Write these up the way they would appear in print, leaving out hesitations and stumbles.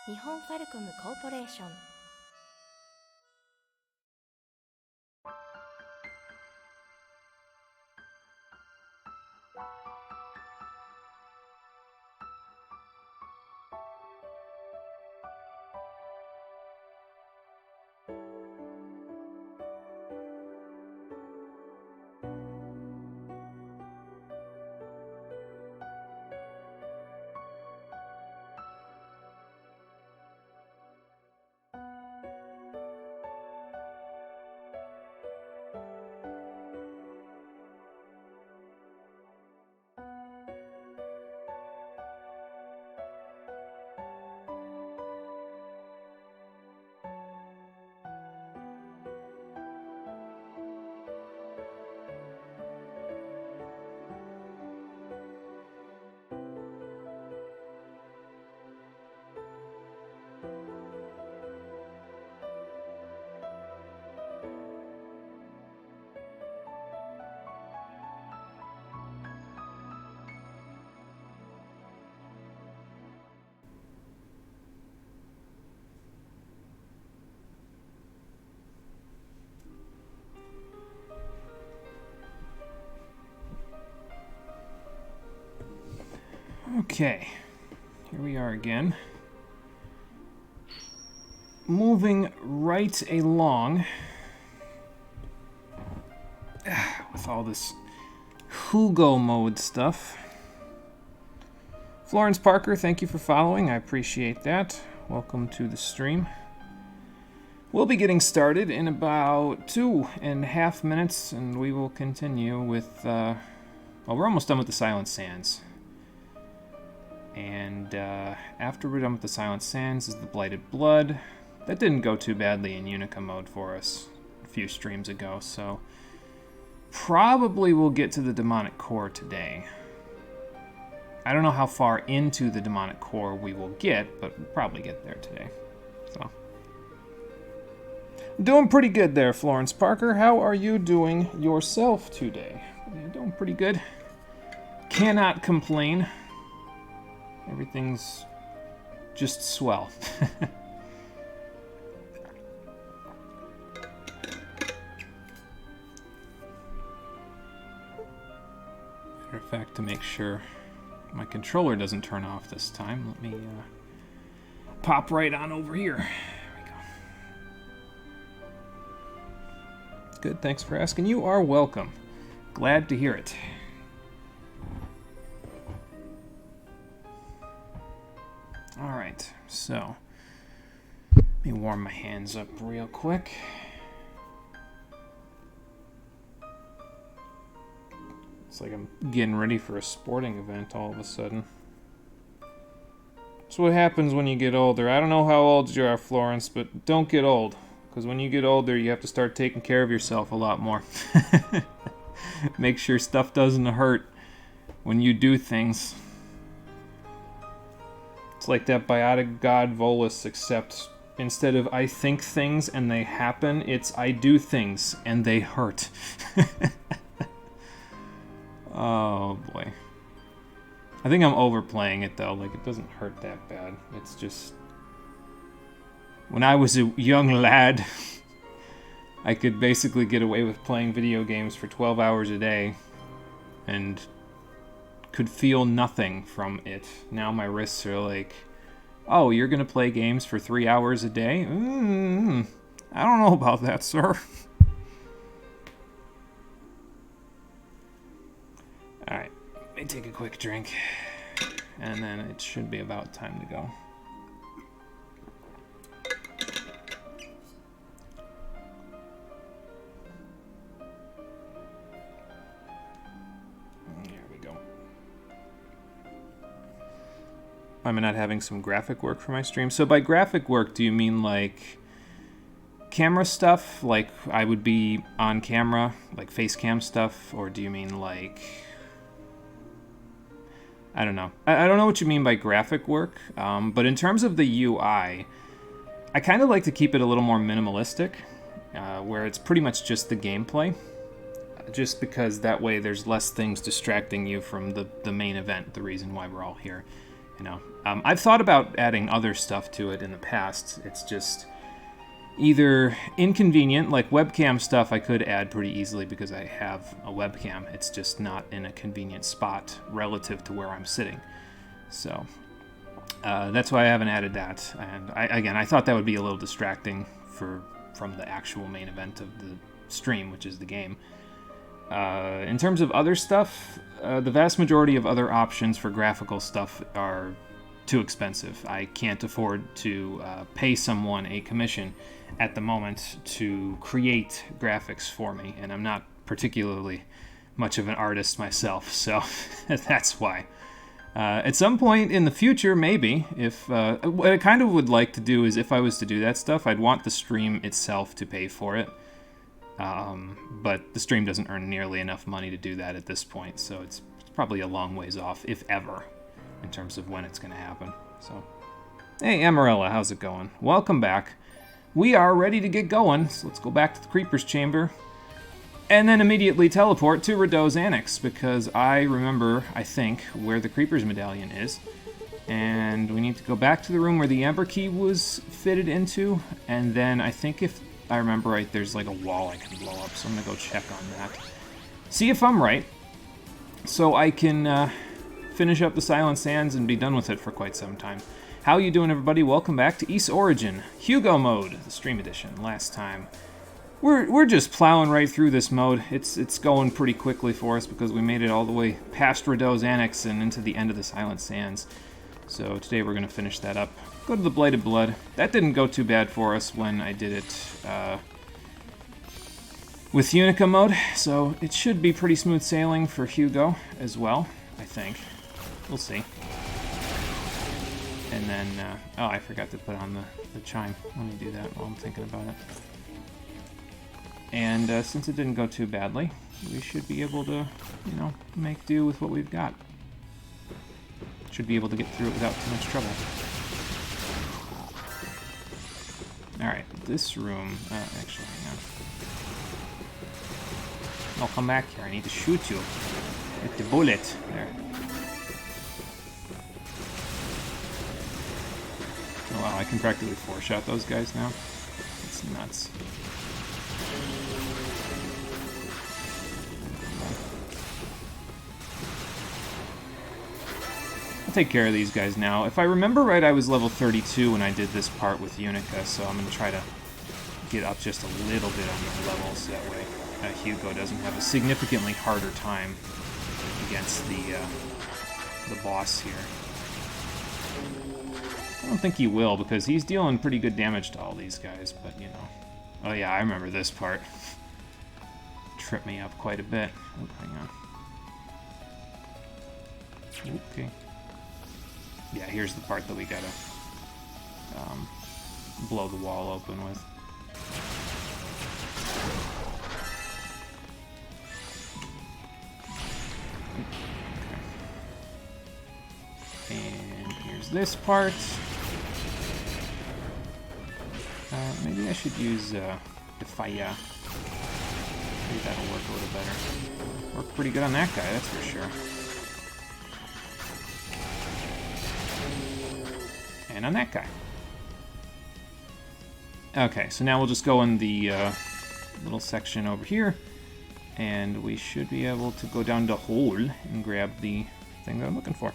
日本ファルコムコーポレーションOkay, here we are again. Moving right along with all this Hugo mode stuff. Florence Parker, thank you for following. I appreciate that. Welcome to the stream. We'll be getting started in about 2.5 minutes, and we will continue with, well, we're almost done with the Silent Sands. And after we're done with the Silent Sands is the Blighted Blood. That didn't go too badly in Unica mode for us a few streams ago, so probably we'll get to the Demonic Core today. I don't know how far into the Demonic Core we will get, but we'll probably get there today. So, doing pretty good there, Florence Parker. How are you doing yourself today? Yeah, doing pretty good. Cannot complain. Everything's just swell. Matter of fact, to make sure my controller doesn't turn off this time, let me pop right on over here. There we go. Good, thanks for asking. You are welcome. Glad to hear it. Alright, so let me warm my hands up real quick. It's like I'm getting ready for a sporting event all of a sudden. That's what happens when you get older. I don't know how old you are, Florence, but don't get old. Because when you get older, you have to start taking care of yourself a lot more. Make sure stuff doesn't hurt when you do things. It's like that biotic god Volus, except instead of I think things and they happen, it's I do things and they hurt. Oh boy. I think I'm overplaying it though, like it doesn't hurt that bad. It's just... When I was a young lad, I could basically get away with playing video games for 12 hours a day and could feel nothing from it. Now my wrists are like, oh, you're gonna play games for 3 hours a day? I don't know about that, sir. Alright, let me take a quick drink, and then it should be about time to go. Am I not having some graphic work for my stream? So by graphic work, do you mean like camera stuff? Like I would be on camera, like face cam stuff? Or do you mean like... I don't know. I don't know what you mean by graphic work. But in terms of the UI, I kind of like to keep it a little more minimalistic, where it's pretty much just the gameplay. Just because that way there's less things distracting you from the main event, the reason why we're all here. You know, I've thought about adding other stuff to it in the past. It's just either inconvenient, like webcam stuff I could add pretty easily because I have a webcam. It's just not in a convenient spot relative to where I'm sitting. So that's why I haven't added that. And I thought that would be a little distracting from the actual main event of the stream, which is the game. In terms of other stuff, the vast majority of other options for graphical stuff are too expensive. I can't afford to pay someone a commission at the moment to create graphics for me, and I'm not particularly much of an artist myself, so that's why. At some point in the future, maybe, if what I kind of would like to do is if I was to do that stuff, I'd want the stream itself to pay for it. But the stream doesn't earn nearly enough money to do that at this point, so it's probably a long ways off, if ever, in terms of when it's going to happen. So, hey, Amarella, how's it going? Welcome back. We are ready to get going, so let's go back to the Creeper's Chamber, and then immediately teleport to Rideau's Annex, because I remember, I think, where the Creeper's Medallion is, and we need to go back to the room where the Amber Key was fitted into, and then I think if I remember right, there's like a wall I can blow up, so I'm going to go check on that. See if I'm right, so I can finish up the Silent Sands and be done with it for quite some time. How you doing, everybody? Welcome back to East Origin, Hugo mode, the stream edition. Last time, we're just plowing right through this mode. It's going pretty quickly for us because we made it all the way past Rideau's Annex and into the end of the Silent Sands. So today we're going to finish that up. Go to the Blighted Blood. That didn't go too bad for us when I did it with Unica mode, so it should be pretty smooth sailing for Hugo as well, I think. We'll see. And then, oh, I forgot to put on the chime. Let me do that while I'm thinking about it. And since it didn't go too badly, we should be able to, you know, make do with what we've got. Should be able to get through it without too much trouble. Alright, this room... actually, hang on. I'll come back here. I need to shoot you with the bullet. There. Oh, wow, I can practically four-shot those guys now. It's nuts. I'll take care of these guys now. If I remember right, I was level 32 when I did this part with Unica, so I'm going to try to get up just a little bit on the levels. That way Hugo doesn't have a significantly harder time against the boss here. I don't think he will, because he's dealing pretty good damage to all these guys, but, you know. Oh yeah, I remember this part. Tripped me up quite a bit. Oh, hang on. Okay. Yeah, here's the part that we gotta blow the wall open with. Okay. And here's this part. Maybe I should use Defaya. Maybe that'll work a little better. Worked pretty good on that guy, that's for sure. And on that guy. Okay, so now we'll just go in the little section over here, and we should be able to go down the hole and grab the thing that I'm looking for.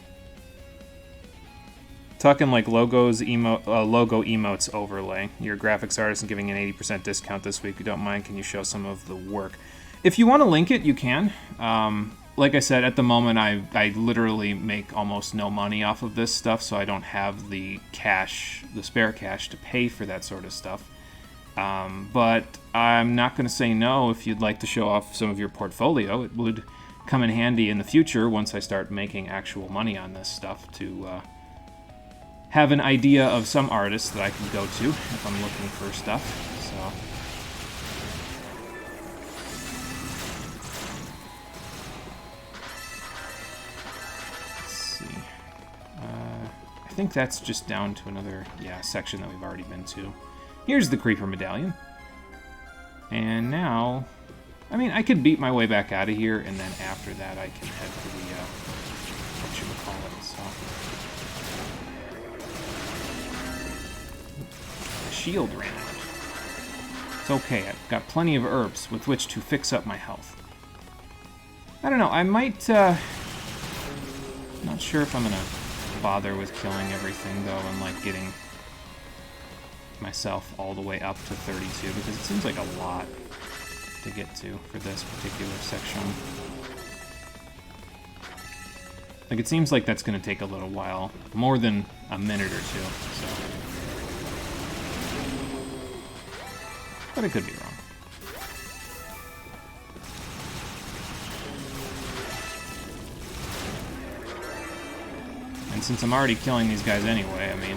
Talking like logo emotes overlay. Your graphics artist is giving an 80% discount this week. If you don't mind, can you show some of the work? If you want to link it, you can. Like I said, at the moment, I literally make almost no money off of this stuff, so I don't have the cash, the spare cash to pay for that sort of stuff. But I'm not going to say no if you'd like to show off some of your portfolio. It would come in handy in the future once I start making actual money on this stuff to have an idea of some artists that I can go to if I'm looking for stuff. So. I think that's just down to another, section that we've already been to. Here's the Creeper Medallion. And now, I mean, I could beat my way back out of here, and then after that I can head to the, whatchamacallit, so. shield ran out. It's okay, I've got plenty of herbs with which to fix up my health. I don't know, I might, not sure if I'm gonna bother with killing everything, though, and, like, getting myself all the way up to 32, because it seems like a lot to get to for this particular section. Like, it seems like that's gonna take a little while, more than a minute or two, so. But it could be wrong. And since I'm already killing these guys anyway, I mean,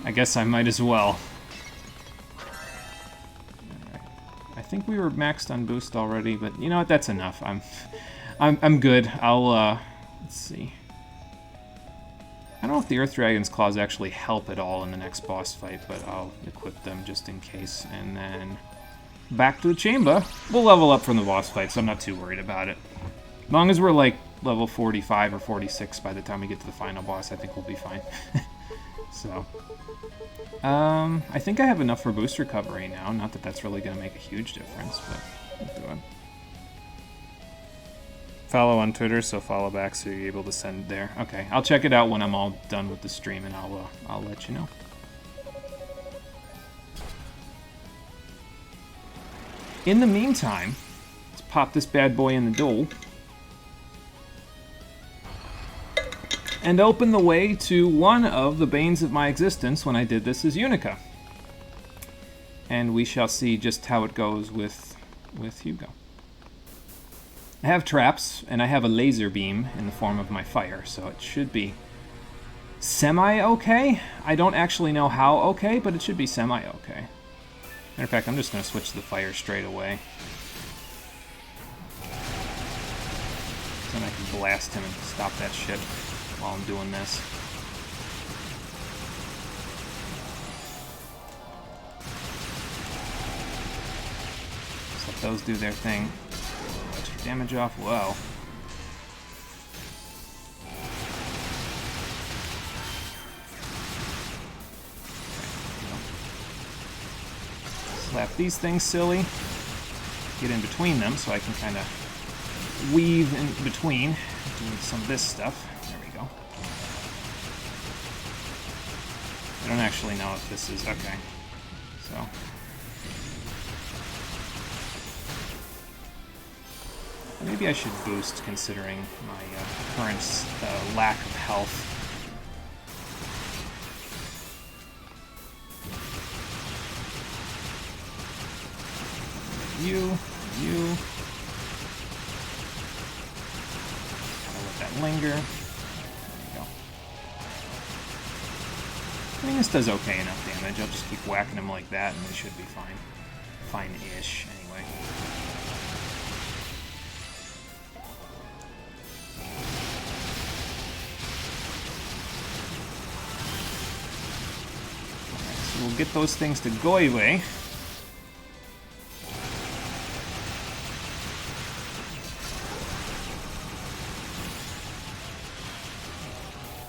I guess I might as well. Alright. I think we were maxed on boost already, but you know what? That's enough. I'm good. I'll let's see. I don't know if the Earth Dragon's Claws actually help at all in the next boss fight, but I'll equip them just in case. And then back to the chamber. We'll level up from the boss fight, so I'm not too worried about it. As long as we're like level 45 or 46 by the time we get to the final boss, I think we'll be fine. So, I think I have enough for boost recovery now. Not that that's really going to make a huge difference, but we'll do it. Follow on Twitter, so follow back so you're able to send there. Okay, I'll check it out when I'm all done with the stream, and I'll let you know. In the meantime, let's pop this bad boy in the door. And open the way to one of the banes of my existence when I did this as Unica. And we shall see just how it goes with Hugo. I have traps, and I have a laser beam in the form of my fire, so it should be semi-okay. I don't actually know how okay, but it should be semi-okay. Matter of fact, I'm just going to switch to the fire straight away. Then I can blast him and stop that shit while I'm doing this. Just let those do their thing. Get your damage off. Whoa. Okay, slap these things silly. Get in between them so I can kind of weave in between doing some of this stuff. There we go. I don't actually know if this is okay. So maybe I should boost considering my current lack of health. You. Linger. There we go. I mean, this does okay enough damage. I'll just keep whacking him like that, and they should be fine. Fine-ish, anyway. Alright, so we'll get those things to go away.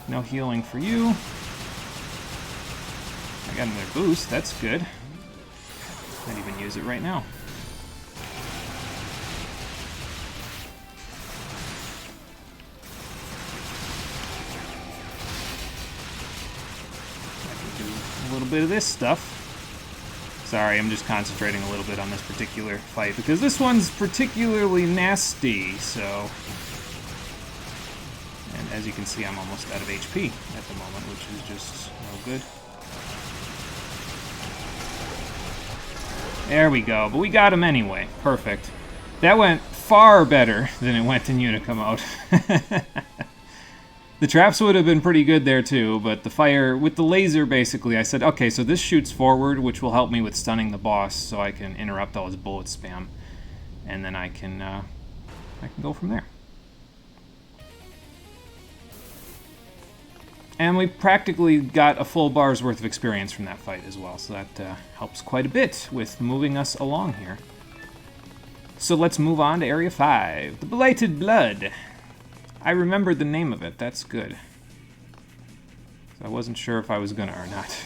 No healing for you. I got another boost, that's good. Might even use it right now. I can do a little bit of this stuff. Sorry, I'm just concentrating a little bit on this particular fight because this one's particularly nasty, so... As you can see, I'm almost out of HP at the moment, which is just no good. There we go, but we got him anyway. Perfect. That went far better than it went in Unica mode. The traps would have been pretty good there too, but the fire, with the laser basically, I said, okay, so this shoots forward, which will help me with stunning the boss, so I can interrupt all his bullet spam. And then I can go from there. And we practically got a full bar's worth of experience from that fight as well, so that helps quite a bit with moving us along here. So let's move on to Area 5, the Blighted Blood. I remembered the name of it, that's good. So I wasn't sure if I was gonna or not.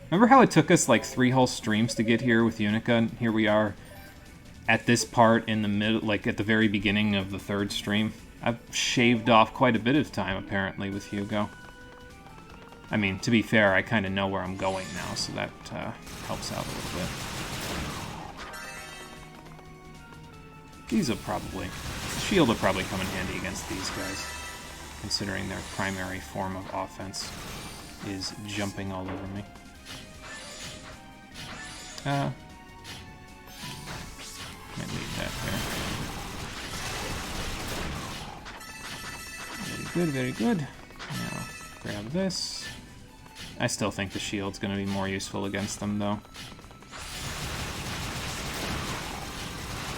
Remember how it took us like 3 whole streams to get here with Unica? And here we are at this part in the middle, like at the very beginning of the 3rd stream. I've shaved off quite a bit of time, apparently, with Hugo. I mean, to be fair, I kind of know where I'm going now, so that helps out a little bit. These will probably... The shield will probably come in handy against these guys, considering their primary form of offense is jumping all over me. Might leave that there. Very good, very good. Now, grab this. I still think the shield's going to be more useful against them, though.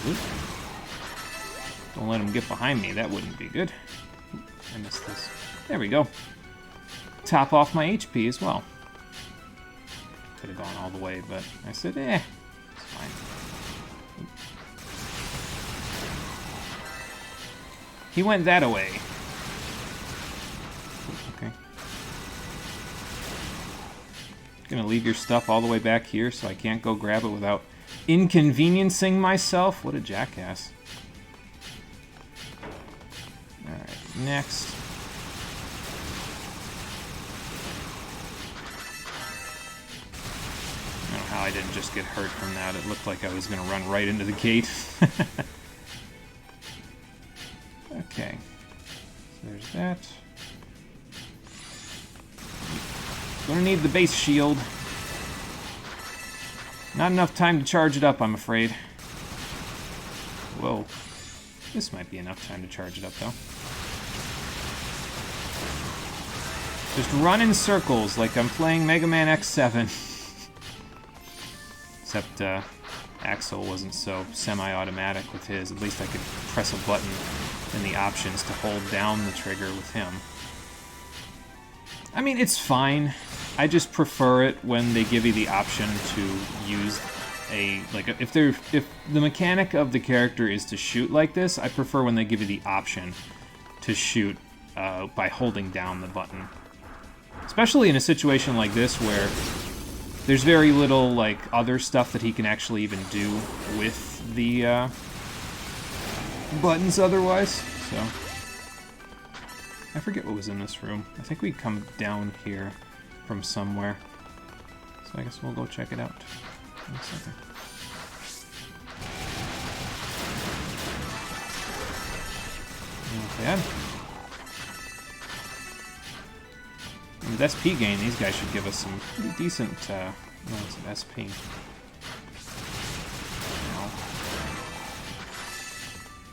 Oop. Don't let him get behind me. That wouldn't be good. Oop, I missed this. There we go. Top off my HP as well. Could have gone all the way, but I said, it's fine. Oop. He went that away. Okay. Gonna leave your stuff all the way back here so I can't go grab it without inconveniencing myself? What a jackass. Alright, next. I don't know how I didn't just get hurt from that. It looked like I was gonna run right into the gate. Okay. So there's that. Gonna need the base shield. Not enough time to charge it up, I'm afraid. Whoa. This might be enough time to charge it up, though. Just run in circles like I'm playing Mega Man X7. Except, Axel wasn't so semi-automatic with his. At least I could press a button in the options to hold down the trigger with him. I mean, it's fine. I just prefer it when they give you the option to use a, like, if the mechanic of the character is to shoot like this, I prefer when they give you the option to shoot by holding down the button. Especially in a situation like this where there's very little, like, other stuff that he can actually even do with the buttons otherwise, so... I forget what was in this room. I think we come down here from somewhere. So I guess we'll go check it out in a second. Not bad. And with SP gain, these guys should give us some pretty decent, no, it's an SP. Ow.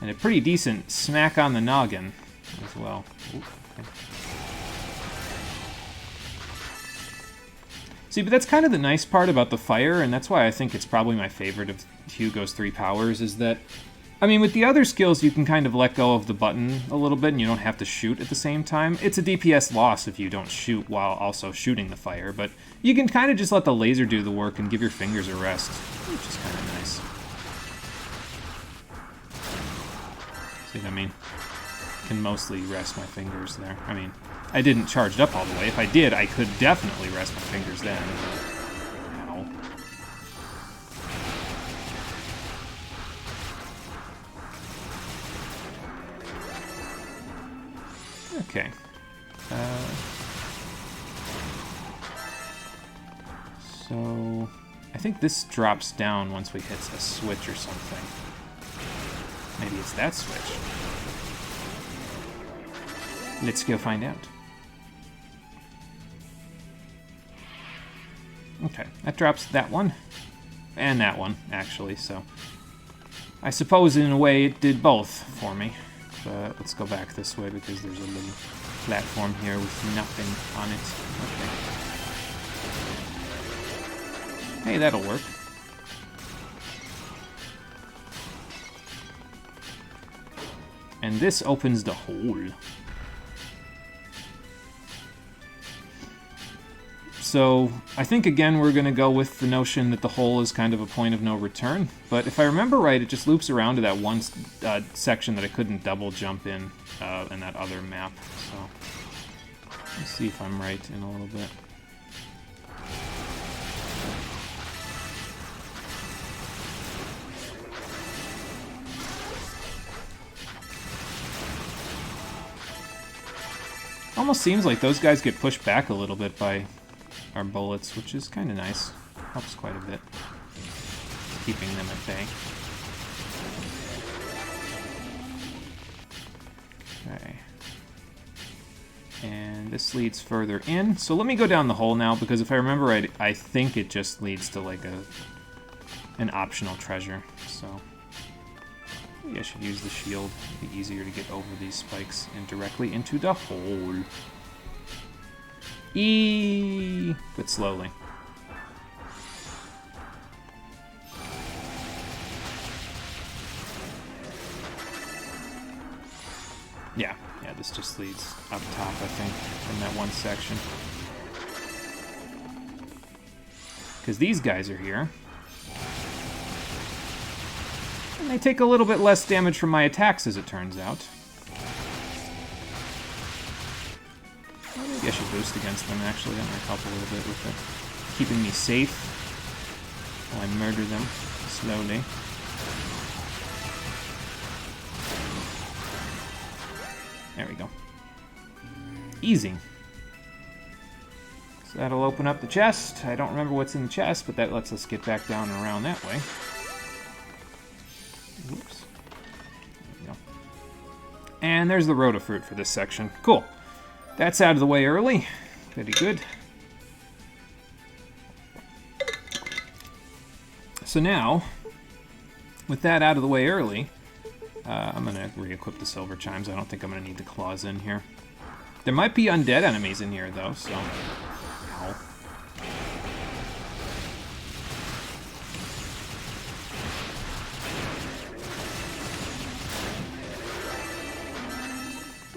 And a pretty decent smack on the noggin as well. Ooh, okay. See, but that's kind of the nice part about the fire, and that's why I think it's probably my favorite of Hugo's 3 powers, is that, I mean, with the other skills, you can kind of let go of the button a little bit, and you don't have to shoot at the same time. It's a DPS loss if you don't shoot while also shooting the fire, but you can kind of just let the laser do the work and give your fingers a rest, which is kind of nice. See what I mean? Can mostly rest my fingers there. I mean, I didn't charge it up all the way. If I did, I could definitely rest my fingers then. Ow. Okay. So, I think this drops down once we hit a switch or something. Maybe it's that switch. Let's go find out. Okay, that drops that one. And that one, actually, so... I suppose, in a way, it did both for me. But let's go back this way, because there's a little platform here with nothing on it. Okay. Hey, that'll work. And this opens the hole. So, I think again we're going to go with the notion that the hole is kind of a point of no return, but if I remember right, it just loops around to that one section that I couldn't double jump in that other map, so let's see if I'm right in a little bit. Almost seems like those guys get pushed back a little bit by our bullets, which is kind of nice. Helps quite a bit, keeping them at bay. Okay. And this leads further in. So let me go down the hole now, because if I remember right, I think it just leads to like an optional treasure. So maybe I should use the shield. It'd be easier to get over these spikes and directly into the hole. But slowly. Yeah, this just leads up top, I think, from that one section. Because these guys are here. And they take a little bit less damage from my attacks, as it turns out. Well, maybe I should boost against them, actually. That might help a little bit with it. Keeping me safe while I murder them slowly. There we go. Easy. So that'll open up the chest. I don't remember what's in the chest, but that lets us get back down and around that way. Whoops. There we go. And there's the Rotafruit for this section. Cool. That's out of the way early. Pretty good. So now, with that out of the way early, I'm going to re-equip the Silver Chimes. I don't think I'm going to need the claws in here. There might be undead enemies in here, though, so... Ow.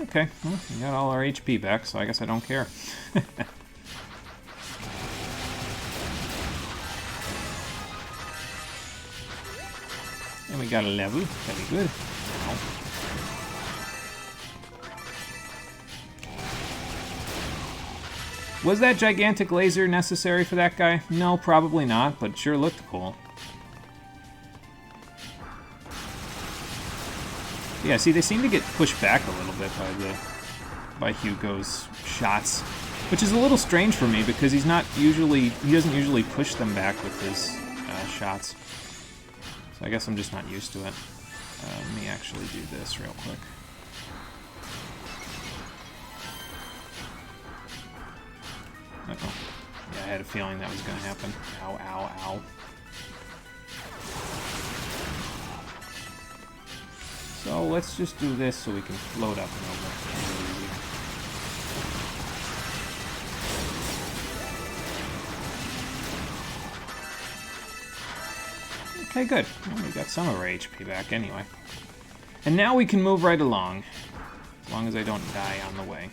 Okay, well, we got all our HP back, so I guess I don't care. And we got a level. Very good. Ow. Was that gigantic laser necessary for that guy? No, probably not, but it sure looked cool. Yeah, see, they seem to get pushed back a little bit by Hugo's shots, which is a little strange for me because he doesn't usually push them back with his shots. So I guess I'm just not used to it. Let me actually do this real quick. Uh-oh. Yeah, I had a feeling that was going to happen. Ow, ow, ow. So let's just do this so we can float up and over. Okay, good. Well, we got some of our HP back anyway. And now we can move right along. As long as I don't die on the way.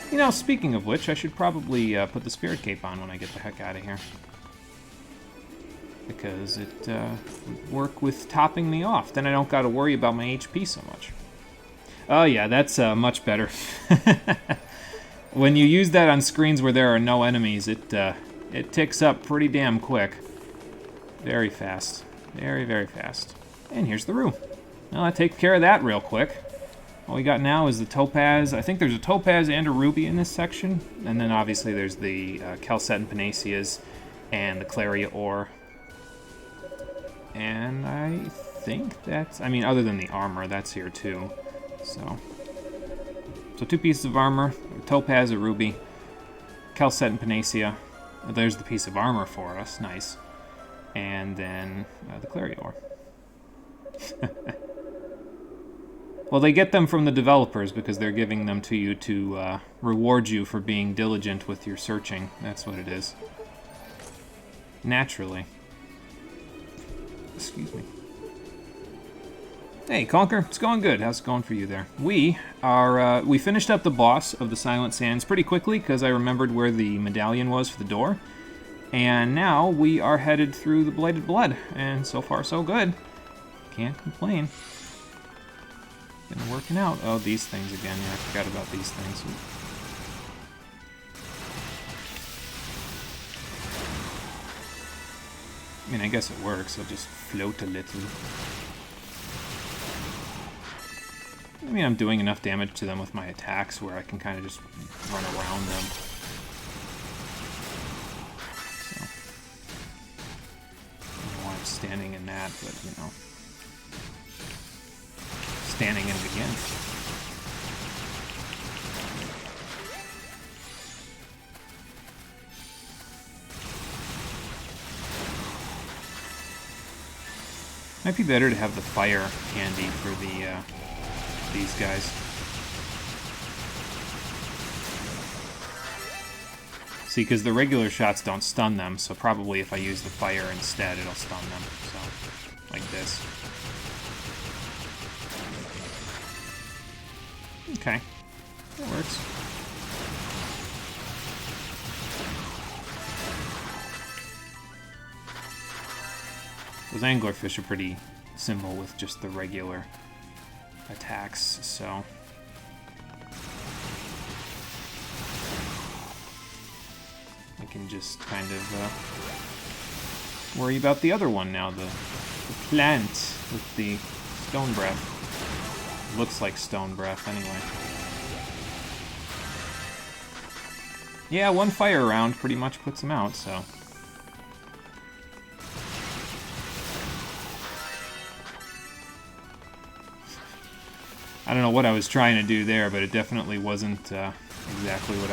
You know, speaking of which, I should probably put the Spirit Cape on when I get the heck out of here. Because it would work with topping me off. Then I don't got to worry about my HP so much. Oh yeah, that's much better. When you use that on screens where there are no enemies, it ticks up pretty damn quick. Very fast. Very, very fast. And here's the room. Well, that takes care of that real quick. All we got now is the topaz. I think there's a topaz and a ruby in this section. And then obviously there's the calcet and panaceas and the claria ore. And I think that's... I mean, other than the armor, that's here too. So 2 pieces of armor, a topaz, a ruby, calcet and panacea. There's the piece of armor for us. Nice. And then the claria ore. Well, they get them from the developers because they're giving them to you to reward you for being diligent with your searching. That's what it is. Naturally. Excuse me. Hey, Conker. It's going good. How's it going for you there? We finished up the boss of the Silent Sands pretty quickly because I remembered where the medallion was for the door. And now we are headed through the Blighted Blood. And so far, so good. Can't complain. Been working out. Oh, these things again. Yeah, I forgot about these things. I mean, I guess it works. I'll just float a little. I mean, I'm doing enough damage to them with my attacks where I can kind of just run around them. So, I don't know why I'm standing in that, but, you know. Standing in it again. Might be better to have the fire handy for these guys. See, because the regular shots don't stun them, so probably if I use the fire instead, it'll stun them. So, like this. Okay, that works. Those anglerfish are pretty simple with just the regular attacks, so... I can just kind of worry about the other one now, the plant with the stone breath. Looks like stone breath, anyway. Yeah, one fire round pretty much puts him out, so... I don't know what I was trying to do there, but it definitely wasn't exactly what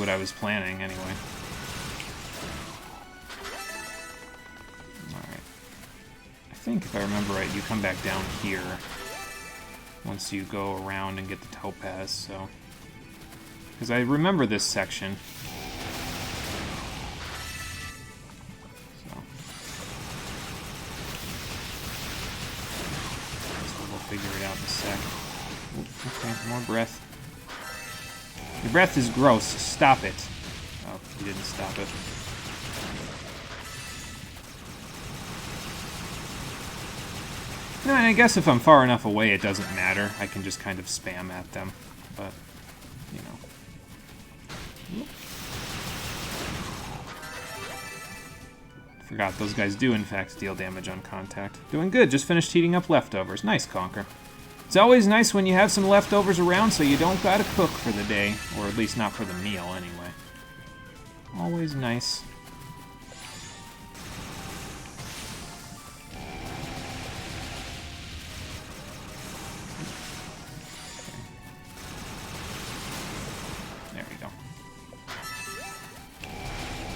I was planning, anyway. Alright. I think, if I remember right, you come back down here once you go around and get the topaz, so... Because I remember this section. Figure it out in a sec. Oop, okay, more breath. Your breath is gross. Stop it. Oh, you didn't stop it. No, and I guess if I'm far enough away, it doesn't matter. I can just kind of spam at them. But, you know. Oop. Forgot those guys do, in fact, deal damage on contact. Doing good, just finished heating up leftovers. Nice, Conquer. It's always nice when you have some leftovers around so you don't gotta cook for the day. Or at least not for the meal, anyway. Always nice.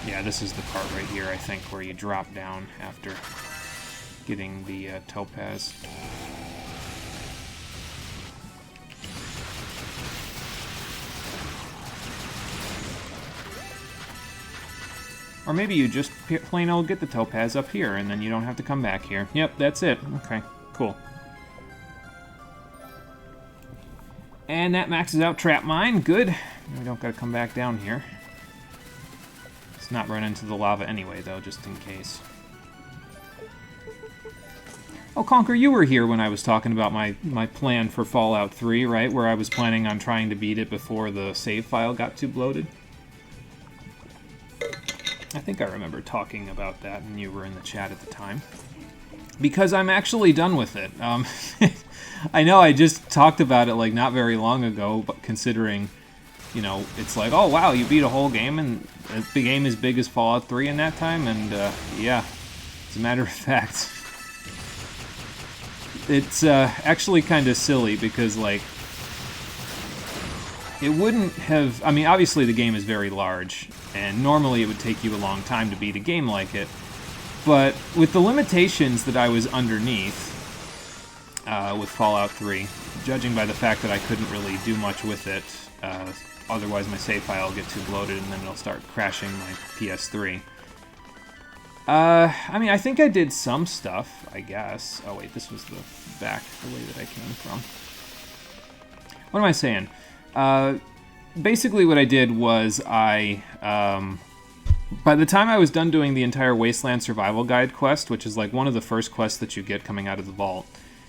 Yeah, this is the part right here, I think, where you drop down after getting the topaz. Or maybe you just plain old get the topaz up here, and then you don't have to come back here. Yep, that's it. Okay, cool. And that maxes out Trap Mine. Good. We don't gotta come back down here. Let's not run into the lava anyway, though, just in case. Oh, Conquer, you were here when I was talking about my plan for Fallout 3, right? Where I was planning on trying to beat it before the save file got too bloated. I think I remember talking about that, and you were in the chat at the time. Because I'm actually done with it. I know I just talked about it, like, not very long ago, but considering... You know, it's like, oh wow, you beat a whole game, and the game as big as Fallout 3 in that time, and yeah, as a matter of fact, it's actually kind of silly, because, like, it wouldn't have, I mean, obviously the game is very large, and normally it would take you a long time to beat a game like it, but with the limitations that I was underneath with Fallout 3, judging by the fact that I couldn't really do much with it, otherwise my save file will get too bloated and then it'll start crashing my PS3. I mean, I think I did some stuff, I guess. Oh wait, this was the back, the way that I came from. What am I saying? Basically what I did was by the time I was done doing the entire Wasteland Survival Guide quest, which is like one of the first quests that you get coming out of the vault,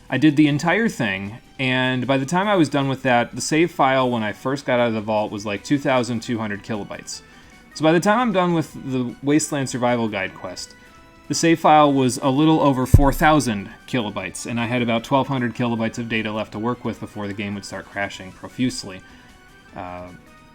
I did the entire thing, and by the time I was done with that, the save file when I first got out of the vault was like 2,200 kilobytes. So by the time I'm done with the Wasteland Survival Guide quest, the save file was a little over 4,000 kilobytes, and I had about 1,200 kilobytes of data left to work with before the game would start crashing profusely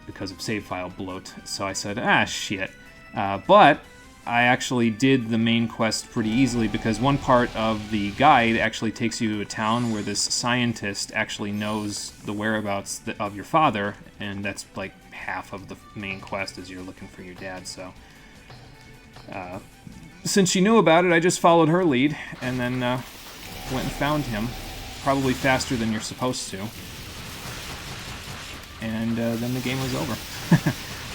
because of save file bloat. So I said, shit. But I actually did the main quest pretty easily because one part of the guide actually takes you to a town where this scientist actually knows the whereabouts of your father, and that's like half of the main quest as you're looking for your dad. So since she knew about it, I just followed her lead and then went and found him, probably faster than you're supposed to. And then the game was over.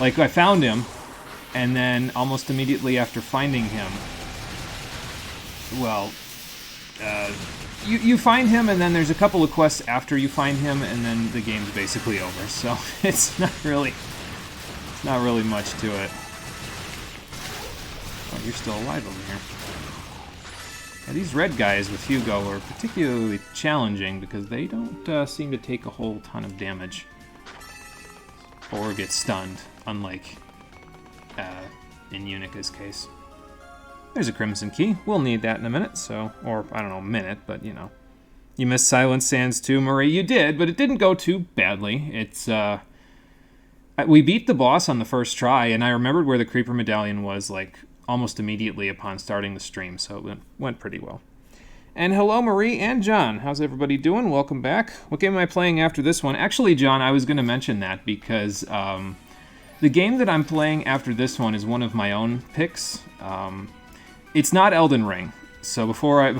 Like, I found him, and then almost immediately after finding him, well, you find him, and then there's a couple of quests after you find him, and then the game's basically over. So it's not really much to it. Oh, you're still alive over here. Now, these red guys with Hugo are particularly challenging because they don't seem to take a whole ton of damage or get stunned, unlike in Unica's case. There's a Crimson Key. We'll need that in a minute, so... Or, I don't know, minute, but, you know. You missed Silent Sands too, Marie. You did, but it didn't go too badly. It's, we beat the boss on the first try, and I remembered where the Creeper Medallion was, like, almost immediately upon starting the stream, so it went pretty well. And hello, Marie and John. How's everybody doing? Welcome back. What game am I playing after this one? Actually, John, I was going to mention that because the game that I'm playing after this one is one of my own picks. It's not Elden Ring. So before I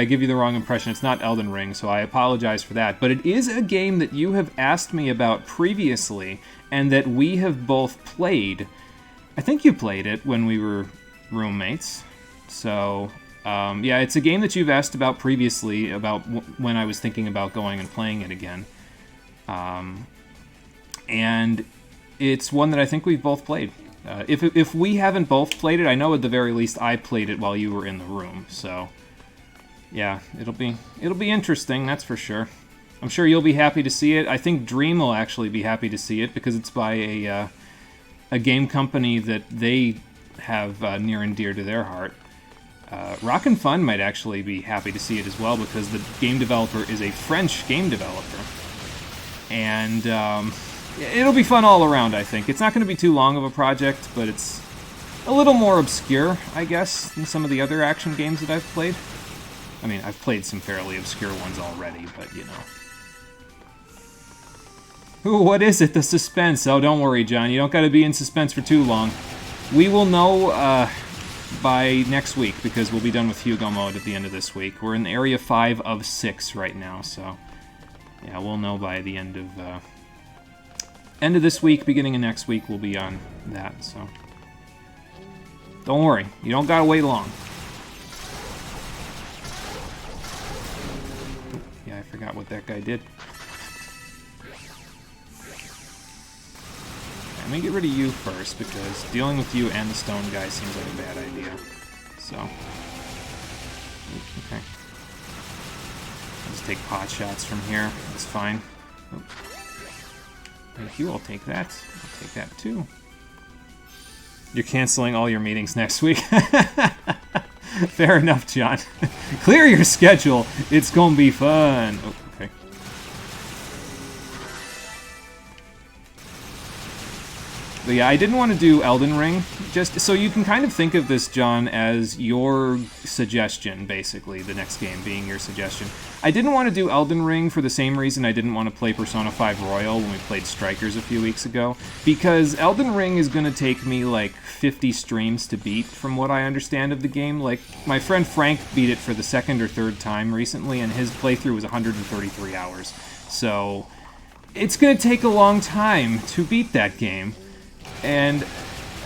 give you the wrong impression, it's not Elden Ring, so I apologize for that. But it is a game that you have asked me about previously and that we have both played. I think you played it when we were roommates. So... yeah, it's a game that you've asked about previously, about when I was thinking about going and playing it again. And it's one that I think we've both played. If we haven't both played it, I know at the very least I played it while you were in the room. So, yeah, it'll be interesting, that's for sure. I'm sure you'll be happy to see it. I think Dream will actually be happy to see it because it's by a game company that they have near and dear to their heart. Rock and Fun might actually be happy to see it as well because the game developer is a French game developer. And it'll be fun all around, I think. It's not going to be too long of a project, but it's a little more obscure, I guess, than some of the other action games that I've played. I mean, I've played some fairly obscure ones already, but you know. Ooh, what is it? The suspense. Oh, don't worry, John. You don't got to be in suspense for too long. We will know... by next week, because we'll be done with Hugo mode at the end of this week. We're in Area 5 of 6 right now, so... yeah, we'll know by the end of this week, beginning of next week, we'll be on that, so... don't worry, you don't gotta wait long. Yeah, I forgot what that guy did. Let me get rid of you first, because dealing with you and the stone guy seems like a bad idea. So... okay. I'll just take pot shots from here. That's fine. Oh. Thank you, I'll take that. I'll take that too. You're canceling all your meetings next week. Fair enough, John. Clear your schedule. It's gonna be fun. Oh, okay. But yeah, I didn't want to do Elden Ring, just so you can kind of think of this, John, as your suggestion, basically, the next game being your suggestion. I didn't want to do Elden Ring for the same reason I didn't want to play Persona 5 Royal when we played Strikers a few weeks ago, because Elden Ring is going to take me like 50 streams to beat, from what I understand of the game. Like, my friend Frank beat it for the second or third time recently, and his playthrough was 133 hours. So, it's going to take a long time to beat that game. And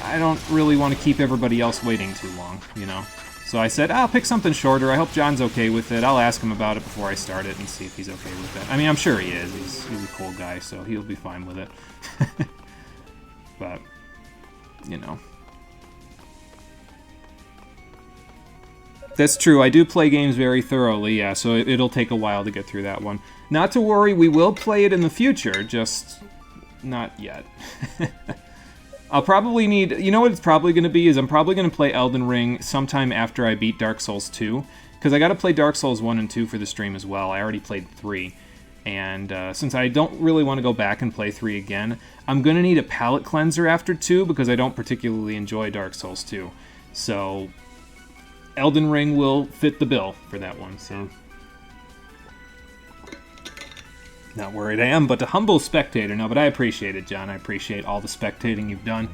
I don't really want to keep everybody else waiting too long, you know? So I said, I'll pick something shorter. I hope John's okay with it. I'll ask him about it before I start it and see if he's okay with it. I mean, I'm sure he is. He's a cool guy, so he'll be fine with it. But, you know. That's true. I do play games very thoroughly, yeah, so it'll take a while to get through that one. Not to worry, we will play it in the future, just not yet. I'll probably need... You know what it's probably going to be? Is I'm probably going to play Elden Ring sometime after I beat Dark Souls 2. Because I got to play Dark Souls 1 and 2 for the stream as well. I already played 3. And since I don't really want to go back and play 3 again, I'm going to need a palate cleanser after 2 because I don't particularly enjoy Dark Souls 2. So, Elden Ring will fit the bill for that one, so... Not worried I am, but a humble spectator. No, but I appreciate it, John. I appreciate all the spectating you've done.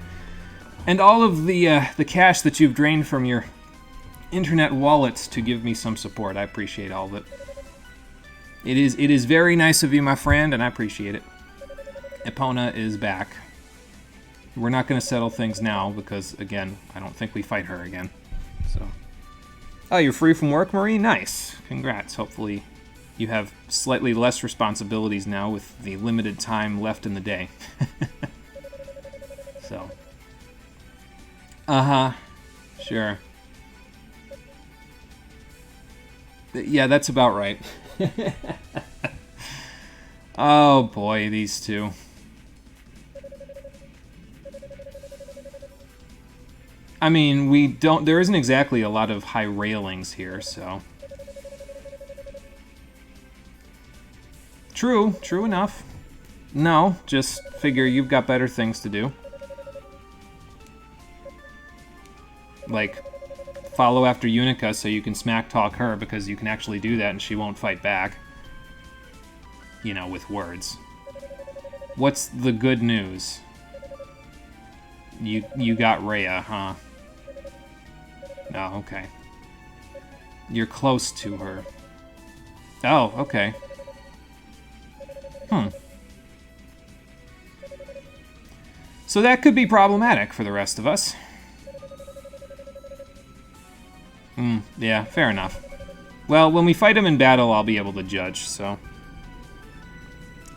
And all of the cash that you've drained from your internet wallets to give me some support. I appreciate all of it. It is very nice of you, my friend, and I appreciate it. Epona is back. We're not going to settle things now because, again, I don't think we fight her again. So, oh, you're free from work, Marie? Nice. Congrats. Hopefully you have slightly less responsibilities now with the limited time left in the day. So. Uh-huh. Sure. Yeah, that's about right. Oh boy, these two. I mean, there isn't exactly a lot of high railings here, so. True enough. No, just figure you've got better things to do. Like, follow after Unica so you can smack talk her because you can actually do that and she won't fight back. You know, with words. What's the good news? You got Rhea, huh? Oh, okay. You're close to her. Oh, okay. So that could be problematic for the rest of us. Yeah, fair enough. Well, when we fight him in battle, I'll be able to judge, so...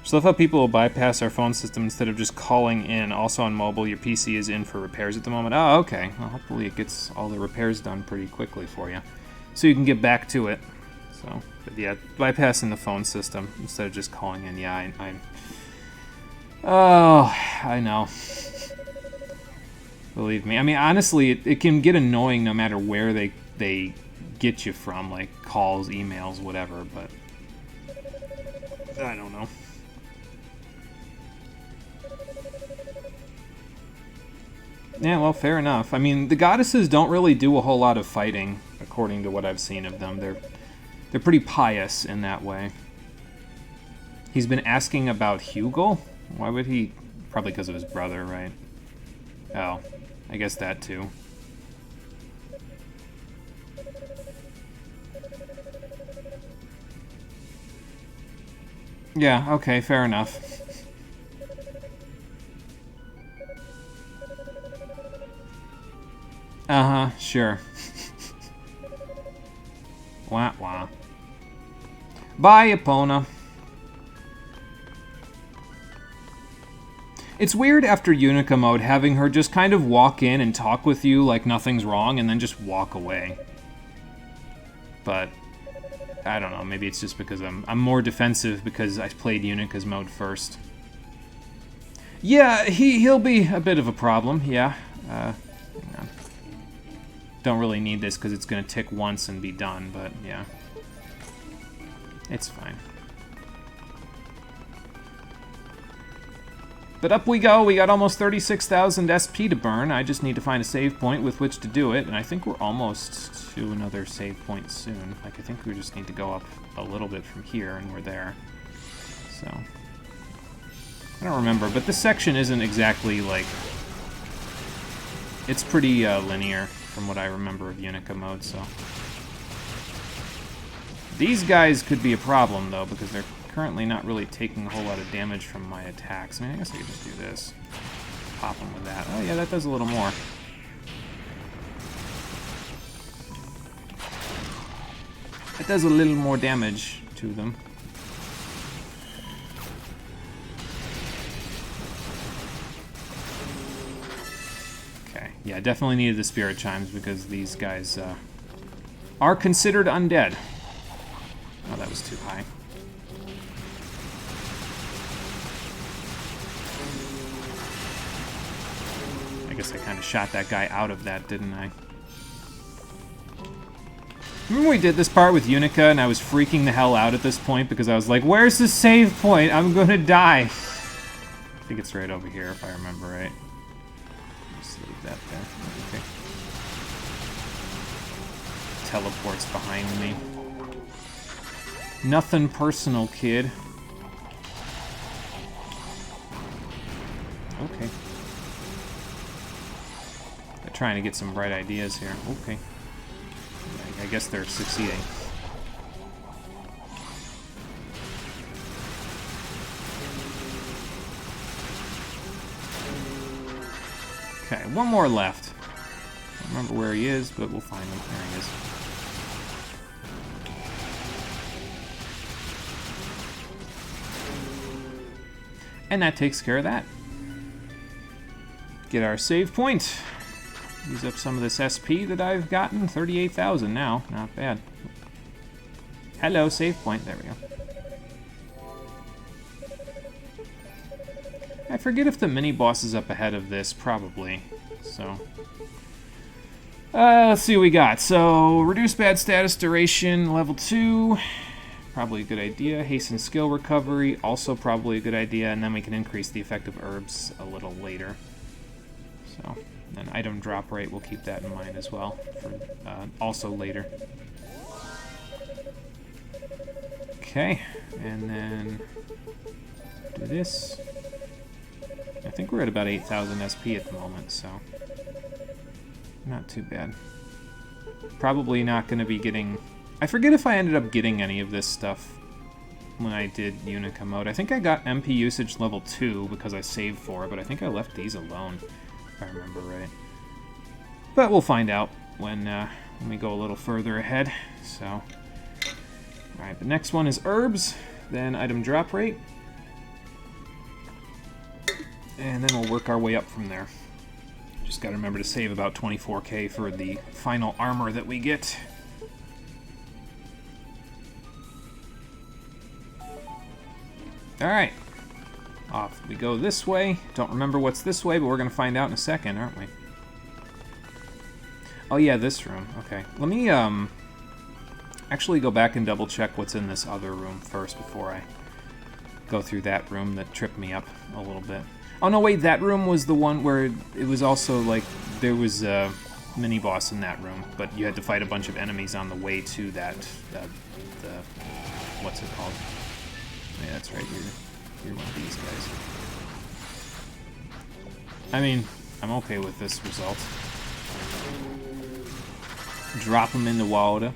So I thought people will bypass our phone system instead of just calling in. Also on mobile, your PC is in for repairs at the moment. Oh, okay. Well, hopefully it gets all the repairs done pretty quickly for you. So you can get back to it. So, but yeah, bypassing the phone system instead of just calling in. Yeah, Oh, I know. Believe me. I mean, honestly, it can get annoying no matter where they get you from, like calls, emails, whatever, but I don't know. Yeah, well, fair enough. I mean, the goddesses don't really do a whole lot of fighting, according to what I've seen of them. They're pretty pious in that way. He's been asking about Hugo? Why would he? Probably because of his brother, right? Oh, I guess that too. Yeah, okay, fair enough. Uh-huh, sure. Wah, wah. Bye, Epona. It's weird after Unica mode having her just kind of walk in and talk with you like nothing's wrong and then just walk away. But I don't know, maybe it's just because I'm more defensive because I played Unica's mode first. Yeah, he'll be a bit of a problem, yeah. Hang on. Don't really need this because it's going to tick once and be done, but yeah. It's fine. But up we go. We got almost 36,000 SP to burn. I just need to find a save point with which to do it, and I think we're almost to another save point soon. Like, I think we just need to go up a little bit from here, and we're there. So, I don't remember, but this section isn't exactly, like... It's pretty linear from what I remember of Unica mode, so... These guys could be a problem, though, because they're currently not really taking a whole lot of damage from my attacks. I mean, I guess I could just do this. Pop them with that. Oh, yeah, that does a little more. That does a little more damage to them. Okay, yeah, definitely needed the Spirit Chimes because these guys are considered undead. Oh, that was too high. I guess I kind of shot that guy out of that, didn't I? Remember we did this part with Unica, and I was freaking the hell out at this point because I was like, where's the save point? I'm gonna die. I think it's right over here, if I remember right. Just leave that there. Okay. Teleports behind me. Nothing personal, kid. Okay. They're trying to get some bright ideas here. Okay. I guess they're succeeding. Okay, one more left. I don't remember where he is, but we'll find him. There he is. And that takes care of that. Get our save point. Use up some of this SP that I've gotten. 38,000 now. Not bad. Hello, save point. There we go. I forget if the mini-boss is up ahead of this. Probably. So, let's see what we got. So, reduce bad status duration, level 2. Probably a good idea. Hasten skill recovery, also probably a good idea. And then we can increase the effect of herbs a little later. So, and item drop rate, we'll keep that in mind as well, for also later. Okay, and then do this. I think we're at about 8,000 SP at the moment, so not too bad. Probably not going to be getting... I forget if I ended up getting any of this stuff when I did Unica mode. I think I got MP usage level 2 because I saved for it, but I think I left these alone, if I remember right. But we'll find out when we go a little further ahead. So, alright, the next one is herbs, then item drop rate. And then we'll work our way up from there. Just gotta remember to save about 24k for the final armor that we get. Alright, off we go this way. Don't remember what's this way, but we're going to find out in a second, aren't we? Oh yeah, this room. Okay, let me actually go back and double check what's in this other room first before I go through that room that tripped me up a little bit. Oh no, wait, that room was the one where it was also like, there was a mini-boss in that room, but you had to fight a bunch of enemies on the way to that, what's it called? Yeah, that's right, you're one of these guys. I mean, I'm okay with this result. Drop them in the water.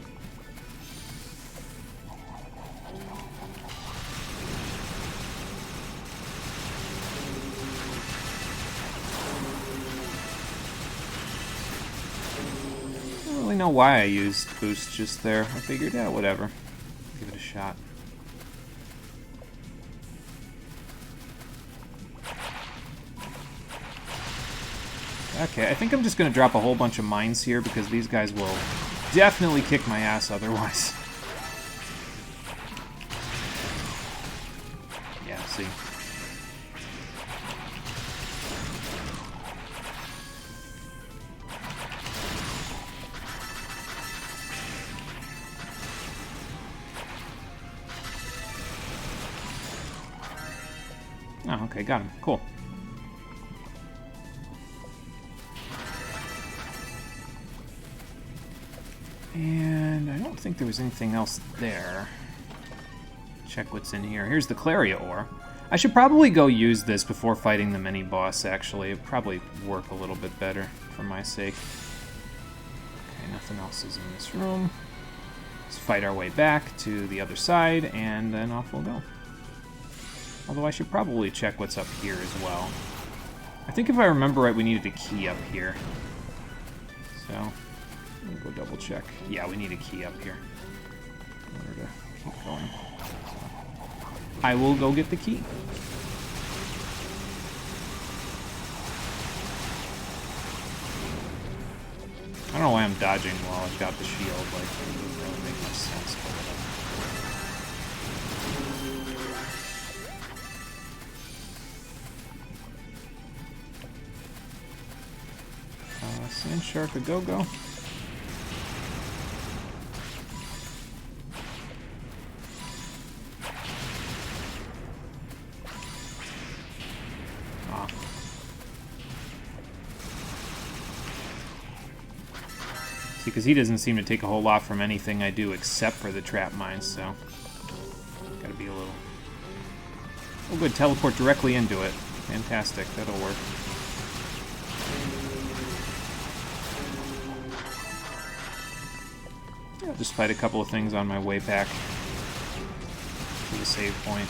I don't really know why I used boost just there. I figured, yeah, whatever. Give it a shot. Okay, I think I'm just going to drop a whole bunch of mines here because these guys will definitely kick my ass otherwise. Yeah, see. Oh, okay, got him. Cool. And I don't think there was anything else there. Check what's in here. Here's the Claria ore. I should probably go use this before fighting the mini-boss, actually. It'd probably work a little bit better for my sake. Okay, nothing else is in this room. Let's fight our way back to the other side, and then off we'll go. Although I should probably check what's up here as well. I think if I remember right, we needed a key up here. So... I'll go double check. Yeah, we need a key up here in order to keep going. So I will go get the key. I don't know why I'm dodging while I've got the shield. Like, it doesn't really make much sense. Sand Shark a go-go. Because he doesn't seem to take a whole lot from anything I do except for the trap mines, so gotta be a little... Oh good, teleport directly into it. Fantastic, that'll work. I'll just fight a couple of things on my way back to the save point.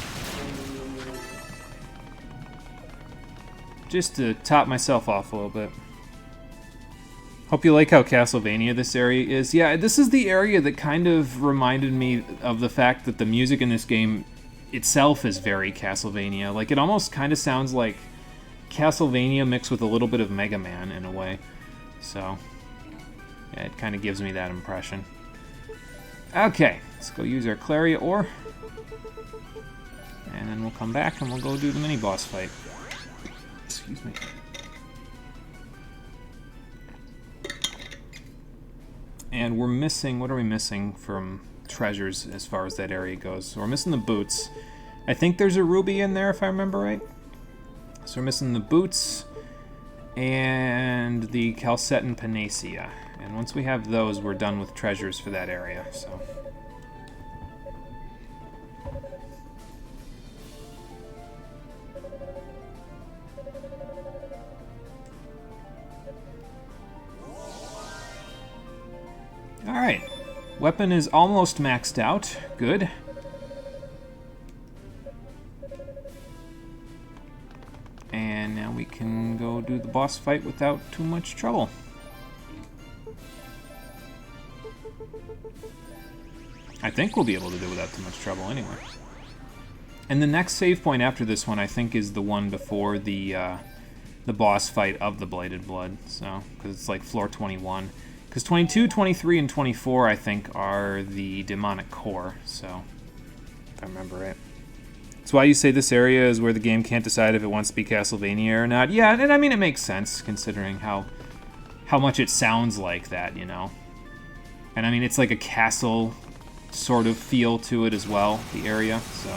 Just to top myself off a little bit. Hope you like how Castlevania this area is. Yeah, this is the area that kind of reminded me of the fact that the music in this game itself is very Castlevania. Like, it almost kind of sounds like Castlevania mixed with a little bit of Mega Man in a way. So, yeah, it kind of gives me that impression. Okay, let's go use our Claria ore. And then we'll come back and we'll go do the mini-boss fight. Excuse me. And we're missing, what are we missing from treasures as far as that area goes? So we're missing the boots. I think there's a ruby in there if I remember right. So we're missing the boots and the Calcetin Panacea. And once we have those, we're done with treasures for that area, so... Alright, weapon is almost maxed out. Good. And now we can go do the boss fight without too much trouble. I think we'll be able to do it without too much trouble anyway. And the next save point after this one, I think, is the one before the boss fight of the Bladed Blood. So, because it's like floor 21. Because 22, 23, and 24, I think, are the demonic core, so, if I remember right. That's why you say this area is where the game can't decide if it wants to be Castlevania or not. Yeah, and I mean, it makes sense, considering how much it sounds like that, you know? And I mean, it's like a castle sort of feel to it as well, the area, so...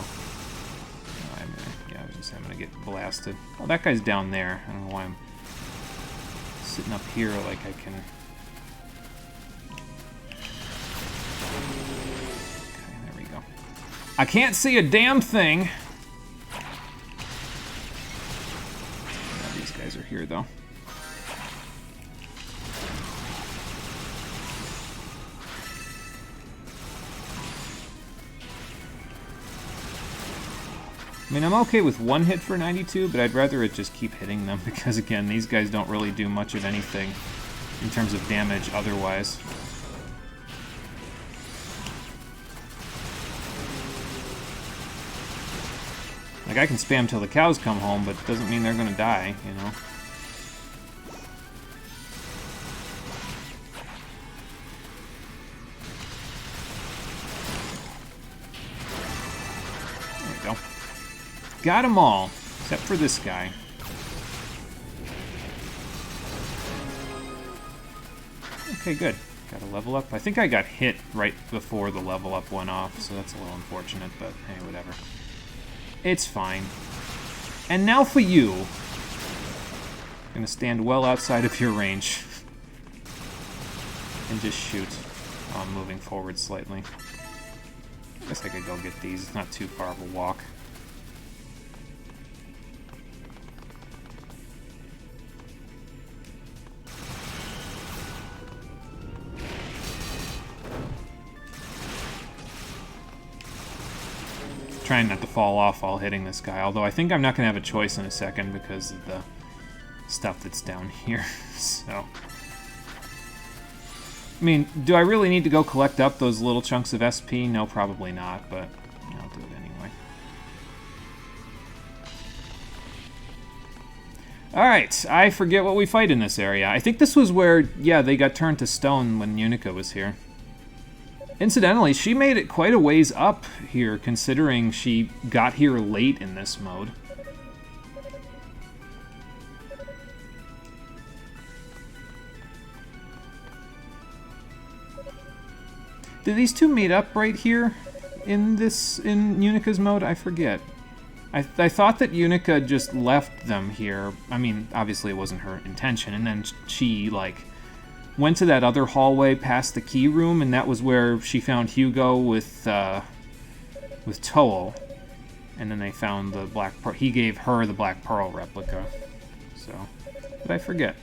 I'm gonna get blasted. Oh, that guy's down there. I don't know why I'm sitting up here like I can... I can't see a damn thing. Oh, these guys are here, though. I mean, I'm okay with one hit for 92, but I'd rather it just keep hitting them because, again, these guys don't really do much of anything in terms of damage otherwise. Like, I can spam till the cows come home, but it doesn't mean they're gonna die, you know? There we go. Got them all, except for this guy. Okay, good. Got a level up. I think I got hit right before the level up went off, so that's a little unfortunate, but hey, whatever. It's fine. And now for you. I'm gonna stand well outside of your range. And just shoot. Oh, I'm moving forward slightly. I guess I could go get these. It's not too far of a walk. Trying not to fall off while hitting this guy, although I think I'm not going to have a choice in a second because of the stuff that's down here, so... I mean, do I really need to go collect up those little chunks of SP? No, probably not, but I'll do it anyway. Alright, I forget what we fight in this area. I think this was where, yeah, they got turned to stone when Unica was here. Incidentally, she made it quite a ways up here, considering she got here late in this mode. Did these two meet up right here in Unica's mode? I forget. I thought that Unica just left them here. I mean, obviously it wasn't her intention. And then she, like, went to that other hallway past the key room, and that was where she found Hugo with Toel. And then they found the Black Pearl. He gave her the Black Pearl replica. So, but I forget.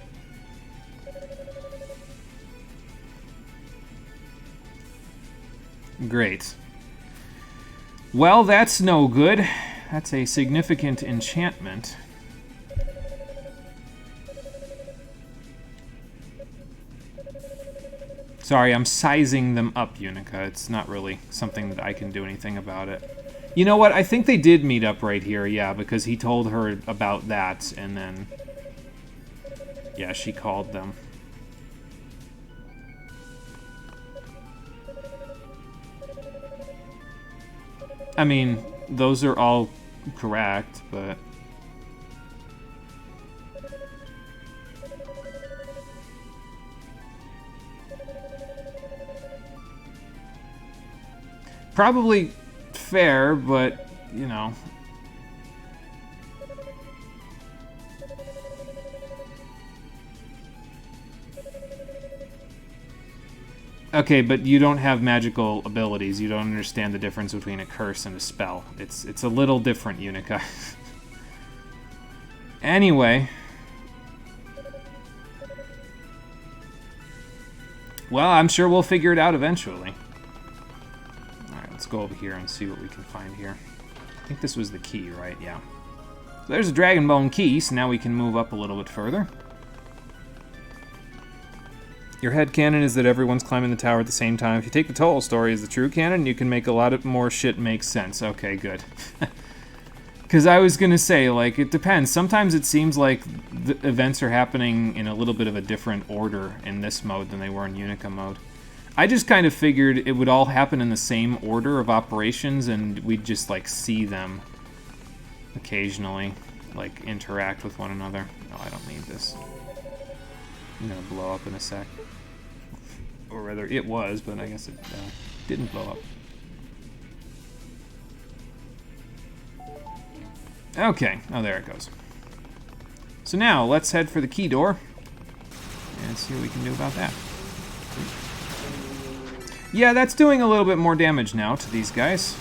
Great. Well, that's no good. That's a significant enchantment. Sorry, I'm sizing them up, Unica. It's not really something that I can do anything about it. You know what? I think they did meet up right here, yeah, because he told her about that, and then... yeah, she called them. I mean, those are all correct, but... probably fair, but, you know... okay, but you don't have magical abilities. You don't understand the difference between a curse and a spell. It's a little different, Unica. Anyway. Well, I'm sure we'll figure it out eventually. Alright, let's go over here and see what we can find here. I think this was the key, right? Yeah. So there's a Dragon Bone key, so now we can move up a little bit further. Your headcanon is that everyone's climbing the tower at the same time. If you take the Toel story as the true canon, you can make a lot of more shit make sense. Okay, good. Because I was going to say, like, it depends. Sometimes it seems like the events are happening in a little bit of a different order in this mode than they were in Unica mode. I just kind of figured it would all happen in the same order of operations, and we'd just, like, see them occasionally, like, interact with one another. Oh, I don't need this. I'm going to blow up in a sec. Or rather, it was, but I guess it didn't blow up. Okay. Oh, there it goes. So now, let's head for the key door. And see what we can do about that. Yeah, that's doing a little bit more damage now to these guys.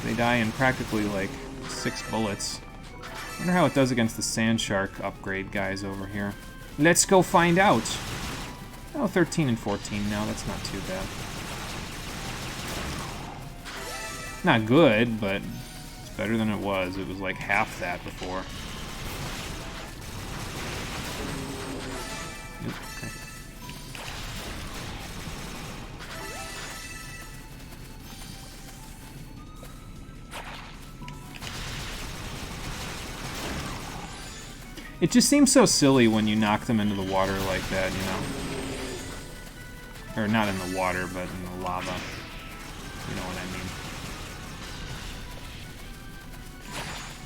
They die in practically, like, 6 bullets. I wonder how it does against the Sand Shark upgrade guys over here. Let's go find out. Oh, 13 and 14 now. That's not too bad. Not good, but it's better than it was. It was like half that before. Okay. It just seems so silly when you knock them into the water like that, you know? Or not in the water, but in the lava. You know what I mean.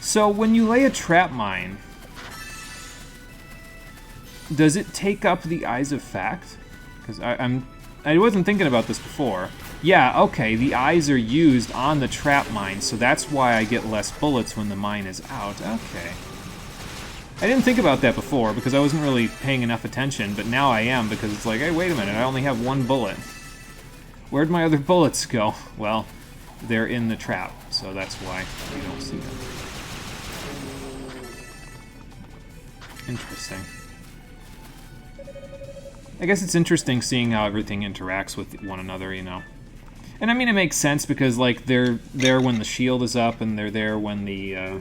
So, when you lay a trap mine, does it take up the Eyes of Fact? Because I wasn't thinking about this before. Yeah, okay, the eyes are used on the trap mine, so that's why I get less bullets when the mine is out. Okay. I didn't think about that before because I wasn't really paying enough attention, but now I am because it's like, hey, wait a minute, I only have 1 bullet. Where'd my other bullets go? Well, they're in the trap, so that's why you don't see them. Interesting. I guess it's interesting seeing how everything interacts with one another, you know. And I mean, it makes sense because, like, they're there when the shield is up and they're there when the,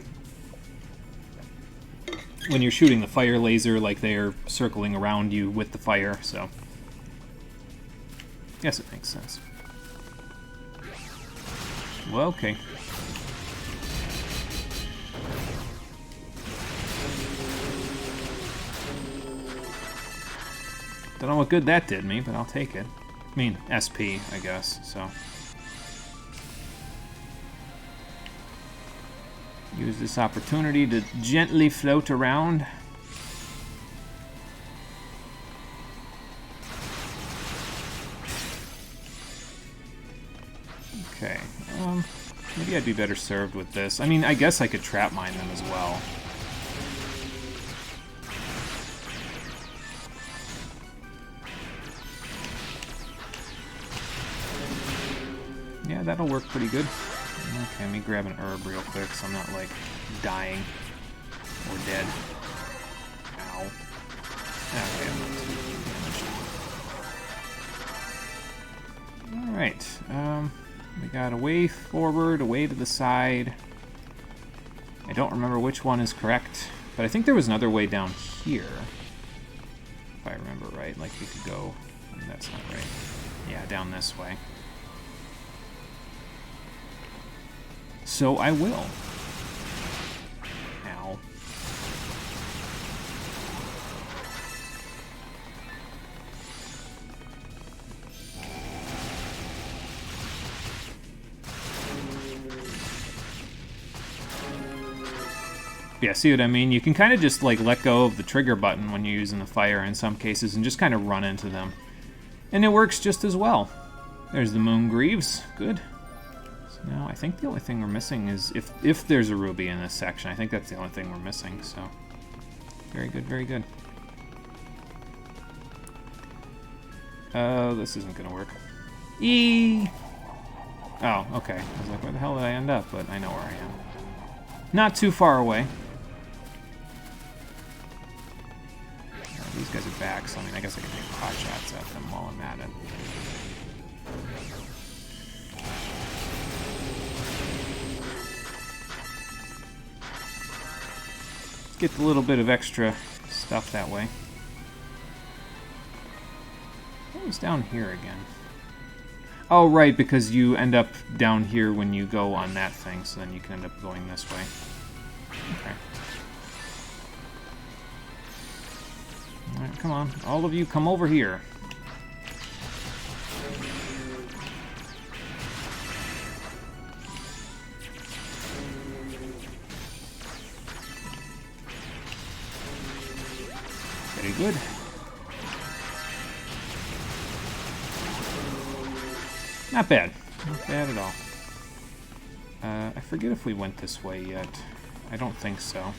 when you're shooting the fire laser, like, they're circling around you with the fire, so... yes, it makes sense. Well, okay. Don't know what good that did me, but I'll take it. I mean, SP, I guess, so... use this opportunity to gently float around. Okay. Maybe I'd be better served with this. I mean, I guess I could trap mine them as well. Yeah, that'll work pretty good. Okay, let me grab an herb real quick so I'm not, like, dying or dead. Ow. Okay, I'm not too damaged. Alright, we got a way forward, a way to the side. I don't remember which one is correct, but I think there was another way down here. If I remember right, like we could go... That's not right. Yeah, down this way. So I will. Ow. Yeah, see what I mean? You can kind of just like let go of the trigger button when you're using the fire in some cases and just kind of run into them. And it works just as well. There's the Moon Greaves. Good. No, I think the only thing we're missing is if there's a ruby in this section. I think that's the only thing we're missing, so... Very good, very good. This isn't gonna work. Eee! Oh, okay. I was like, where the hell did I end up? But I know where I am. Not too far away. These guys are back, so I mean, I guess I can take pot shots at them while I'm at it. Get a little bit of extra stuff that way. What was down here again? Oh, right, because you end up down here when you go on that thing, so then you can end up going this way. Okay. Alright, come on. All of you, come over here. Very good. Not bad. Not bad at all. I forget if we went this way yet. I don't think so.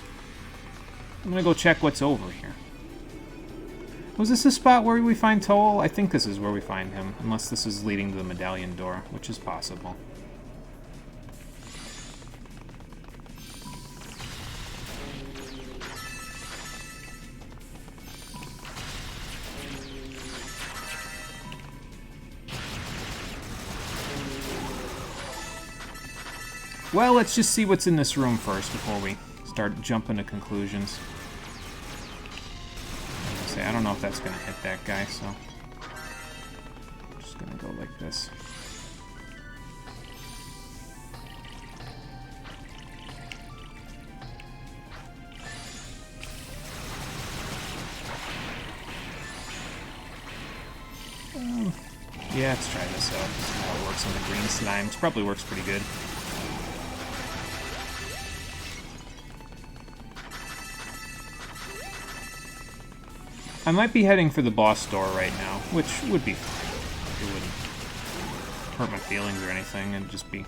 I'm gonna go check what's over here. Was this the spot where we find Toll? I think this is where we find him, unless this is leading to the Medallion door, which is possible. Well, let's just see what's in this room first before we start jumping to conclusions. I don't know if that's going to hit that guy, so I'm just going to go like this. Yeah, let's try this out. See how it works on the green slimes. Probably works pretty good. I might be heading for the boss door right now, which would be fine. It wouldn't hurt my feelings or anything. It'd just be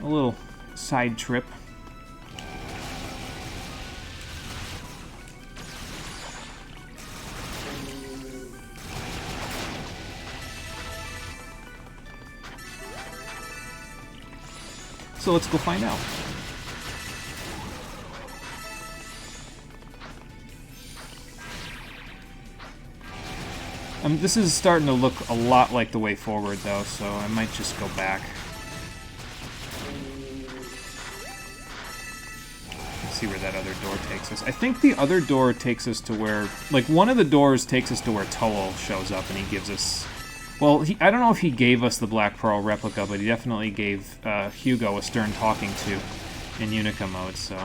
a little side trip. So let's go find out. This is starting to look a lot like the way forward, though, so I might just go back. Let's see where that other door takes us. I think the other door takes us to where... Like, one of the doors takes us to where Toll shows up, and he gives us... Well, I don't know if he gave us the Black Pearl replica, but he definitely gave Hugo a stern talking to in Unica mode, so...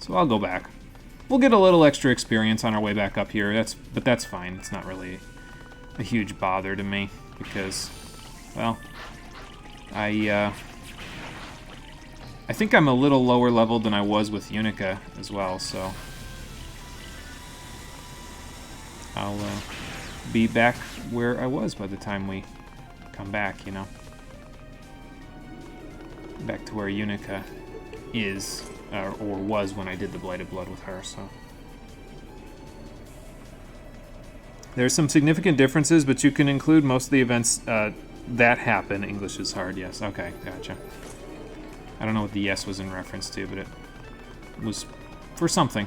So I'll go back. We'll get a little extra experience on our way back up here, but that's fine. It's not really a huge bother to me, because, well, I think I'm a little lower level than I was with Unica as well, so I'll be back where I was by the time we come back, you know. Back to where Unica is, or was when I did the Blighted Blood with her, so. There's some significant differences, but you can include most of the events that happen. English is hard, yes. Okay, gotcha. I don't know what the yes was in reference to, but it was for something.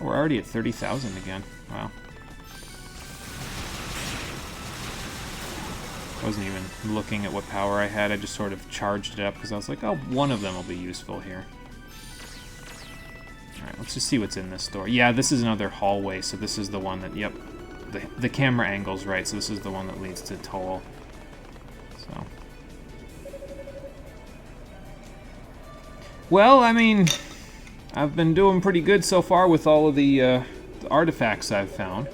We're already at 30,000 again. Wow. I wasn't even looking at what power I had. I just sort of charged it up because I was like, oh, one of them will be useful here. Alright, let's just see what's in this door. Yeah, this is another hallway, so this is the one that, yep, the camera angle's right, so this is the one that leads to Toll. So. Well, I mean, I've been doing pretty good so far with all of the artifacts I've found.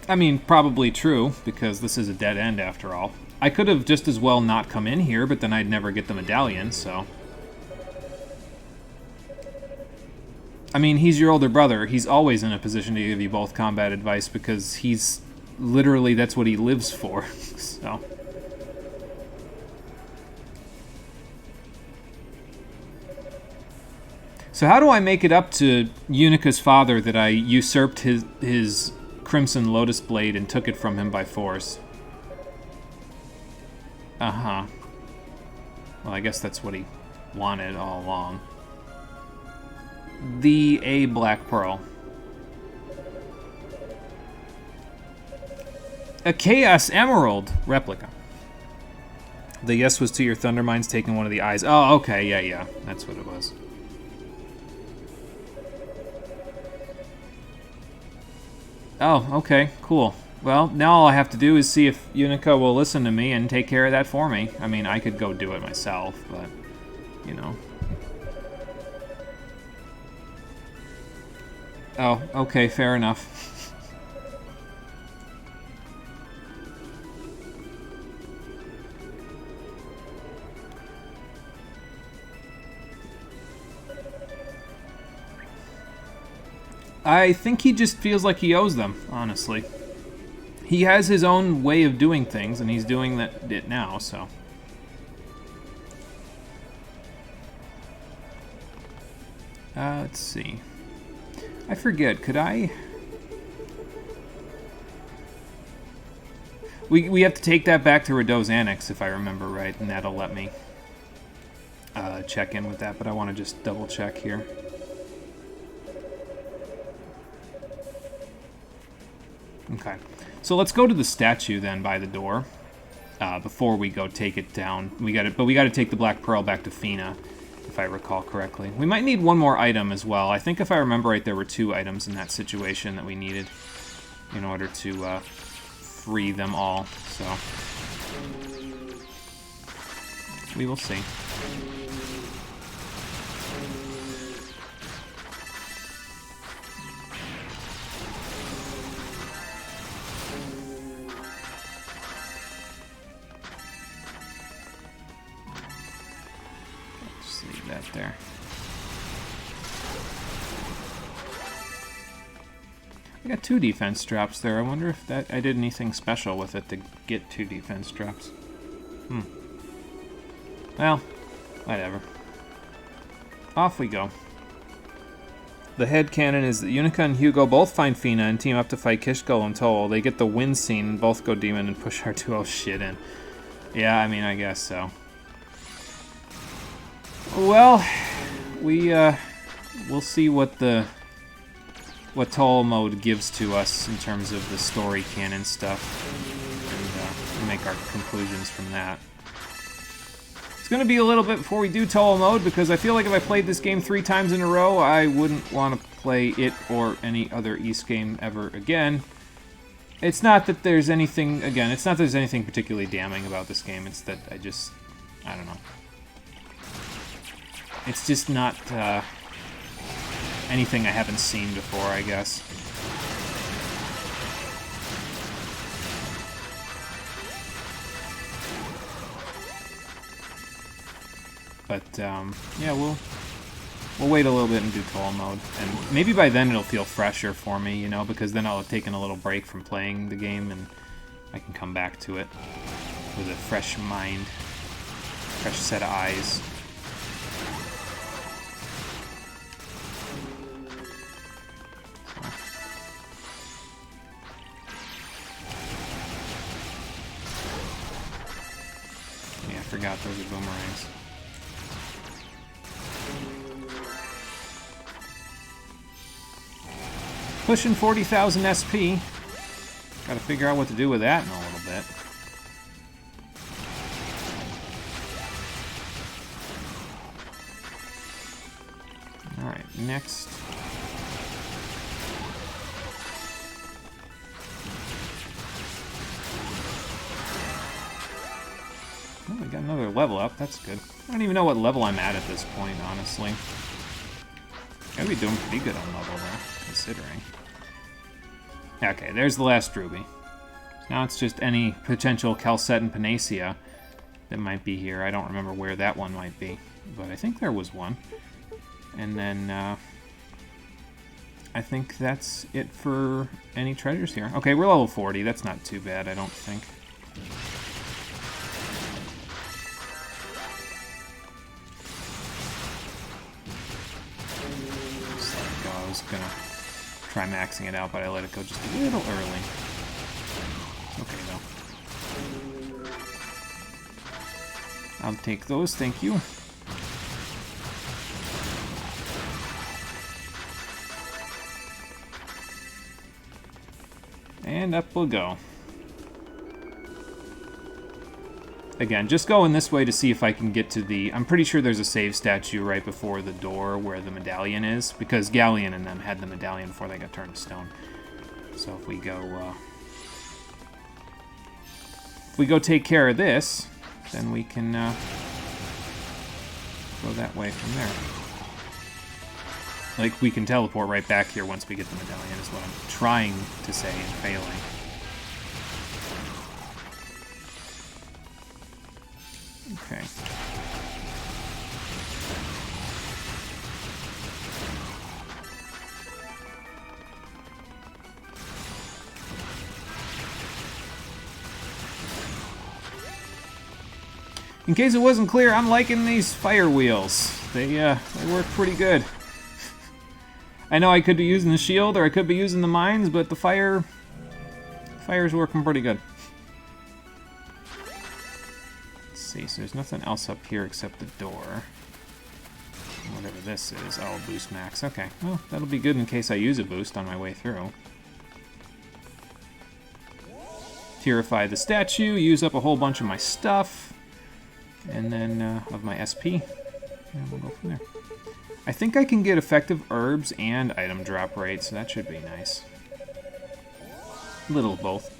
I mean, probably true, because this is a dead end after all. I could have just as well not come in here, but then I'd never get the medallion, so... I mean, he's your older brother. He's always in a position to give you both combat advice, because he's... literally, that's what he lives for, so... So how do I make it up to Unica's father that I usurped his Crimson Lotus Blade and took it from him by force? Uh-huh. Well, I guess that's what he wanted all along. The A Black Pearl. A Chaos Emerald replica. The yes was to your Thunder Mines taking one of the eyes. Oh, okay, yeah, that's what it was. Oh, okay, cool. Well, now all I have to do is see if Unica will listen to me and take care of that for me. I mean, I could go do it myself, but, you know. Oh, okay, fair enough. I think he just feels like he owes them, honestly. He has his own way of doing things, and he's doing it now, so... let's see. I forget, could I... We have to take that back to Rideau's Annex, if I remember right, and that'll let me check in with that, but I want to just double check here. Okay, so let's go to the statue then by the door before we go take it down. We got to take the Black Pearl back to Fina, if I recall correctly. We might need one more item as well. I think if I remember right, there were 2 items in that situation that we needed in order to free them all. So we will see. There. I got 2 defense drops there. I wonder if I did anything special with it to get 2 defense drops. Well, whatever. Off we go. The headcanon is that Unica and Hugo both find Fina and team up to fight Kishko and Toll. They get the win scene and both go demon and push our 2-0 shit in. Yeah, I mean, I guess so. Well, we'll see what Toll mode gives to us in terms of the story canon stuff, and make our conclusions from that. It's going to be a little bit before we do Toll mode, because I feel like if I played this game 3 times in a row, I wouldn't want to play it or any other Ys game ever again. It's not that there's anything, again, it's not that there's anything particularly damning about this game, it's that I don't know. It's just not anything I haven't seen before, I guess. But, yeah, we'll wait a little bit and do toll mode. And maybe by then it'll feel fresher for me, you know, because then I'll have taken a little break from playing the game and I can come back to it with a fresh mind, fresh set of eyes. Yeah, I forgot those are boomerangs. Pushing 40,000 SP. Gotta figure out what to do with that in a little bit. Alright, next. Oh, we got another level up. That's good. I don't even know what level I'm at this point, honestly. Gotta be doing pretty good on level, though, considering. Okay, there's the last ruby. Now it's just any potential Calcet and Panacea that might be here. I don't remember where that one might be, but I think there was one. And then I think that's it for any treasures here. Okay, we're level 40. That's not too bad, I don't think. Just let it go. I was gonna try maxing it out, but I let it go just a little early. Okay, though. I'll take those, thank you. And up we'll go. Again, just going this way to see if I can get to the... I'm pretty sure there's a save statue right before the door where the medallion is, because Galleon and them had the medallion before they got turned to stone. So if we go take care of this, then we can go that way from there. Like, we can teleport right back here once we get the medallion, is what I'm trying to say and failing. Okay. In case it wasn't clear, I'm liking these fire wheels. They work pretty good. I know I could be using the shield or I could be using the mines, but the fire's working pretty good. Let's see, so there's nothing else up here except the door. Whatever this is. Oh, boost max. Okay, well, that'll be good in case I use a boost on my way through. Purify the statue, use up a whole bunch of my stuff, and then of my SP, and we'll go from there. I think I can get effective herbs and item drop rate, so that should be nice. A little of both.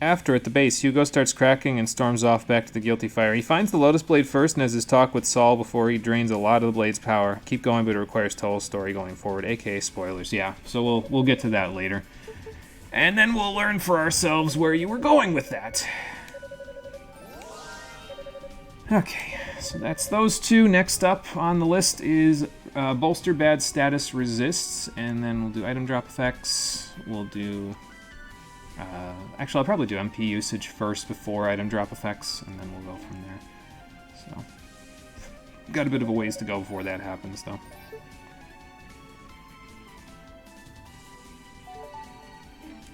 After, at the base, Hugo starts cracking and storms off back to the Guilty Fire. He finds the Lotus Blade first and has his talk with Saul before he drains a lot of the Blade's power. Keep going, but it requires total story going forward, aka spoilers. Yeah, so we'll get to that later. And then we'll learn for ourselves where you were going with that. Okay, so that's those two. Next up on the list is Bolster Bad Status Resists, and then we'll do item drop effects. We'll do... actually, I'll probably do MP usage first before item drop effects, and then we'll go from there. So, got a bit of a ways to go before that happens, though.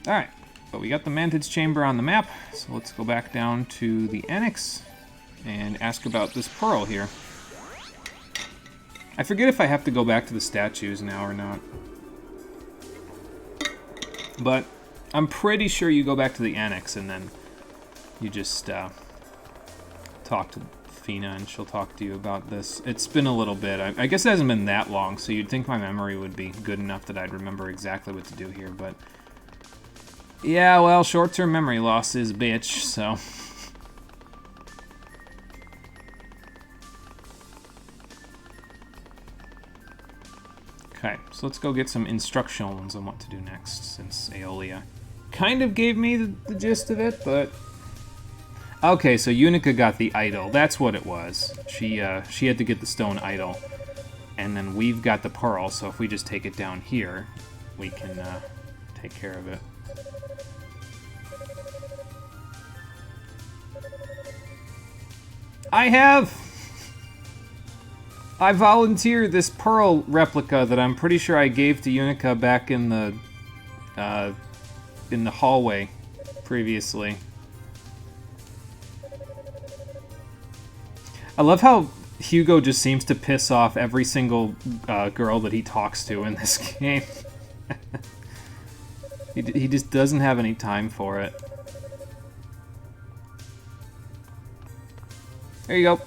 Alright, but we got the Mantis chamber on the map, so let's go back down to the Annex and ask about this pearl here. I forget if I have to go back to the statues now or not. But I'm pretty sure you go back to the Annex and then you just talk to Fina and she'll talk to you about this. It's been a little bit. I guess it hasn't been that long, so you'd think my memory would be good enough that I'd remember exactly what to do here, but... yeah, well, short-term memory loss is bitch, so... okay, so let's go get some instructions on what to do next, since Aeolia kind of gave me the gist of it, but... Okay, so Unica got the idol. That's what it was. She had to get the stone idol. And then we've got the pearl, so if we just take it down here, we can take care of it. I volunteered this pearl replica that I'm pretty sure I gave to Unica back in the hallway previously. I love how Hugo just seems to piss off every single girl that he talks to in this game. He just doesn't have any time for it. There you go.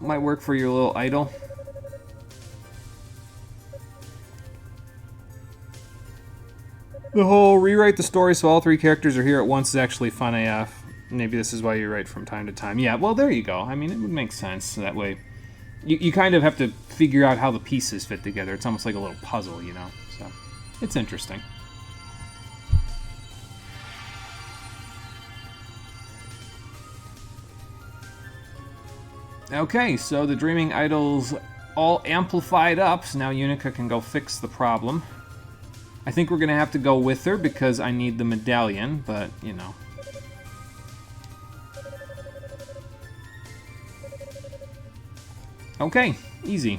Might work for your little idol. The whole rewrite the story so all three characters are here at once is actually fun AF. Maybe this is why you write from time to time. Yeah, well, there you go. I mean, it would make sense. That way, you kind of have to figure out how the pieces fit together. It's almost like a little puzzle, you know? So, it's interesting. Okay, so the Dreaming Idol's all amplified up, so now Unica can go fix the problem. I think we're going to have to go with her because I need the medallion, but, you know. Okay, easy.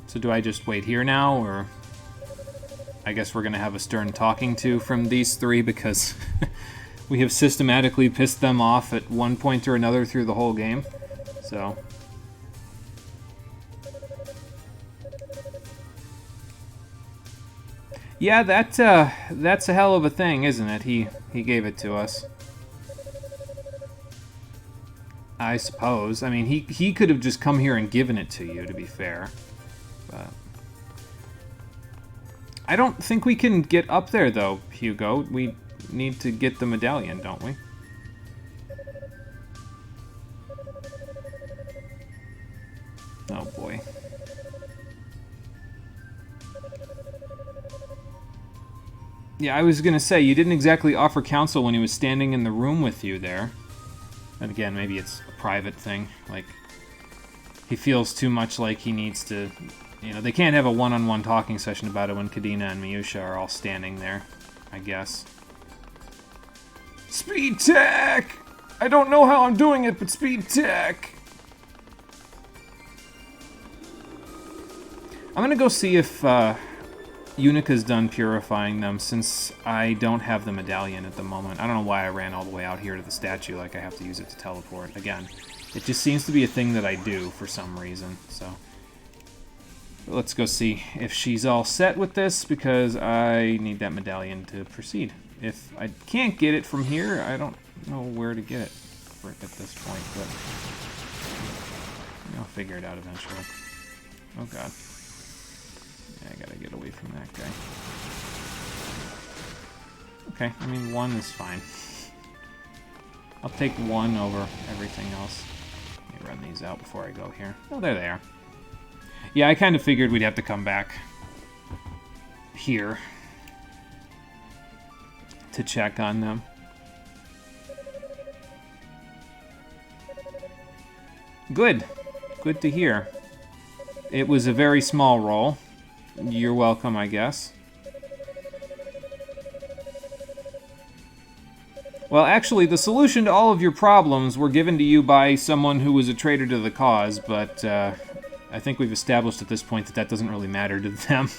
So do I just wait here now, or... I guess we're going to have a stern talking to from these three because we have systematically pissed them off at one point or another through the whole game. So... yeah, that's a hell of a thing, isn't it? He gave it to us. I suppose. I mean, he could have just come here and given it to you, to be fair. But I don't think we can get up there, though, Hugo. We need to get the medallion, don't we? Oh, boy. Yeah, I was gonna say, you didn't exactly offer counsel when he was standing in the room with you there. And again, maybe it's a private thing. Like, he feels too much like he needs to... You know, they can't have a one-on-one talking session about it when Kadena and Miusha are all standing there, I guess. Speed tech! I don't know how I'm doing it, but speed tech! I'm gonna go see if Unica's done purifying them, since I don't have the medallion at the moment. I don't know why I ran all the way out here to the statue like I have to use it to teleport. Again, it just seems to be a thing that I do for some reason, so... Let's go see if she's all set with this, because I need that medallion to proceed. If I can't get it from here, I don't know where to get it at this point, but I'll figure it out eventually. Oh god. Yeah, I gotta get away from that guy. Okay, I mean, one is fine. I'll take one over everything else. Let me run these out before I go here. Oh, there they are. Yeah, I kind of figured we'd have to come back here to check on them. Good. Good to hear. It was a very small roll. You're welcome, I guess. Well, actually, the solution to all of your problems were given to you by someone who was a traitor to the cause, but I think we've established at this point that that doesn't really matter to them.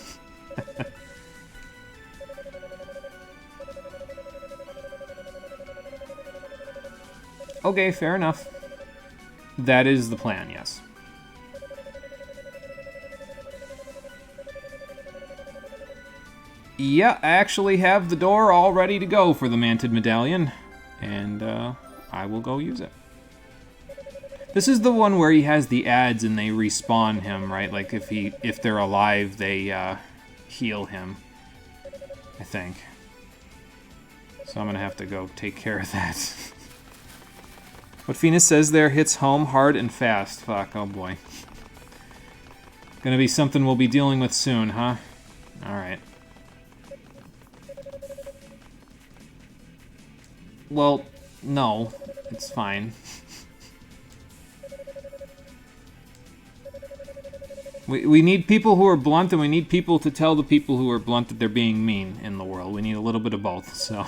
Okay, fair enough. That is the plan, yes. Yeah, I actually have the door all ready to go for the Manted Medallion, and I will go use it. This is the one where he has the ads and they respawn him, right? Like if they're alive, they heal him, I think. So I'm gonna have to go take care of that. What Phoenix says there hits home hard and fast. Fuck, oh boy. Gonna be something we'll be dealing with soon, huh? Alright. Well, no. It's fine. We need people who are blunt, and we need people to tell the people who are blunt that they're being mean in the world. We need a little bit of both, so...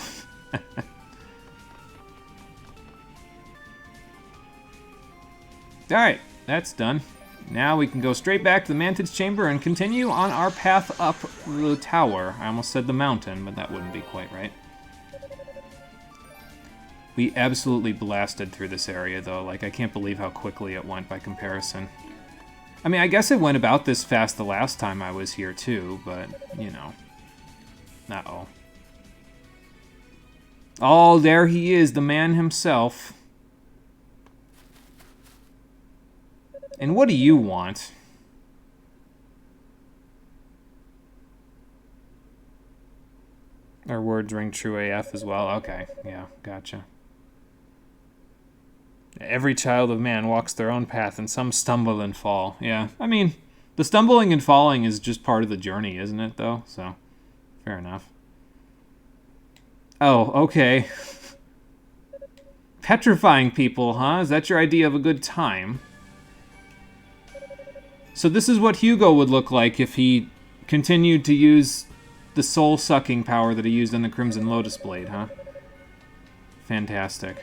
Alright, that's done. Now we can go straight back to the Mantis chamber and continue on our path up the tower. I almost said the mountain, but that wouldn't be quite right. We absolutely blasted through this area, though. Like, I can't believe how quickly it went by comparison. I mean, I guess it went about this fast the last time I was here, too, but, you know. Uh-oh. Oh, there he is, the man himself. And what do you want? Our words ring true AF as well. Okay, yeah, gotcha. Every child of man walks their own path, and some stumble and fall. Yeah, I mean, the stumbling and falling is just part of the journey, isn't it, though? So, fair enough. Oh, okay. Petrifying people, huh? Is that your idea of a good time? So this is what Hugo would look like if he continued to use the soul-sucking power that he used on the Crimson Lotus Blade, huh? Fantastic.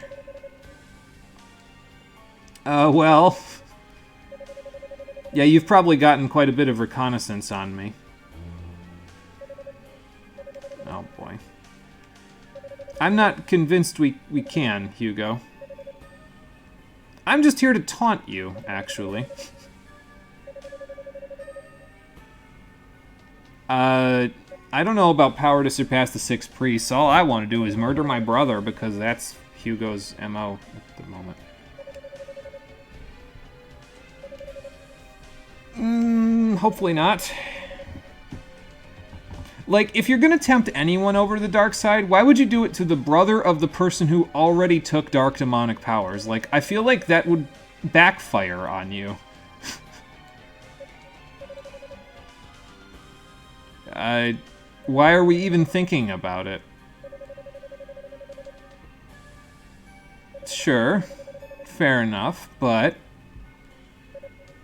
Well... Yeah, you've probably gotten quite a bit of reconnaissance on me. Oh, boy. I'm not convinced we can, Hugo. I'm just here to taunt you, actually. I don't know about power to surpass the 6 priests. All I want to do is murder my brother, because that's Hugo's MO at the moment. Hopefully not. Like, if you're gonna tempt anyone over to the dark side, why would you do it to the brother of the person who already took dark demonic powers? Like, I feel like that would backfire on you. Why are we even thinking about it? Sure, fair enough, but...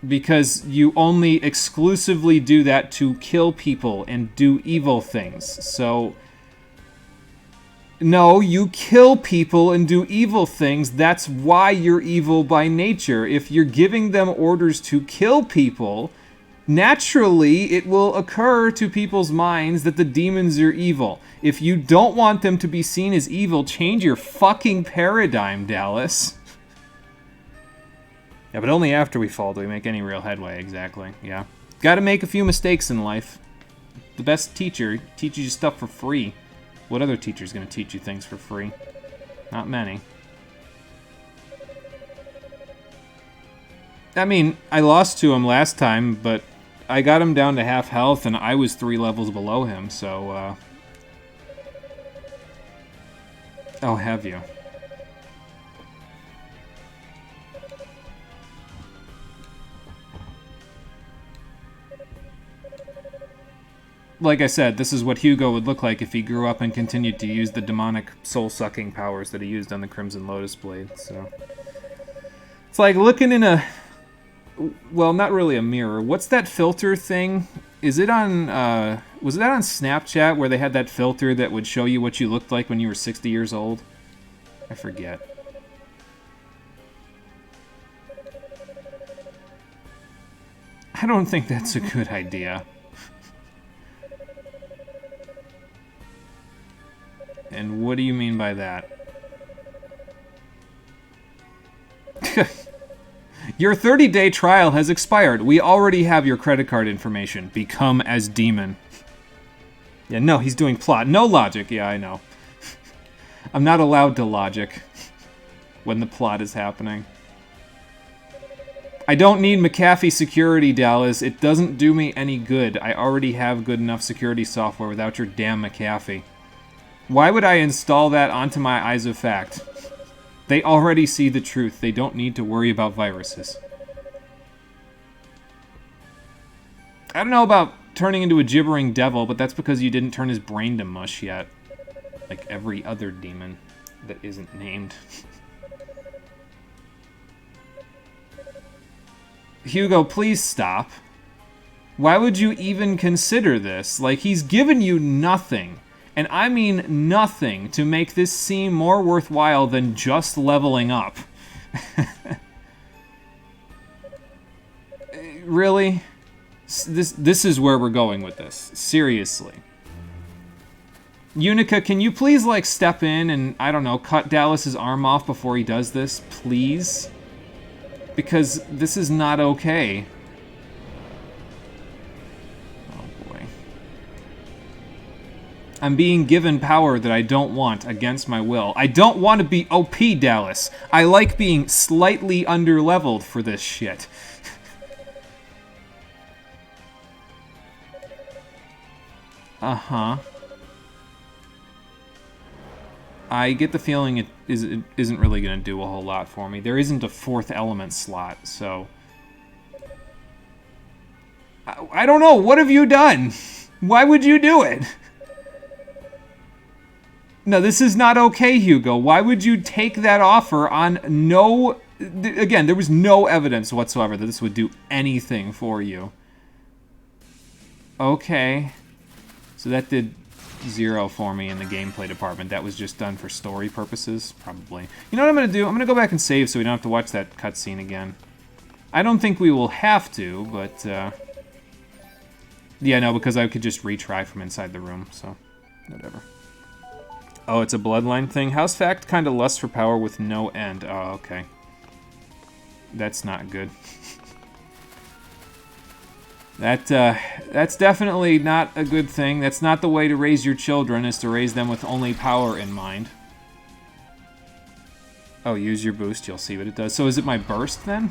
Because you only exclusively do that to kill people and do evil things, so... No, you kill people and do evil things, that's why you're evil by nature. If you're giving them orders to kill people... Naturally, it will occur to people's minds that the demons are evil. If you don't want them to be seen as evil, change your fucking paradigm, Dallas. Yeah, but only after we fall do we make any real headway, exactly, yeah. Gotta make a few mistakes in life. The best teacher teaches you stuff for free. What other teacher's gonna teach you things for free? Not many. I mean, I lost to him last time, but... I got him down to half health, and I was 3 levels below him, so, Oh, have you? Like I said, this is what Hugo would look like if he grew up and continued to use the demonic soul-sucking powers that he used on the Crimson Lotus Blade, so... It's like looking in a... Well, not really a mirror. What's that filter thing? Is it on, was that on Snapchat where they had that filter that would show you what you looked like when you were 60 years old? I forget. I don't think that's a good idea. And what do you mean by that? Your 30-day trial has expired. We already have your credit card information. Become as demon. Yeah, no, he's doing plot. No logic. Yeah, I know. I'm not allowed to logic when the plot is happening. I don't need McAfee security, Dallas. It doesn't do me any good. I already have good enough security software without your damn McAfee. Why would I install that onto my eyes of fact? They already see the truth. They don't need to worry about viruses. I don't know about turning into a gibbering devil, but that's because you didn't turn his brain to mush yet. Like every other demon. that isn't named. Hugo, please stop. Why would you even consider this? Like, he's given you nothing, and I mean nothing, to make this seem more worthwhile than just leveling up. Really? This is where we're going with this. Seriously. Unica, can you please, like, step in and, I don't know, cut Dallas's arm off before he does this? Please? Because this is not okay. Oh, boy. I'm being given power that I don't want against my will. I don't want to be OP, Dallas. I like being slightly underleveled for this shit. Uh-huh. I get the feeling it isn't really going to do a whole lot for me. There isn't a fourth element slot, so... I don't know. What have you done? Why would you do it? No, this is not okay, Hugo. Why would you take that offer on no... Again, there was no evidence whatsoever that this would do anything for you. Okay. So that did 0 for me in the gameplay department. That was just done for story purposes, probably. You know what I'm going to do? I'm going to go back and save so we don't have to watch that cutscene again. I don't think we will have to, but... Yeah, no, because I could just retry from inside the room, so... Whatever. Oh, it's a bloodline thing? House Fact kind of lusts for power with no end. Oh, okay. That's not good. That's definitely not a good thing. That's not the way to raise your children, is to raise them with only power in mind. Oh, use your boost, you'll see what it does. So is it my burst then?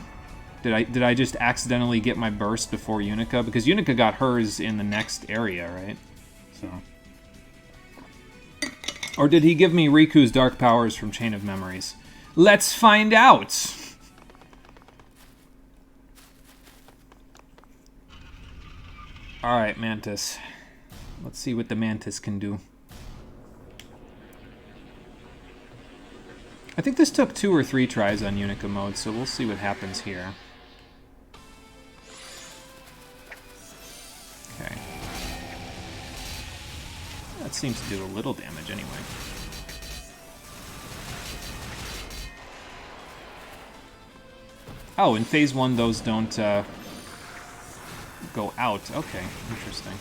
Did I just accidentally get my burst before Unica? Because Unica got hers in the next area, right? So. Or did he give me Riku's dark powers from Chain of Memories? Let's find out! Alright, Mantis. Let's see what the Mantis can do. I think this took 2 or 3 tries on Unica mode, so we'll see what happens here. Okay. That seems to do a little damage anyway. Oh, in Phase 1 those don't, go out. Okay, interesting.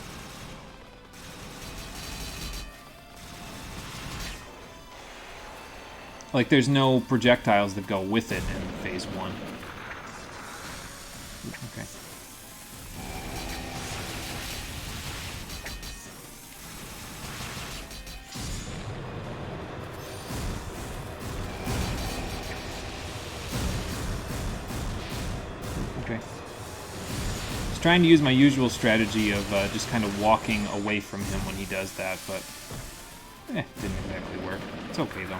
Like, there's no projectiles that go with it in Phase 1. Okay. Okay. Trying to use my usual strategy of just kind of walking away from him when he does that, but didn't exactly work. It's okay though.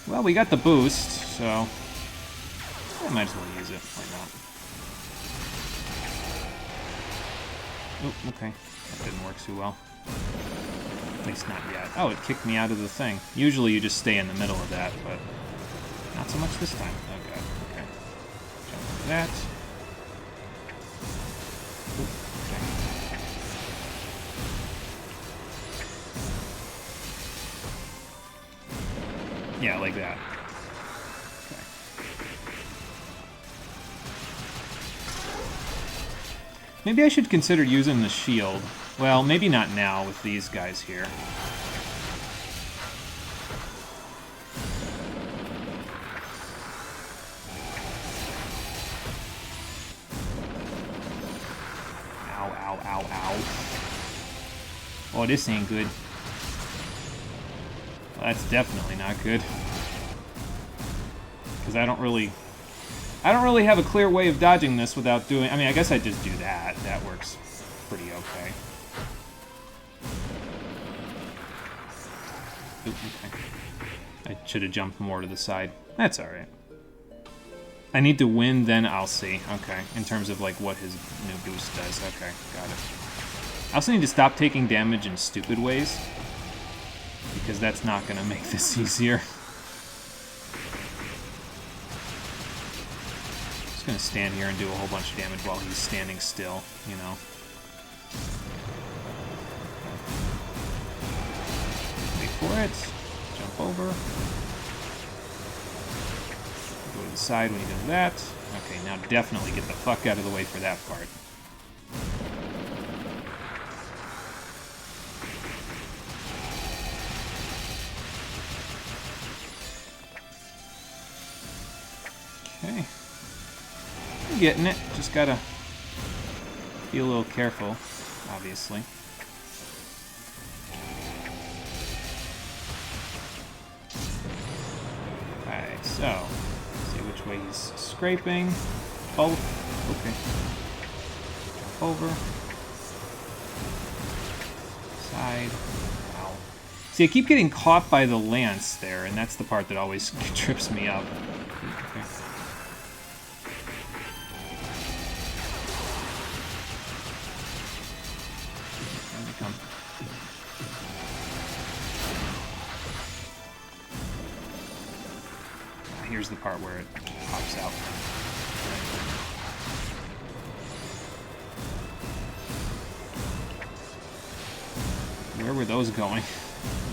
Well, we got the boost, so I might as well use it. Why not? Oh, okay. That didn't work too well. At least not yet. Oh, it kicked me out of the thing. Usually you just stay in the middle of that, but not so much this time. Oh god, okay. Jump into that. Ooh, okay. Yeah, like that. Okay. Maybe I should consider using the shield. Well, maybe not now with these guys here. Ow, ow, ow, ow. Oh, this ain't good. Well, that's definitely not good. Because I don't really have a clear way of dodging this without doing... I mean, I guess I just do that. That works pretty okay. Ooh, okay. I should have jumped more to the side. That's alright. I need to win, then I'll see. Okay, in terms of like what his new boost does. Okay, got it. I also need to stop taking damage in stupid ways, because that's not going to make this easier. Just going to stand here and do a whole bunch of damage while he's standing still, you know. Wait for it. Jump over. Go to the side when he does that. Okay, now definitely get the fuck out of the way for that part. Okay. I'm getting it. Just gotta be a little careful, obviously. Alright, so let's see which way he's scraping. Oh, okay. Jump over. Side. Ow. See, I keep getting caught by the lance there, and that's the part that always trips me up. Okay. Come. Here's the part where it pops out. Where were those going?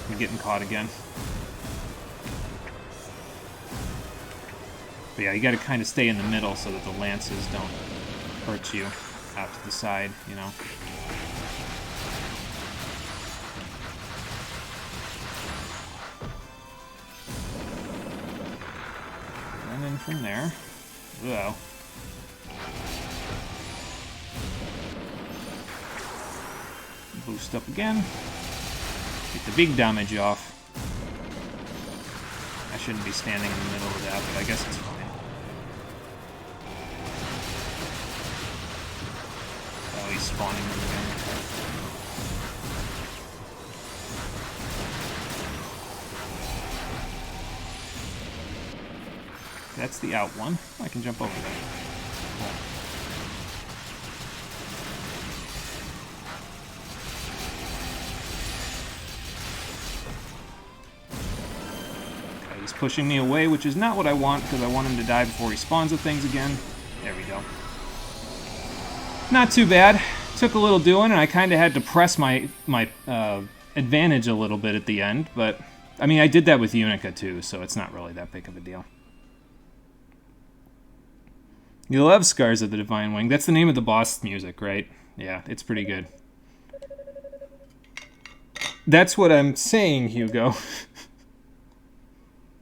I'm getting caught again. But yeah, you gotta kind of stay in the middle so that the lances don't hurt you out to the side, you know. And then from there, whoa. Boost up again. Get the big damage off. I shouldn't be standing in the middle of that, but I guess it's fine. Oh, he's spawning them again. That's the out one. I can jump over that. Cool. Okay, he's pushing me away, which is not what I want, because I want him to die before he spawns with things again. There we go. Not too bad. Took a little doing, and I kind of had to press my advantage a little bit at the end, but I mean, I did that with Unica too, so it's not really that big of a deal. You love Scars of the Divine Wing. That's the name of the boss music, right? Yeah, it's pretty good. That's what I'm saying, Hugo.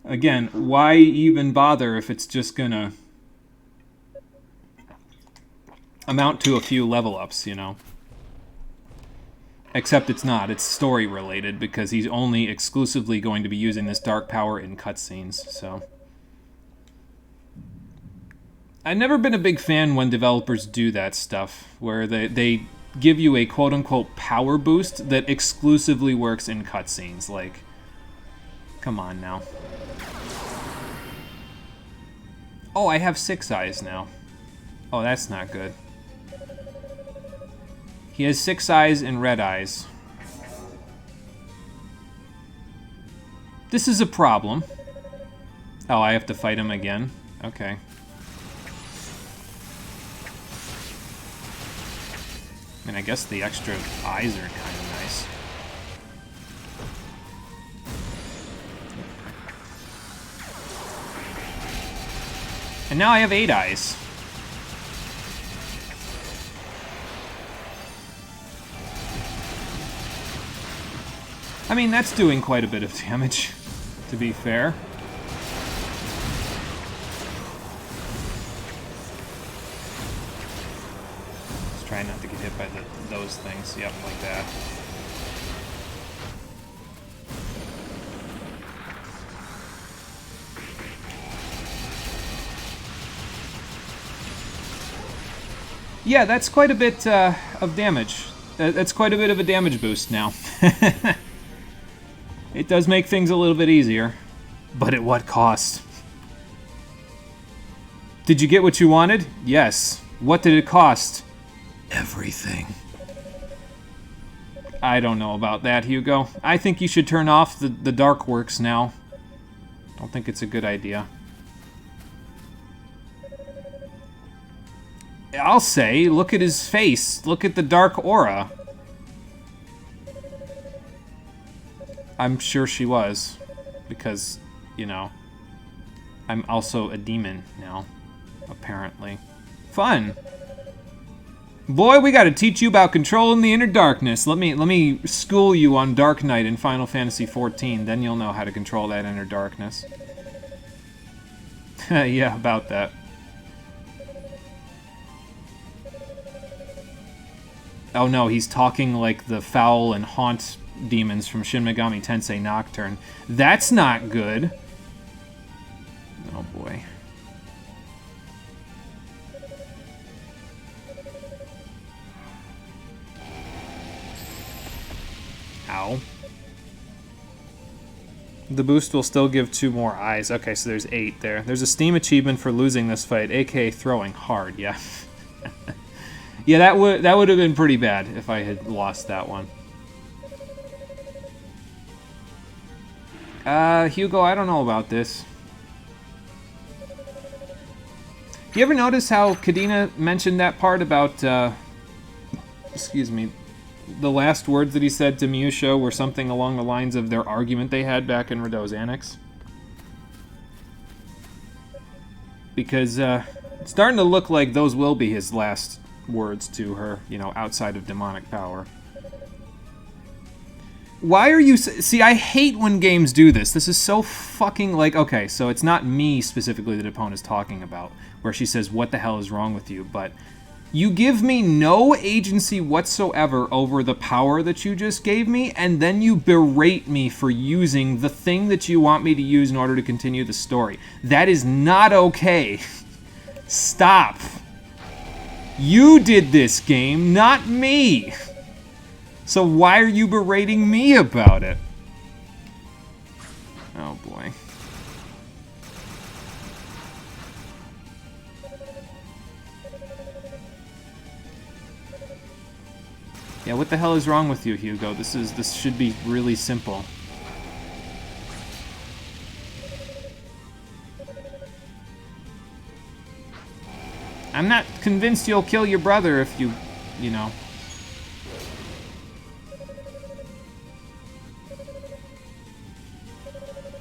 Again, why even bother if it's just gonna amount to a few level ups, you know? Except it's not. It's story related because he's only exclusively going to be using this dark power in cutscenes, so... I've never been a big fan when developers do that stuff, where they give you a quote-unquote power boost that exclusively works in cutscenes. Like, come on now. Oh, I have 6 eyes now. Oh, that's not good. He has 6 eyes and red eyes. This is a problem. Oh, I have to fight him again? Okay. I mean, I guess the extra eyes are kind of nice. And now I have 8 eyes. I mean, that's doing quite a bit of damage, to be fair. Try not to get hit by those things. Yep, like that. Yeah, that's quite a bit of damage. That's quite a bit of a damage boost now. It does make things a little bit easier, but at what cost? Did you get what you wanted? Yes. What did it cost? Everything. I don't know about that, Hugo. I think you should turn off the dark works now. Don't think it's a good idea. I'll say, look at his face. Look at the dark aura. I'm sure she was. Because, you know, I'm also a demon now, apparently. Fun. Boy, we gotta teach you about controlling the inner darkness. Let me school you on Dark Knight in Final Fantasy XIV, then you'll know how to control that inner darkness. Yeah, about that. Oh no, he's talking like the foul and haunt demons from Shin Megami Tensei Nocturne. That's not good. Oh boy. Ow. The boost will still give 2 more eyes. Okay, so there's 8 there. There's a Steam achievement for losing this fight, aka throwing hard, yeah. Yeah, that would have been pretty bad if I had lost that one. Hugo, I don't know about this. Do you ever notice how Kadena mentioned that part about, excuse me, the last words that he said to Miusho were something along the lines of their argument they had back in Rideau's Annex? Because, it's starting to look like those will be his last words to her, you know, outside of demonic power. Why are you... See, I hate when games do this. This is so fucking like... Okay, so it's not me specifically that Epone is talking about, where she says, what the hell is wrong with you? But you give me no agency whatsoever over the power that you just gave me, and then you berate me for using the thing that you want me to use in order to continue the story. That is not okay. Stop. You did this game, not me. So why are you berating me about it? Oh boy. Yeah, what the hell is wrong with you, Hugo? This should be really simple. I'm not convinced you'll kill your brother if you know.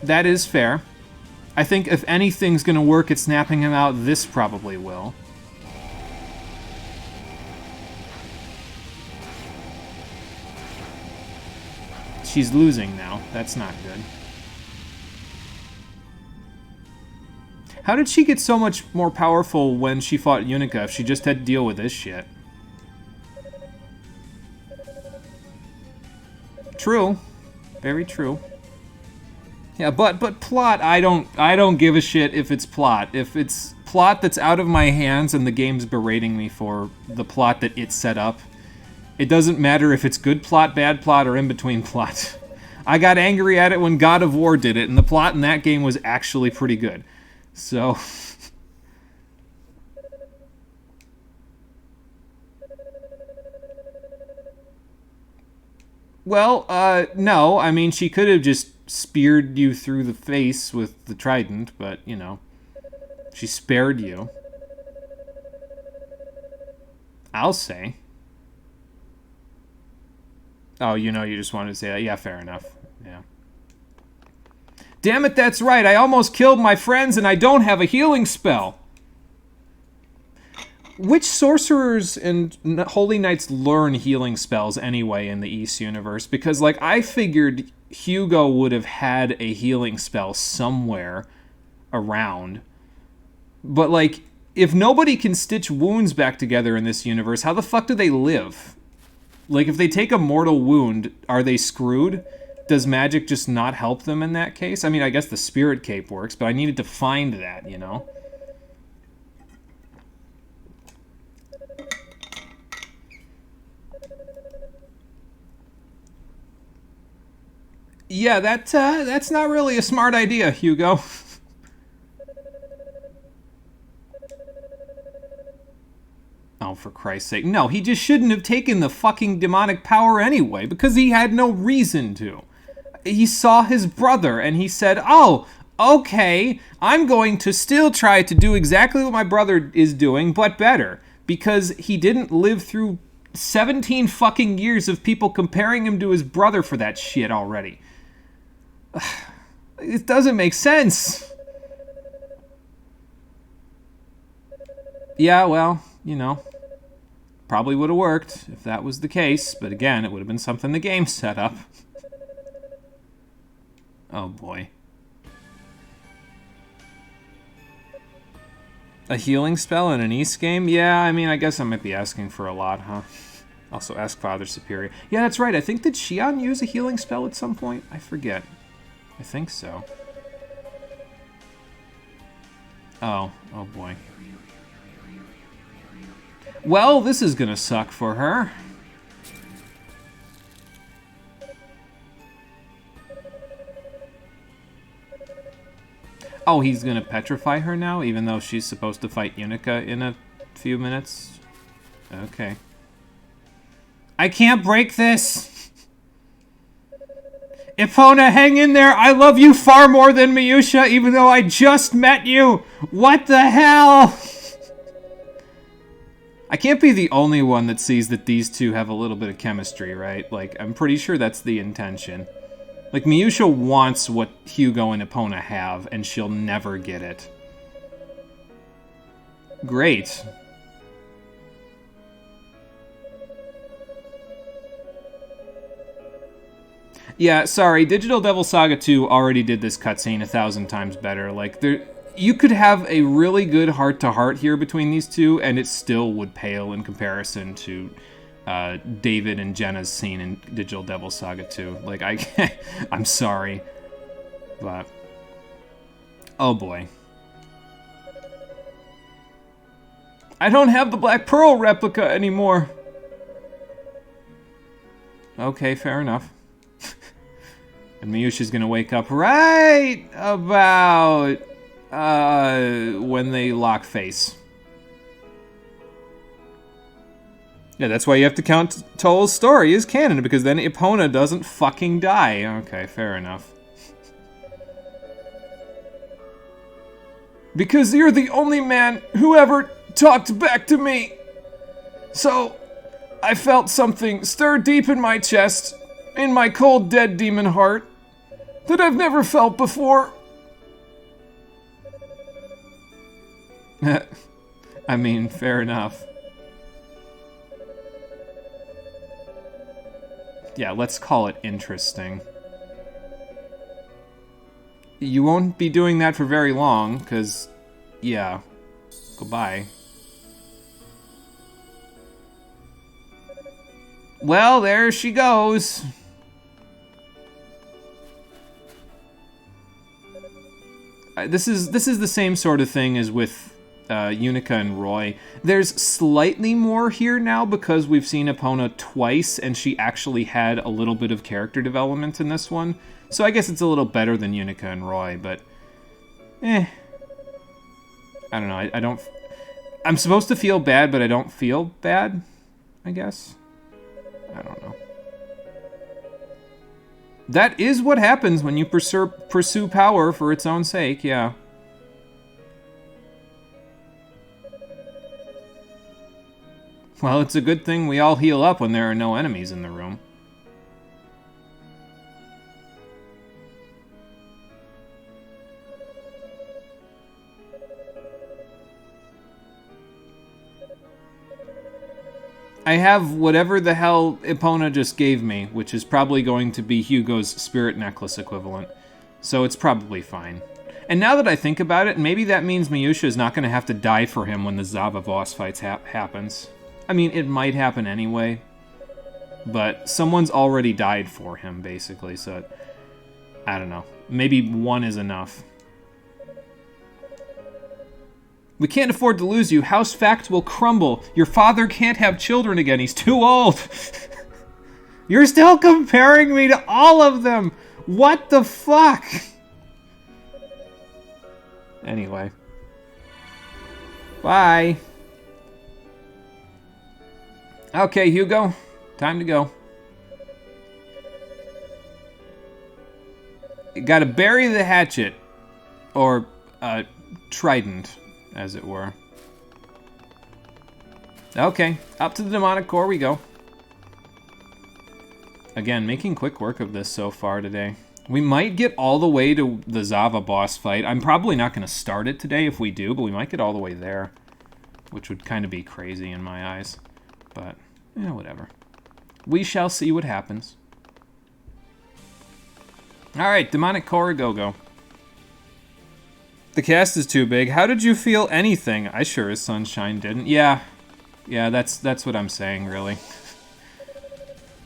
That is fair. I think if anything's gonna work at snapping him out, this probably will. She's losing now. That's not good. How did she get so much more powerful when she fought Unica if she just had to deal with this shit? True. Very true. Yeah, but plot, I don't give a shit if it's plot. If it's plot that's out of my hands and the game's berating me for the plot that it set up, it doesn't matter if it's good plot, bad plot, or in-between plot. I got angry at it when God of War did it, and the plot in that game was actually pretty good. So... Well, no. I mean, she could have just speared you through the face with the trident, but, you know, she spared you. I'll say. Oh, you know, you just wanted to say that. Yeah, fair enough. Yeah. Damn it, that's right. I almost killed my friends and I don't have a healing spell. Which sorcerers and holy knights learn healing spells anyway in the East universe? Because, like, I figured Hugo would have had a healing spell somewhere around. But, like, if nobody can stitch wounds back together in this universe, how the fuck do they live? Like, if they take a mortal wound, are they screwed? Does magic just not help them in that case? I mean, I guess the spirit cape works, but I needed to find that, you know? Yeah, that's not really a smart idea, Hugo. Oh, for Christ's sake. No, he just shouldn't have taken the fucking demonic power anyway, because he had no reason to. He saw his brother, and he said, oh, okay, I'm going to still try to do exactly what my brother is doing, but better. Because he didn't live through 17 fucking years of people comparing him to his brother for that shit already. It doesn't make sense. Yeah, well, you know, probably would have worked if that was the case, but again, it would have been something the game set up. Oh boy. A healing spell in an East game? Yeah, I mean, I guess I might be asking for a lot, huh? Also, ask Father Superior. Yeah, that's right. I think, did Xion use a healing spell at some point? I forget. I think so. Oh boy. Well, this is gonna suck for her. Oh, he's gonna petrify her now, even though she's supposed to fight Unica in a few minutes? Okay. I can't break this! Epona, hang in there! I love you far more than Miusha, even though I just met you! What the hell?! I can't be the only one that sees that these two have a little bit of chemistry, right? Like, I'm pretty sure that's the intention. Like, Miusha wants what Hugo and Epona have, and she'll never get it. Great. Yeah, sorry, Digital Devil Saga 2 already did this cutscene 1,000 times better. Like, you could have a really good heart-to-heart here between these two, and it still would pale in comparison to David and Jenna's scene in Digital Devil Saga 2. Like, I'm sorry, but... Oh boy. I don't have the Black Pearl replica anymore! Okay, fair enough. And Miusha's gonna wake up right about... when they lock face. Yeah, that's why you have to count Toll's story as canon, because then Epona doesn't fucking die. Okay, fair enough. Because you're the only man who ever talked back to me. So, I felt something stir deep in my chest, in my cold, dead demon heart, that I've never felt before. I mean, fair enough. Yeah, let's call it interesting. You won't be doing that for very long, because, yeah, goodbye. Well, there she goes. This is the same sort of thing as with Unica and Roy. There's slightly more here now because we've seen Epona twice and she actually had a little bit of character development in this one. So I guess it's a little better than Unica and Roy, but I don't know. I don't... I'm supposed to feel bad, but I don't feel bad, I guess. I don't know. That is what happens when you pursue power for its own sake, yeah. Well, it's a good thing we all heal up when there are no enemies in the room. I have whatever the hell Epona just gave me, which is probably going to be Hugo's spirit necklace equivalent. So it's probably fine. And now that I think about it, maybe that means Miusha is not going to have to die for him when the Zava boss fights happens. I mean, it might happen anyway. But someone's already died for him, basically, so... I don't know. Maybe one is enough. We can't afford to lose you. House Fact will crumble. Your father can't have children again. He's too old. You're still comparing me to all of them. What the fuck? Anyway. Bye. Okay, Hugo. Time to go. You gotta bury the hatchet. Or, trident, as it were. Okay, up to the demonic core we go. Again, making quick work of this so far today. We might get all the way to the Zava boss fight. I'm probably not going to start it today if we do, but we might get all the way there. Which would kind of be crazy in my eyes. But, yeah, whatever. We shall see what happens. Alright, demonic core, go. The cast is too big. How did you feel anything? I sure as sunshine didn't. Yeah, that's what I'm saying, really.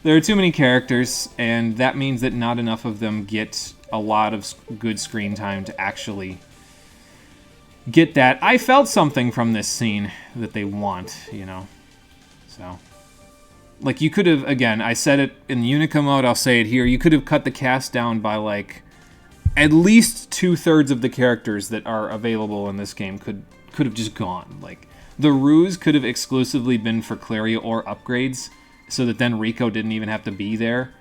There are too many characters, and that means that not enough of them get a lot of good screen time to actually get that. I felt something from this scene that they want, you know. So, like, you could have, again, I said it in Unica mode, I'll say it here, you could have cut the cast down by, like, at least 2/3 of the characters that are available in this game could have just gone. Like, the ruse could have exclusively been for Claria or upgrades, so that then Rico didn't even have to be there.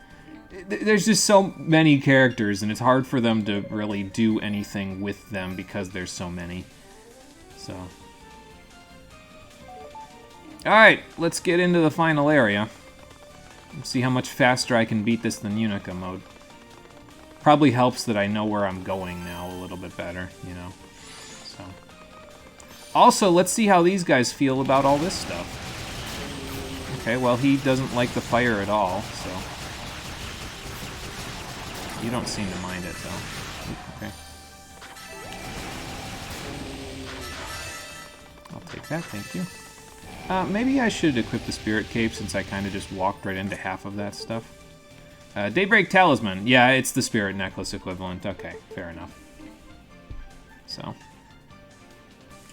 There's just so many characters, and it's hard for them to really do anything with them because there's so many. So. Alright, let's get into the final area. Let's see how much faster I can beat this than Unica mode. Probably helps that I know where I'm going now a little bit better, you know. So. Also, let's see how these guys feel about all this stuff. Okay, well, he doesn't like the fire at all, so... You don't seem to mind it, though. Okay. I'll take that, thank you. Maybe I should equip the Spirit Cape since I kind of just walked right into half of that stuff. Daybreak Talisman. Yeah, it's the Spirit Necklace equivalent. Okay, fair enough. So.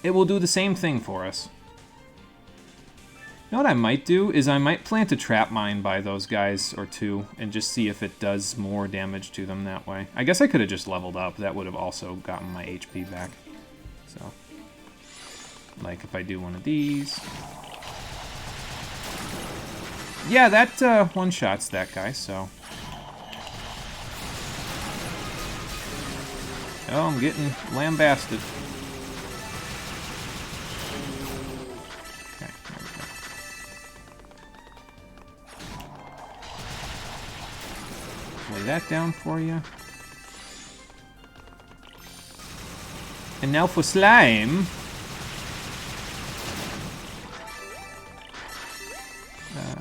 It will do the same thing for us. You know what I might do is I might plant a trap mine by those guys or two and just see if it does more damage to them that way. I guess I could have just leveled up. That would have also gotten my HP back. So, like if I do one of these. Yeah, that one-shots that guy, so. Oh, I'm getting lambasted. Lay that down for you. And now for slime.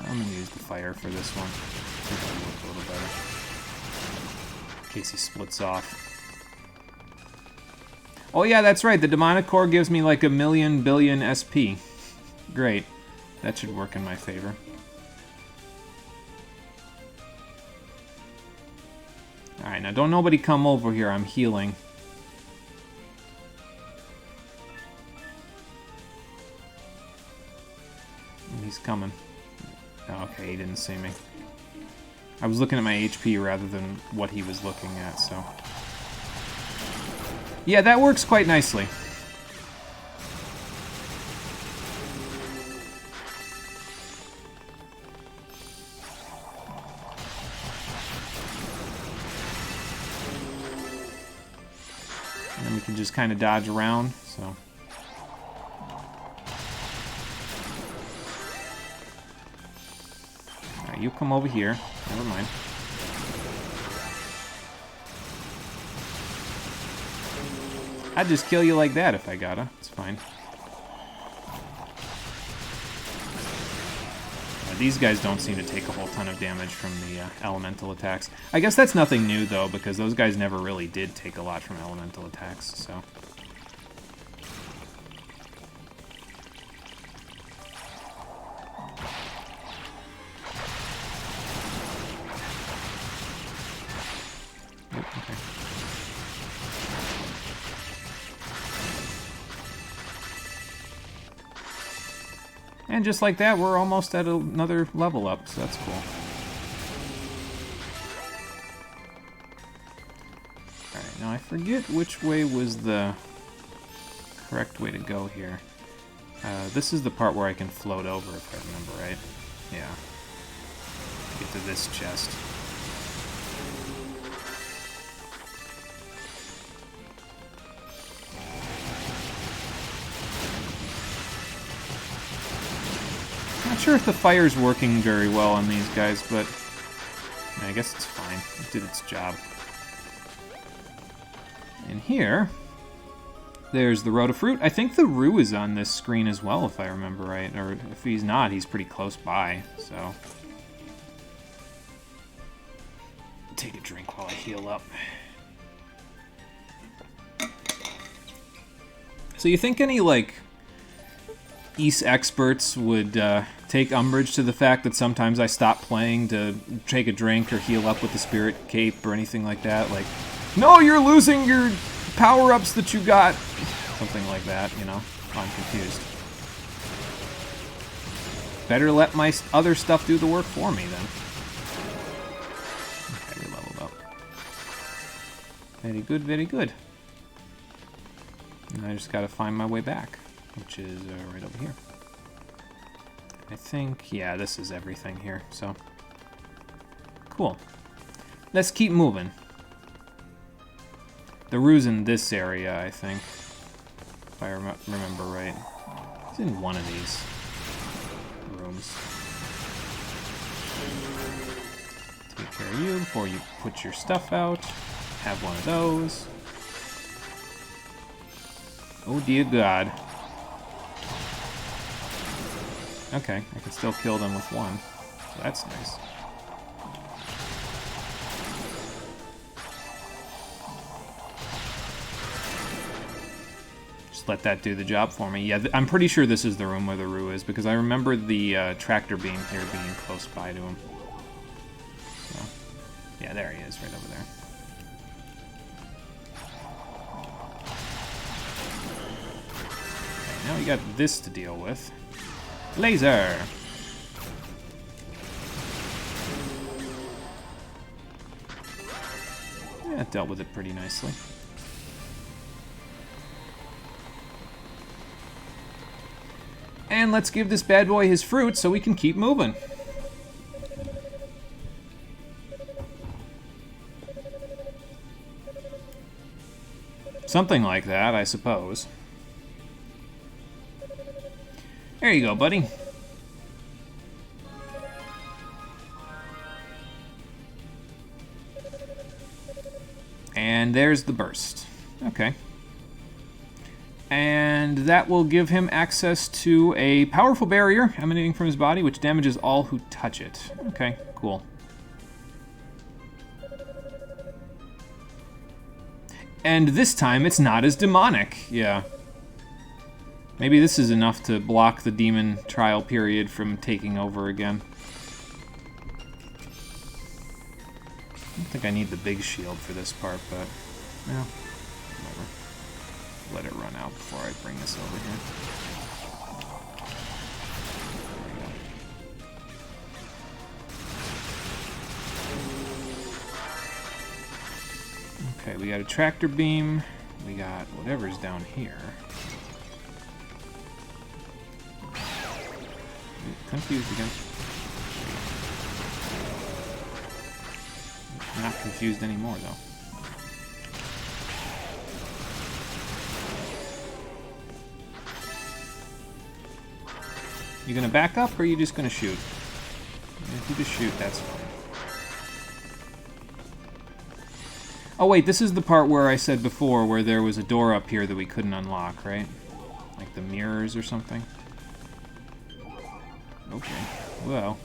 I'm gonna use the fire for this one. I think that'll work a little better. In case he splits off. Oh yeah, that's right. The demonic core gives me like 1,000,000,000 billion SP. Great. That should work in my favor. Alright, now don't nobody come over here. I'm healing. He's coming. Oh, okay, he didn't see me. I was looking at my HP rather than what he was looking at, so... Yeah, that works quite nicely. And then we can just kind of dodge around, so... Alright, you come over here. Never mind. I'd just kill you like that if I gotta. It's fine. These guys don't seem to take a whole ton of damage from the elemental attacks. I guess that's nothing new, though, because those guys never really did take a lot from elemental attacks, so... Okay. And just like that, we're almost at another level up, so that's cool. Alright, now I forget which way was the correct way to go here. This is the part where I can float over, if I remember right. Yeah. Get to this chest. Not sure if the fire's working very well on these guys, but I guess it's fine. It did its job. And here, there's the Rotafruit. I think the Roo is on this screen as well, if I remember right. Or if he's not, he's pretty close by, so... Take a drink while I heal up. So you think any, like, Ys experts would take umbrage to the fact that sometimes I stop playing to take a drink or heal up with the Spirit Cape or anything like that? Like, no, you're losing your power-ups that you got. Something like that, you know? I'm confused. Better let my other stuff do the work for me, then. Okay, we leveled up. Very good, very good. And I just gotta find my way back, which is right over here. I think, yeah, this is everything here, so. Cool. Let's keep moving. The Roo's in this area, I think. If I remember right. It's in one of these rooms. Take care of you before you put your stuff out. Have one of those. Oh dear God. Okay, I can still kill them with one. So that's nice. Just let that do the job for me. Yeah, I'm pretty sure this is the room where the Roo is, because I remember the tractor beam here being close by to him. So, yeah, there he is, right over there. Okay, now we got this to deal with. Laser! Yeah, it dealt with it pretty nicely. And let's give this bad boy his fruit so we can keep moving. Something like that, I suppose. There you go, buddy. And there's the burst. Okay. And that will give him access to a powerful barrier emanating from his body, which damages all who touch it. Okay, cool. And this time, it's not as demonic. Yeah. Maybe this is enough to block the demon trial period from taking over again. I don't think I need the big shield for this part, but, well, whatever. Let it run out before I bring this over here. There we go. Okay, we got a tractor beam. We got whatever's down here. Confused again. I'm not confused anymore, though. You gonna back up, or are you just gonna shoot? If you just shoot, that's fine. Oh wait, this is the part where I said before where there was a door up here that we couldn't unlock, right? Like the mirrors or something? Okay, well.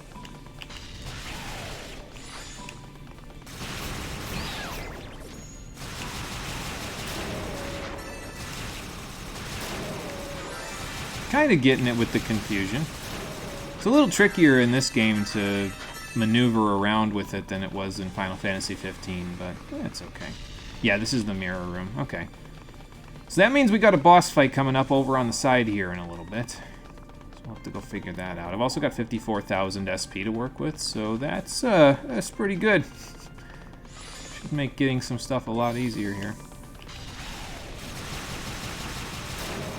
Kind of getting it with the confusion. It's a little trickier in this game to maneuver around with it than it was in Final Fantasy 15, but it's okay. Yeah, this is the mirror room. Okay. So that means we got a boss fight coming up over on the side here in a little bit. So we'll have to go figure that out. I've also got 54,000 SP to work with, so that's pretty good. Should make getting some stuff a lot easier here.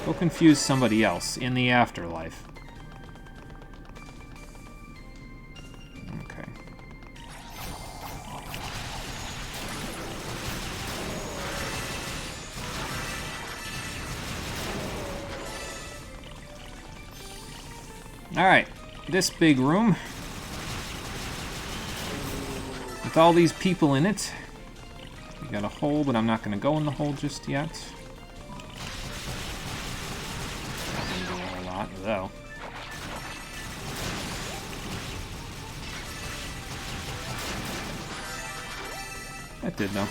Go confuse somebody else in the afterlife. Alright, this big room. With all these people in it. We got a hole, but I'm not going to go in the hole just yet. Not going to do a whole lot, though. That did, though.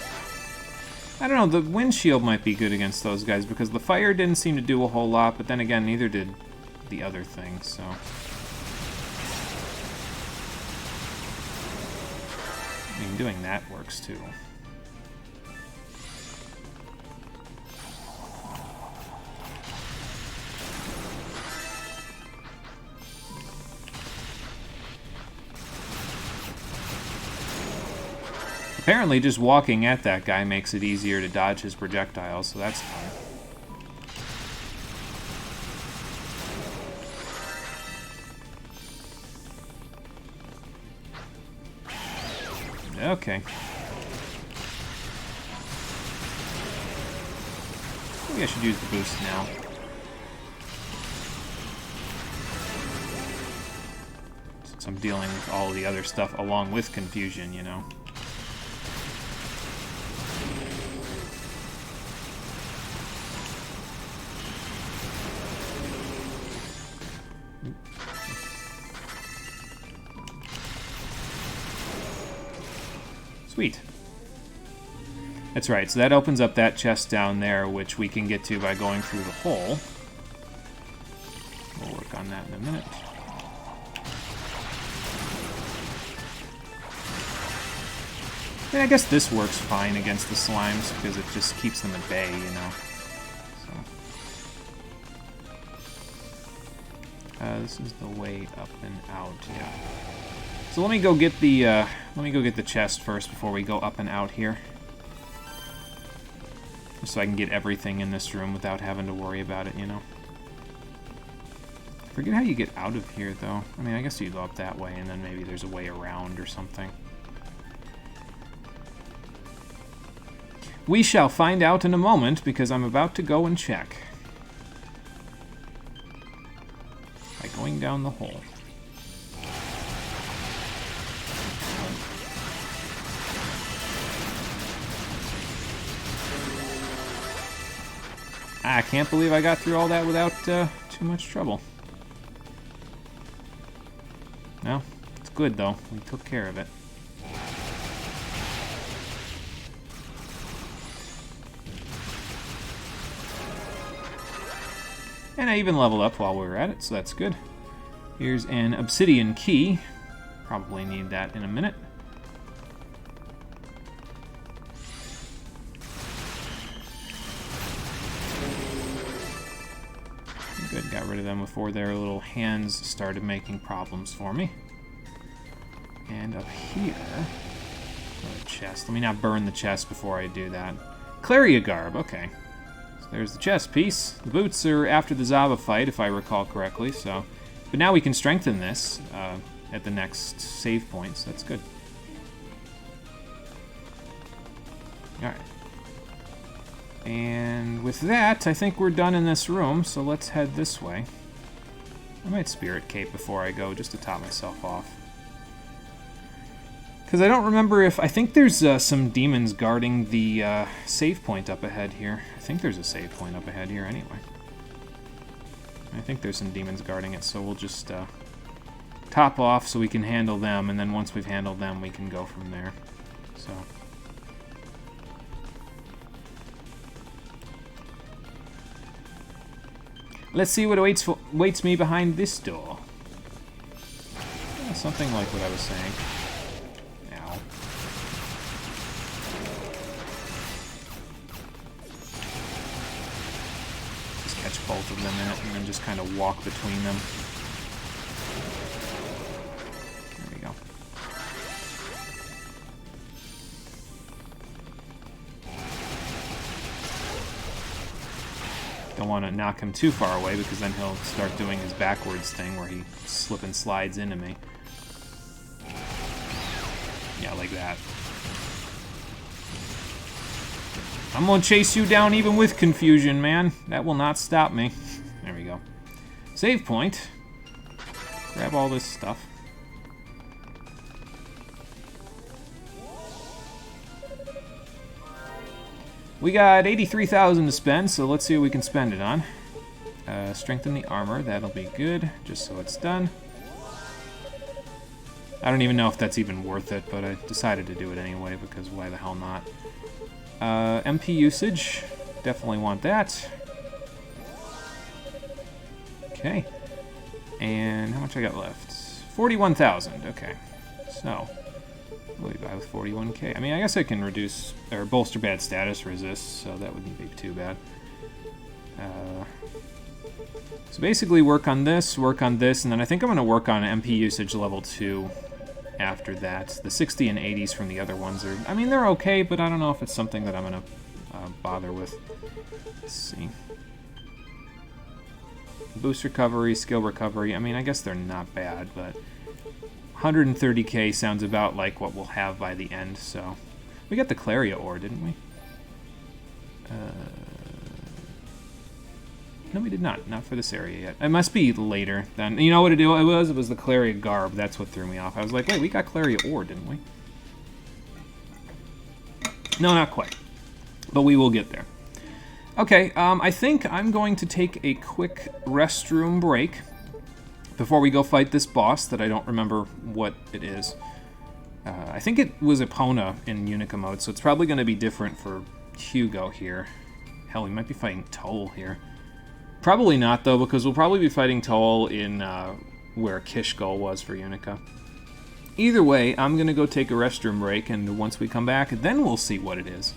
I don't know, the windshield might be good against those guys, because the fire didn't seem to do a whole lot, but then again, neither did the other thing, so... I mean, doing that works, too. Apparently, just walking at that guy makes it easier to dodge his projectiles, so that's fun. Okay. Maybe I should use the boost now. Since I'm dealing with all the other stuff along with confusion, you know. Sweet. That's right, so that opens up that chest down there, which we can get to by going through the hole. We'll work on that in a minute. I mean, I guess this works fine against the slimes, because it just keeps them at bay, you know. So. This is the way up and out, yeah. So let me go get the chest first before we go up and out here. Just so I can get everything in this room without having to worry about it, you know. I forget how you get out of here, though. I mean, I guess you go up that way, and then maybe there's a way around or something. We shall find out in a moment, because I'm about to go and check. By going down the hole. I can't believe I got through all that without too much trouble. No, it's good though. We took care of it. And I even leveled up while we were at it, so that's good. Here's an obsidian key. Probably need that in a minute. Good, got rid of them before their little hands started making problems for me. And up here, a chest. Let me not burn the chest before I do that. Claria garb, okay. So there's the chest piece. The boots are after the Zava fight, if I recall correctly, so... But now we can strengthen this at the next save point, so that's good. Alright. And with that, I think we're done in this room, so let's head this way. I might Spirit Cape before I go, just to top myself off. Because I don't remember if... I think there's some demons guarding the save point up ahead here. I think there's a save point up ahead here anyway. I think there's some demons guarding it, so we'll just top off so we can handle them, and then once we've handled them, we can go from there. So... Let's see what awaits me behind this door. Yeah, something like what I was saying. Ow. Just catch both of them in it and then just kind of walk between them. There we go. Don't want to knock him too far away because then he'll start doing his backwards thing where he slip and slides into me. Yeah, like that. I'm gonna chase you down even with confusion, man. That will not stop me. There we go. Save point. grab all this stuff. We got 83,000 to spend, so let's see what we can spend it on. Strengthen the armor, that'll be good, just so it's done. I don't even know if that's even worth it, but I decided to do it anyway, because why the hell not? MP usage, definitely want that. Okay. And how much I got left? 41,000, okay. So, what do we buy with 41k? I mean, I guess I can reduce, or bolster bad status resist, so that wouldn't be too bad. So basically work on this, and then I think I'm going to work on MP usage level 2 after that. The 60 and 80s from the other ones are, I mean, they're okay, but I don't know if it's something that I'm going to bother with. Let's see. Boost recovery, skill recovery, I mean, I guess they're not bad, but 130k sounds about like what we'll have by the end, so. We got the Claria ore, didn't we? No, we did not. Not for this area yet. It must be later then. You know what it was? It was the Claria garb. That's what threw me off. I was like, wait, we got Claria ore, didn't we? No, not quite. But we will get there. Okay, I think I'm going to take a quick restroom break before we go fight this boss that I don't remember what it is. I think it was Epona in Unica mode, so it's probably going to be different for Hugo here. Hell, we might be fighting Toll here. Probably not, though, because we'll probably be fighting Toll in where Kishgol was for Unica. Either way, I'm going to go take a restroom break, and once we come back, then we'll see what it is.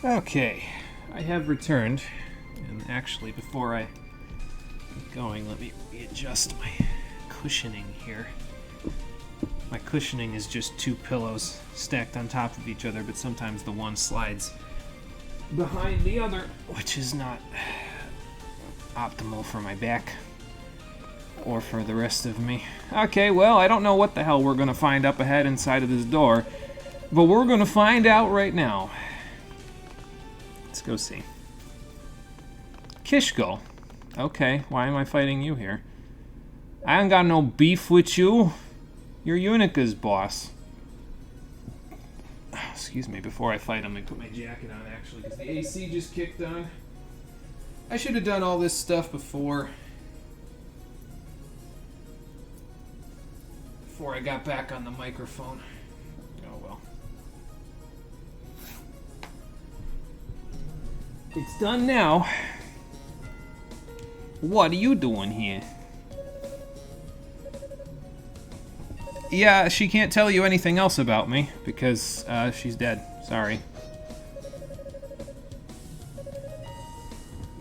Okay, I have returned, and actually before I get going, let me readjust my cushioning here. My cushioning is just two pillows stacked on top of each other, but sometimes the one slides behind the other, which is not optimal for my back or for the rest of me. Okay, well, I don't know what the hell we're going to find up ahead inside of this door, but we're going to find out right now. Let's go see. Kishko. Okay, why am I fighting you here? I ain't got no beef with you. You're Unica's boss. Excuse me, before I fight, I'm going to put my jacket on, actually, because the AC just kicked on. I should have done all this stuff before I got back on the microphone. Oh well. It's done now. What are you doing here? Yeah, she can't tell you anything else about me because she's dead. Sorry.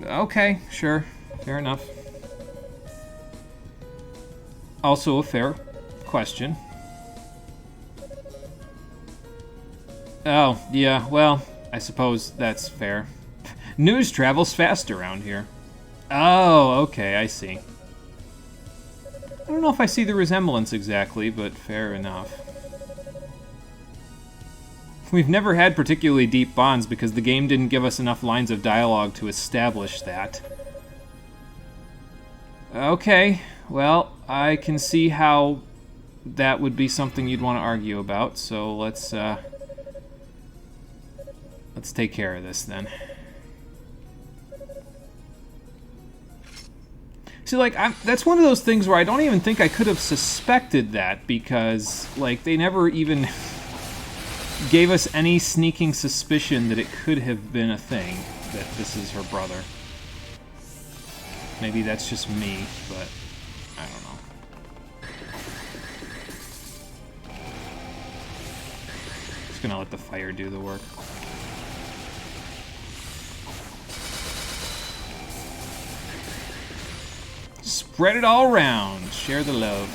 Okay, sure. Fair enough. Also a fair question. Oh, yeah, well, I suppose that's fair. News travels fast around here. Oh, okay, I see. I don't know if I see the resemblance exactly, but fair enough. We've never had particularly deep bonds because the game didn't give us enough lines of dialogue to establish that. Okay, well, I can see how that would be something you'd want to argue about, so let's take care of this then. See, like, that's one of those things where I don't even think I could have suspected that because, like, they never even gave us any sneaking suspicion that it could have been a thing, that this is her brother. Maybe that's just me, but I don't know. Just gonna let the fire do the work. Spread it all around. Share the love.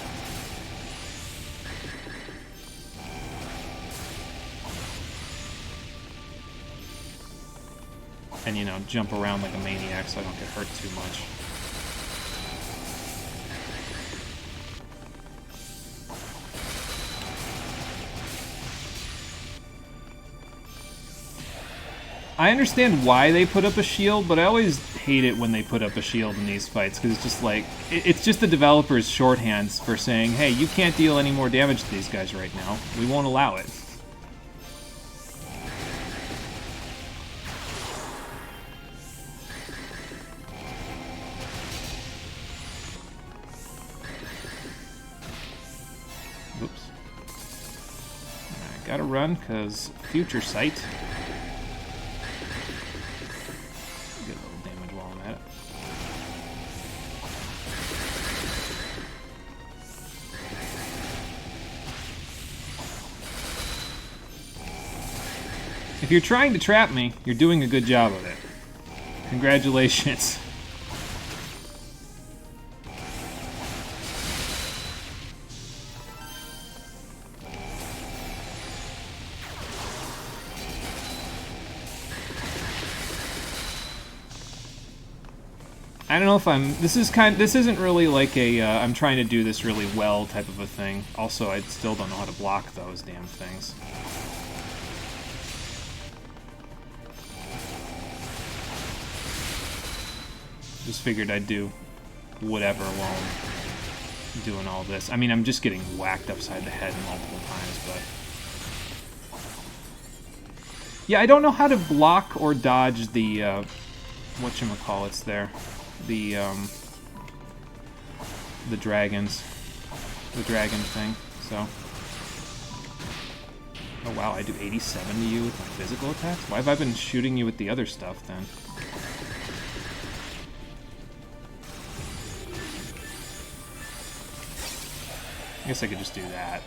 And, you know, jump around like a maniac so I don't get hurt too much. I understand why they put up a shield, but I always hate it when they put up a shield in these fights, because it's just like, it's just the developers' shorthands for saying, hey, you can't deal any more damage to these guys right now. We won't allow it. Oops. I gotta run, because future sight. If you're trying to trap me, you're doing a good job of it. Congratulations. I don't know if I'm... This isn't really like a, I'm trying to do this really well type of a thing. Also, I still don't know how to block those damn things. Just figured I'd do whatever while I'm doing all this. I mean, I'm just getting whacked upside the head multiple times, but... Yeah, I don't know how to block or dodge the, whatchamacallits there. The dragons. The dragon thing, so... Oh wow, I do 87 to you with my physical attacks? Why have I been shooting you with the other stuff, then? I guess I could just do that.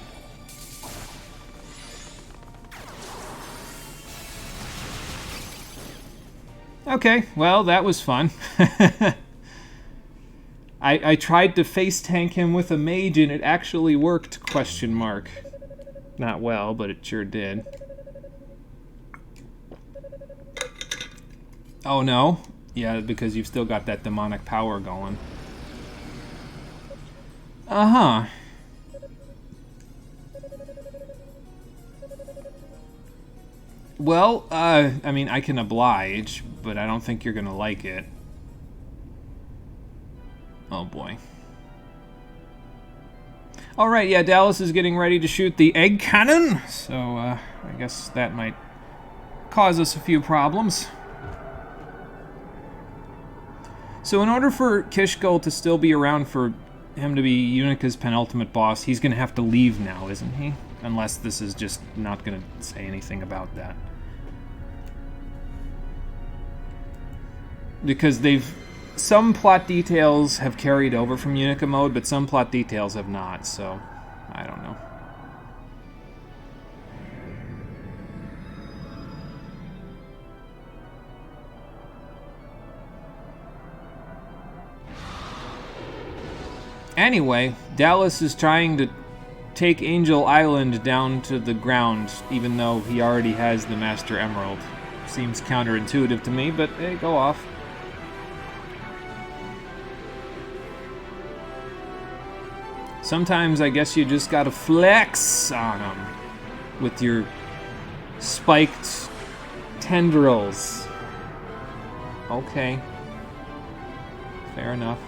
Okay, well, that was fun. I tried to face tank him with a mage and it actually worked, question mark. Not well, but it sure did. Oh no? Yeah, because you've still got that demonic power going. Uh-huh. Well, I mean, I can oblige, but I don't think you're gonna like it. Oh boy. Alright, yeah, Dallas is getting ready to shoot the egg cannon, so, I guess that might cause us a few problems. So in order for Kishgol to still be around for him to be Unica's penultimate boss, he's gonna have to leave now, isn't he? Unless this is just not gonna say anything about that. Because some plot details have carried over from Unica mode, but some plot details have not, so I don't know. Anyway, Dallas is trying to take Angel Island down to the ground, even though he already has the Master Emerald. Seems counterintuitive to me, but hey, go off. Sometimes I guess you just gotta flex on them with your spiked tendrils. Okay. Fair enough.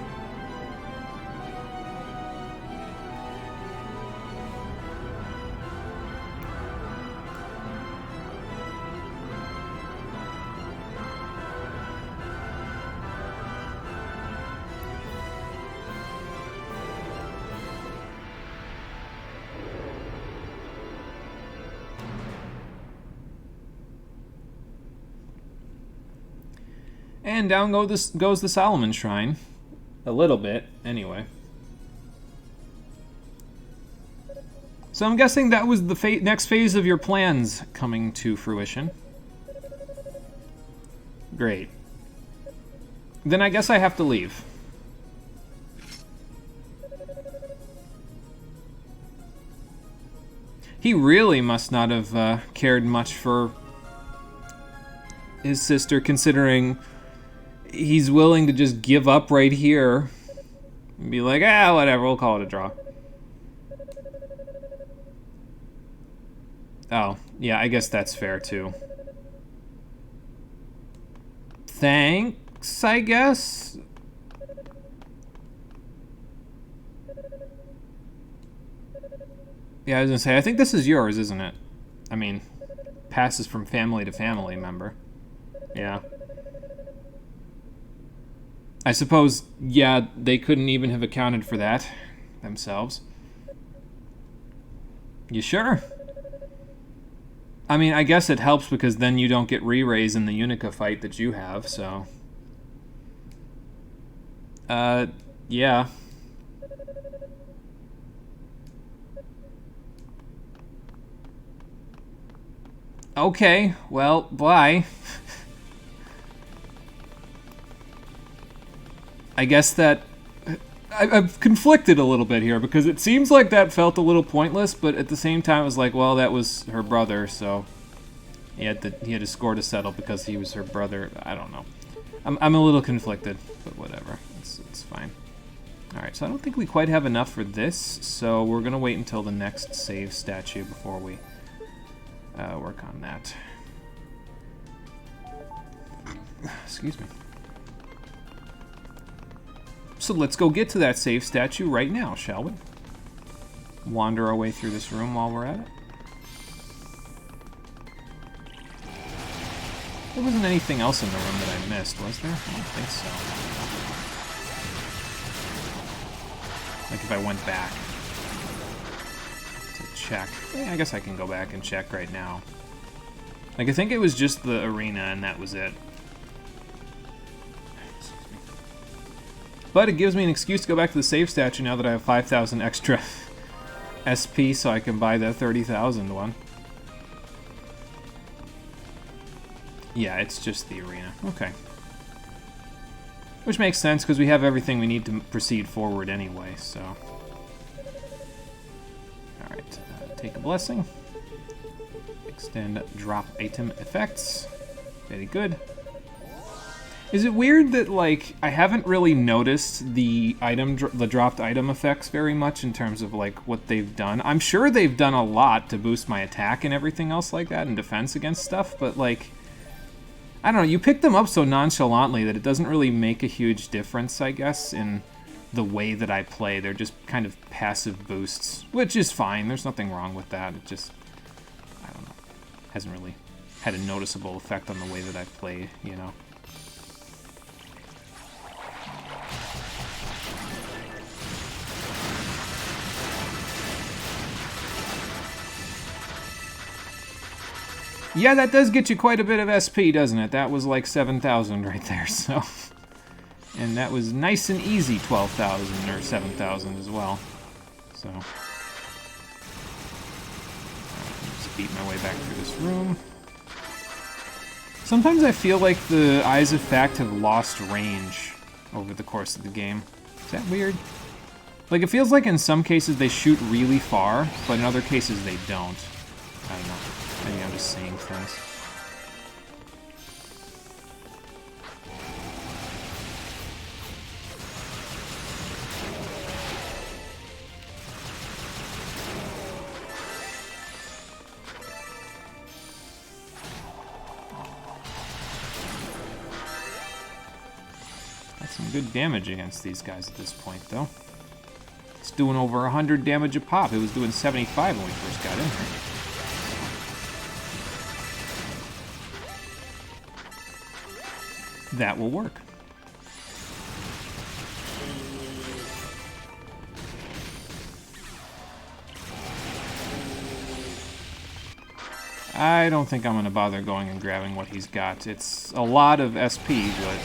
And down goes the Solomon Shrine. A little bit, anyway. So I'm guessing that was the next phase of your plans coming to fruition. Great. Then I guess I have to leave. He really must not have cared much for his sister, considering he's willing to just give up right here and be like, whatever, we'll call it a draw. Oh, yeah, I guess that's fair, too. Thanks, I guess? Yeah, I was gonna say, I think this is yours, isn't it? I mean, passes from family to family member. Yeah. I suppose, yeah, they couldn't even have accounted for that themselves. You sure? I mean, I guess it helps because then you don't get re-raise in the Unica fight that you have, so... yeah. Okay, well, bye. I guess that... I've conflicted a little bit here, because it seems like that felt a little pointless, but at the same time it was like, well, that was her brother, so... He had a score to settle because he was her brother. I don't know. I'm a little conflicted, but whatever. It's fine. Alright, so I don't think we quite have enough for this, so we're going to wait until the next save statue before we work on that. Excuse me. So let's go get to that save statue right now, shall we? Wander our way through this room while we're at it. There wasn't anything else in the room that I missed, was there? I don't think so. Like if I went back to check. Yeah, I guess I can go back and check right now. Like, I think it was just the arena and that was it. But it gives me an excuse to go back to the save statue now that I have 5,000 extra SP, so I can buy the 30,000 one. Yeah, it's just the arena. Okay. Which makes sense, because we have everything we need to proceed forward anyway, so... Alright, take a blessing. Extend drop item effects. Very good. Is it weird that, like, I haven't really noticed the dropped item effects very much in terms of, like, what they've done? I'm sure they've done a lot to boost my attack and everything else like that, and defense against stuff, but, like... I don't know, you pick them up so nonchalantly that it doesn't really make a huge difference, I guess, in the way that I play. They're just kind of passive boosts, which is fine. There's nothing wrong with that. It just, I don't know, hasn't really had a noticeable effect on the way that I play, you know. Yeah, that does get you quite a bit of SP, doesn't it? That was like 7,000 right there, so... And that was nice and easy 12,000 or 7,000 as well. So... Just beat my way back through this room. Sometimes I feel like the Eyes of Fact have lost range over the course of the game. Is that weird? Like, it feels like in some cases they shoot really far, but in other cases they don't. I don't know. Maybe I'm just seeing things. Got some good damage against these guys at this point, though. It's doing over 100 damage a pop. It was doing 75 when we first got in here. That will work. I don't think I'm going to bother going and grabbing what he's got. It's a lot of SP, but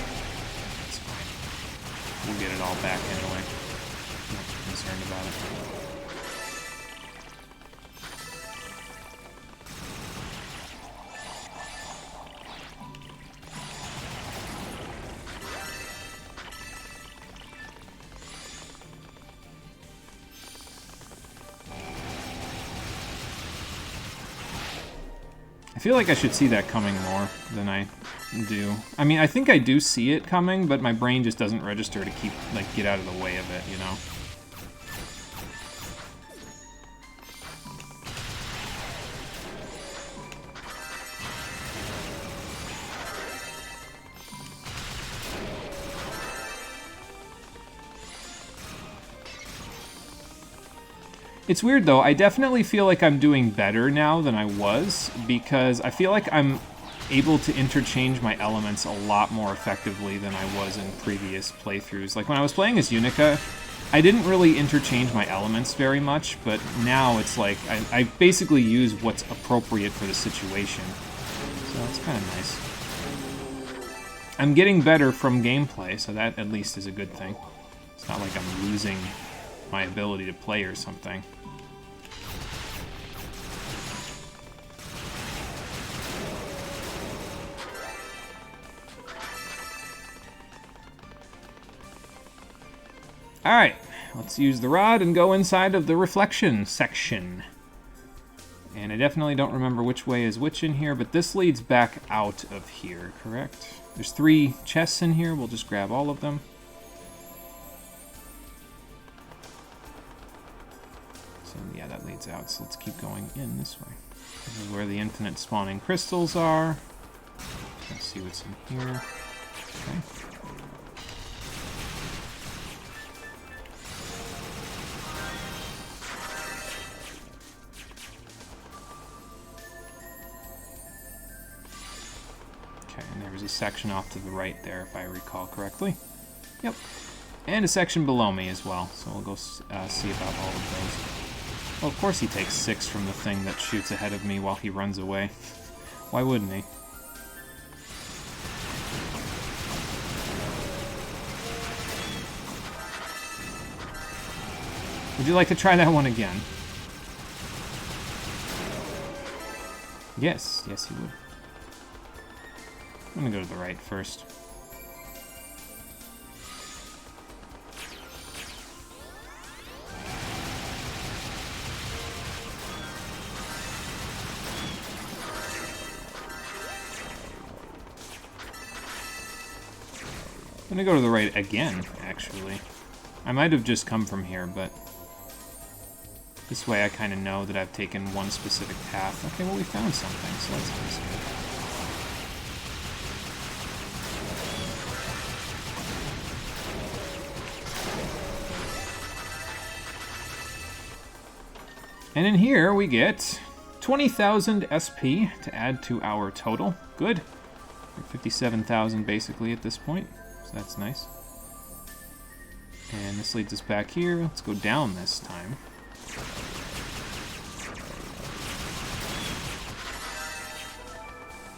it's fine. We'll get it all back anyway. I'm not too concerned about it. I feel like I should see that coming more than I do. I mean, I think I do see it coming, but my brain just doesn't register to keep, like, get out of the way of it, you know? It's weird, though. I definitely feel like I'm doing better now than I was, because I feel like I'm able to interchange my elements a lot more effectively than I was in previous playthroughs. Like, when I was playing as Unica, I didn't really interchange my elements very much, but now it's like I basically use what's appropriate for the situation. So that's kind of nice. I'm getting better from gameplay, so that at least is a good thing. It's not like I'm losing my ability to play or something. Alright, let's use the rod and go inside of the reflection section. And I definitely don't remember which way is which in here, but this leads back out of here, correct? There's 3 chests in here, we'll just grab all of them. So yeah, that leads out, so let's keep going in this way. This is where the infinite spawning crystals are. Let's see what's in here. Okay. And there was a section off to the right there, if I recall correctly. Yep. And a section below me as well, so we'll go see about all of those. Well, of course he takes 6 from the thing that shoots ahead of me while he runs away. Why wouldn't he? Would you like to try that one again? Yes, yes he would. I'm gonna go to the right first. I'm gonna go to the right again, actually. I might have just come from here, but this way I kind of know that I've taken one specific path. Okay, well we found something, so that's nice. And in here we get 20,000 SP to add to our total. Good. We're 57,000 basically at this point, so that's nice. And this leads us back here. Let's go down this time.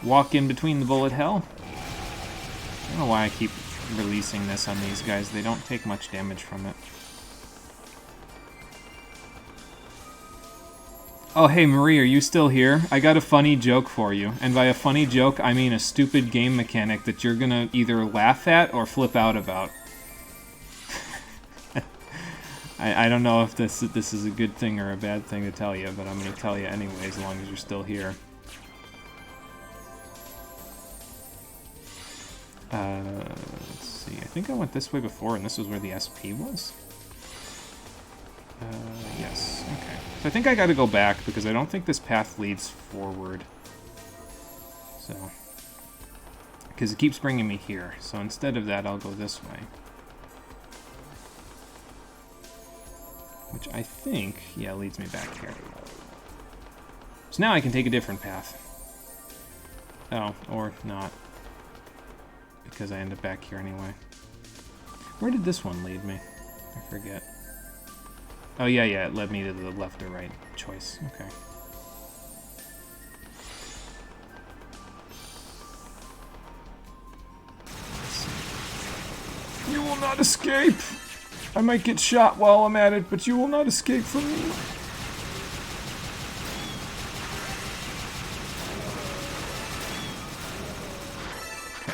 Walk in between the bullet hell. I don't know why I keep releasing this on these guys. They don't take much damage from it. Oh, hey Marie, are you still here? I got a funny joke for you. And by a funny joke, I mean a stupid game mechanic that you're gonna either laugh at or flip out about. I don't know if this is a good thing or a bad thing to tell you, but I'm going to tell you anyway, as long as you're still here. Let's see. I think I went this way before, and this was where the SP was. Yes. Okay. So I think I got to go back, because I don't think this path leads forward. So. Because it keeps bringing me here. So instead of that, I'll go this way. Which I think, yeah, leads me back here. So now I can take a different path. Oh, or not. Because I end up back here anyway. Where did this one lead me? I forget. Oh, yeah, it led me to the left or right choice. Okay. Let's see. You will not escape! I might get shot while I'm at it, but you will not escape from me. Okay.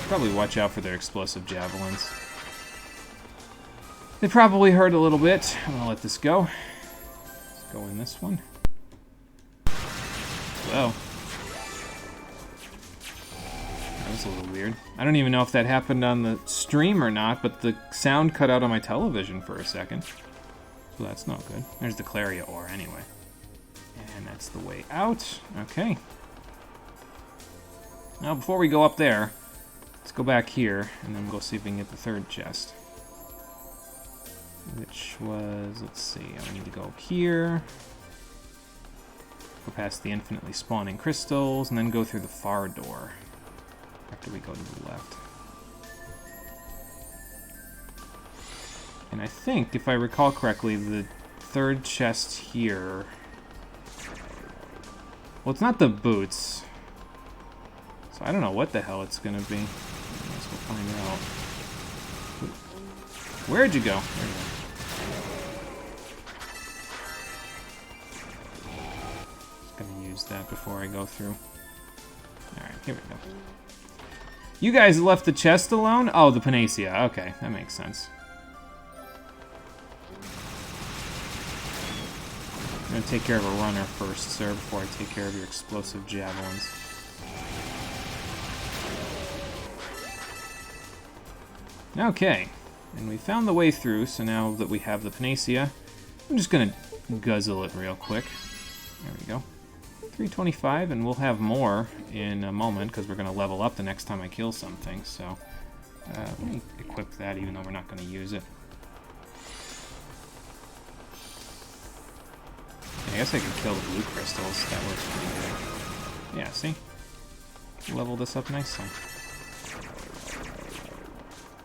Probably watch out for their explosive javelins. They probably hurt a little bit. I'm gonna let this go. Let's go in this one. Well. That was a little weird. I don't even know if that happened on the stream or not, but the sound cut out on my television for a second. So that's not good. There's the Claria ore anyway. And that's the way out. Okay. Now before we go up there, let's go back here and then go see if we can get the third chest. Which was, let's see, I need to go here. Go past the infinitely spawning crystals and then go through the far door. After we go to the left. And I think, if I recall correctly, the third chest here... Well, it's not the boots. So I don't know what the hell it's gonna be. I guess we'll find out. Where'd you go? There you go. Just gonna use that before I go through. Alright, here we go. You guys left the chest alone? Oh, the Panacea. Okay, that makes sense. I'm gonna take care of a runner first, sir, before I take care of your explosive javelins. Okay, and we found the way through, so now that we have the Panacea, I'm just gonna guzzle it real quick. There we go. 325, and we'll have more in a moment because we're going to level up the next time I kill something. So let me equip that, even though we're not going to use it. I guess I could kill the blue crystals. That works pretty good. Yeah, see? Level this up nicely.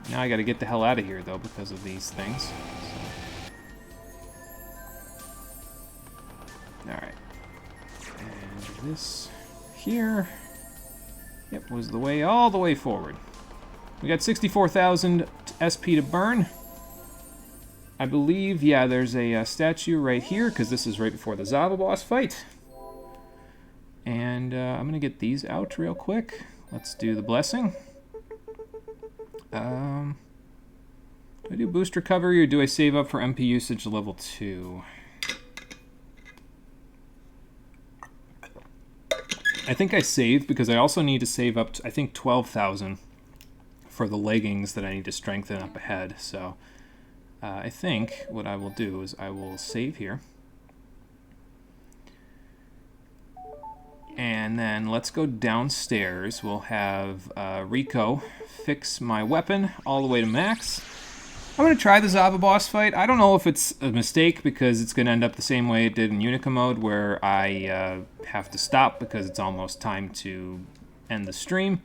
Now I got to get the hell out of here, though, because of these things. So. Alright. And this here, yep, was the way all the way forward. We got 64,000 SP to burn. I believe, yeah, there's a statue right here, because this is right before the Zava boss fight. And I'm going to get these out real quick. Let's do the blessing. Do I do boost recovery, or do I save up for MP usage level 2? I think I save, because I also need to save up to, I think, 12,000 for the leggings that I need to strengthen up ahead. So I think what I will do is I will save here. And then let's go downstairs. We'll have Rico fix my weapon all the way to max. I'm going to try the Zava boss fight. I don't know if it's a mistake, because it's going to end up the same way it did in Unica mode, where I have to stop because it's almost time to end the stream.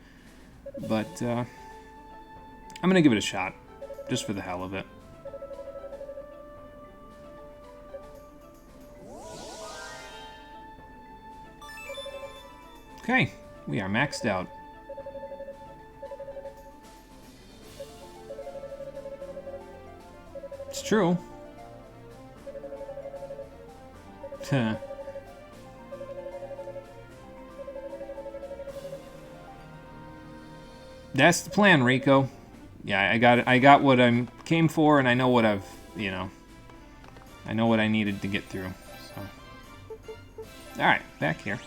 But I'm going to give it a shot, just for the hell of it. Okay, we are maxed out. It's true. That's the plan, Rico. Yeah, I got what I came for, and I know what I've, you know, I know what I needed to get through. So, all right, back here,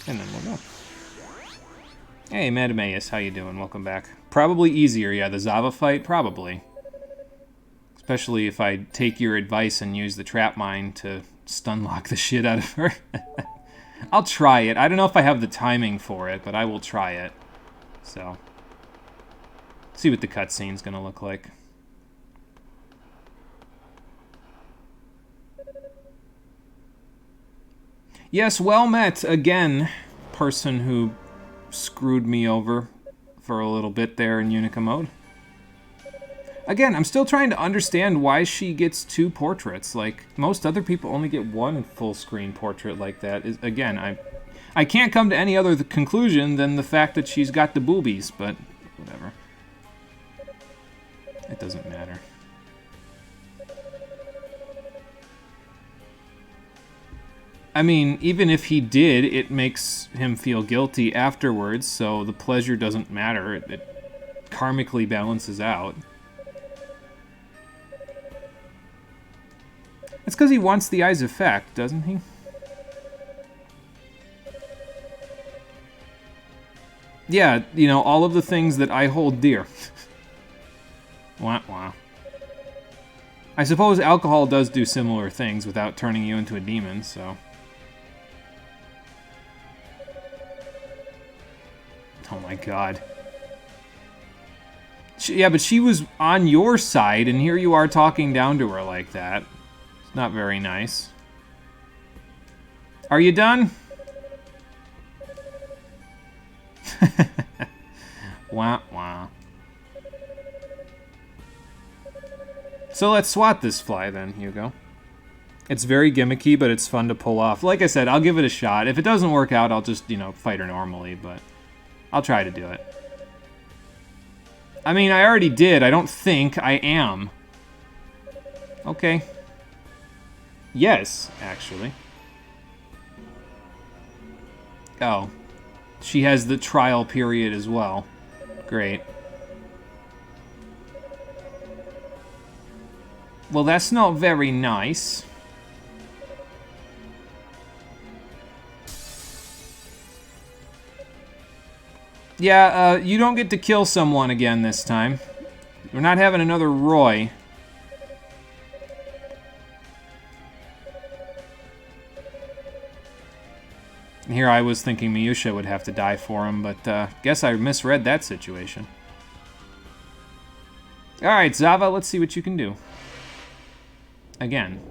and then we'll go. Hey, Madameus, how you doing? Welcome back. Probably easier, yeah, the Zava fight, probably. Especially if I take your advice and use the trap mine to stun lock the shit out of her. I'll try it. I don't know if I have the timing for it, but I will try it. So, see what the cutscene's gonna look like. Yes, well met again, person who screwed me over for a little bit there in Unica mode. Again, I'm still trying to understand why she gets 2 portraits. Like, most other people only get 1 full screen portrait like that. Again, I can't come to any other conclusion than the fact that she's got the boobies, but whatever. It doesn't matter. I mean, even if he did, it makes him feel guilty afterwards, so the pleasure doesn't matter. It karmically balances out. It's because he wants the eye's effect, doesn't he? Yeah, you know, all of the things that I hold dear. Wah, wah. I suppose alcohol does do similar things without turning you into a demon, so... Oh my god. Yeah, but she was on your side, and here you are talking down to her like that. It's not very nice. Are you done? Wah, wah. So let's swat this fly then, Hugo. It's very gimmicky, but it's fun to pull off. Like I said, I'll give it a shot. If it doesn't work out, I'll just, you know, fight her normally, but I'll try to do it. I mean, I already did. I don't think I am. Okay. Yes, actually. Oh. She has the trial period as well. Great. Well, that's not very nice. Yeah, you don't get to kill someone again this time. We're not having another Roy. And here I was thinking Miusha would have to die for him, but guess I misread that situation. Alright, Zava, let's see what you can do. Again.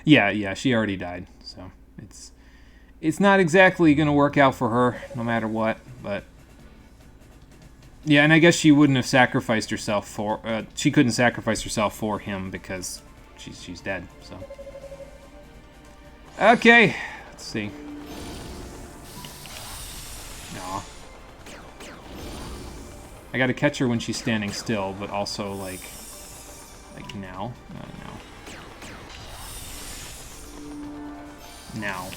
Yeah, she already died, so it's not exactly gonna work out for her, no matter what, but Yeah, and I guess she wouldn't have sacrificed herself for... she couldn't sacrifice herself for him because she's dead, so... Okay, let's see. Aw. I gotta catch her when she's standing still, but also, like now. Now.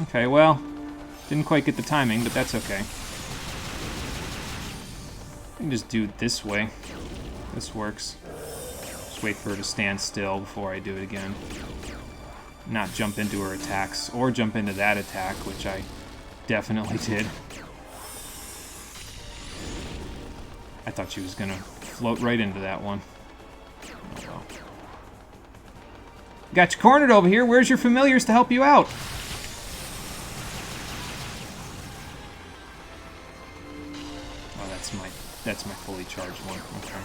Okay, well, didn't quite get the timing, but that's okay. I can just do it this way. This works. Just wait for her to stand still before I do it again. Not jump into her attacks, or jump into that attack, which I definitely did. I thought she was gonna float right into that one. Oh well. Got you cornered over here. Where's your familiars to help you out? Oh, that's my fully charged one. Okay.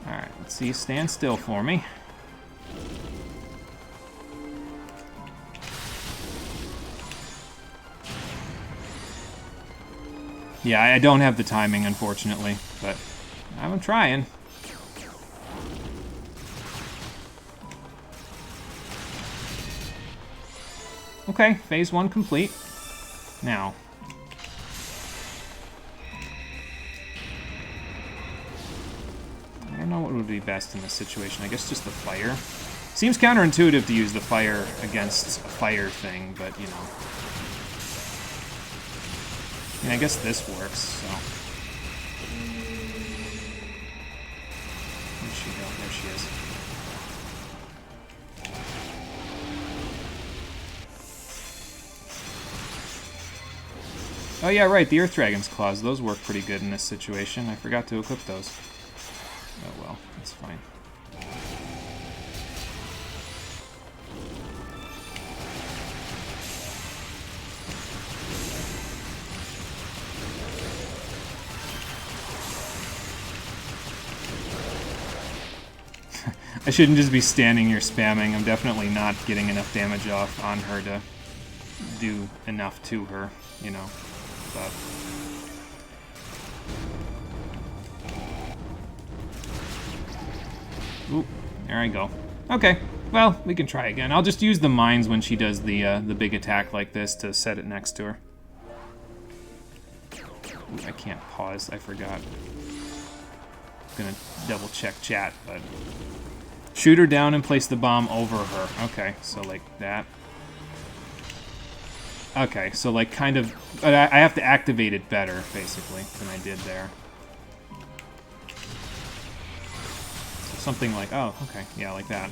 Alright, let's see. Stand still for me. Yeah, I don't have the timing, unfortunately, but I'm trying. Okay, phase 1 complete. Now. I don't know what would be best in this situation. I guess just the fire. Seems counterintuitive to use the fire against a fire thing, but, you know. I mean, I guess this works, so. Where'd she go? There she is. Oh yeah, right, the Earth Dragon's Claws. Those work pretty good in this situation. I forgot to equip those. Oh well, that's fine. I shouldn't just be standing here spamming. I'm definitely not getting enough damage off on her to do enough to her, you know. But oop, there I go. Okay, well, we can try again. I'll just use the mines when she does the big attack like this to set it next to her. Ooh, I can't pause, I forgot. I'm gonna double check chat, but... Shoot her down and place the bomb over her. Okay, so like that. Okay, so like kind of... But I have to activate it better, basically, than I did there. So something like... Oh, okay. Yeah, like that.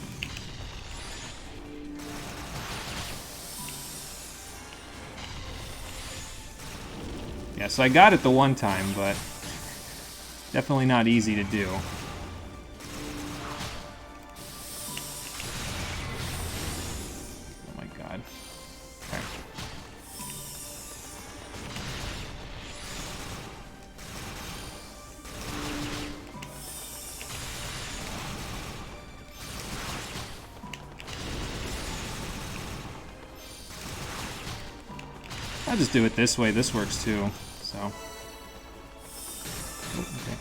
Yeah, so I got it the one time, but... Definitely not easy to do. I'll just do it this way. This works too. So. Oh, okay.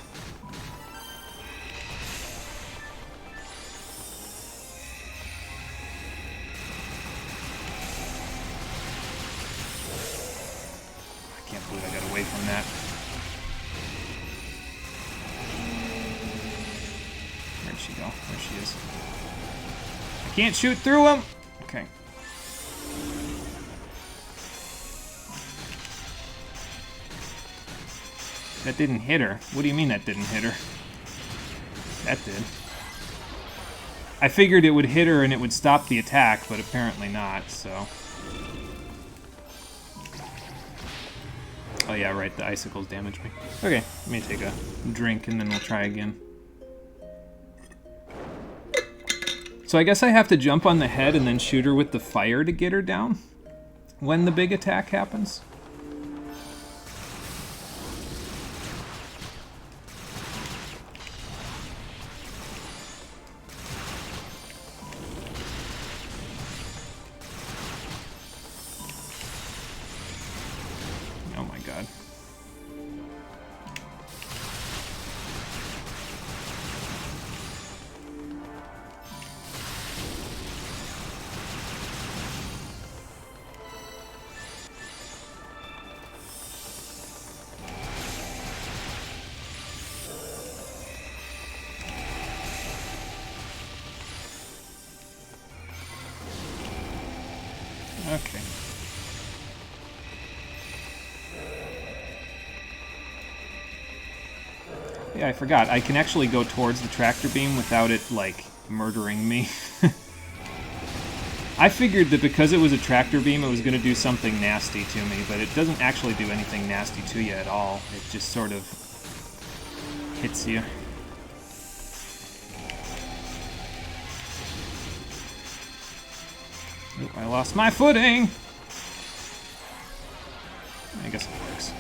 I can't believe I got away from that. Where'd she go? There she is. I can't shoot through him! Okay. That didn't hit her. What do you mean that didn't hit her? That did. I figured it would hit her and it would stop the attack, but apparently not, so... Oh yeah, right, the icicles damaged me. Okay, let me take a drink and then we'll try again. So I guess I have to jump on the head and then shoot her with the fire to get her down when the big attack happens? Okay. Yeah, I forgot. I can actually go towards the tractor beam without it, like, murdering me. I figured that because it was a tractor beam, it was going to do something nasty to me, but it doesn't actually do anything nasty to you at all. It just sort of hits you. Oop, I lost my footing! I guess it works.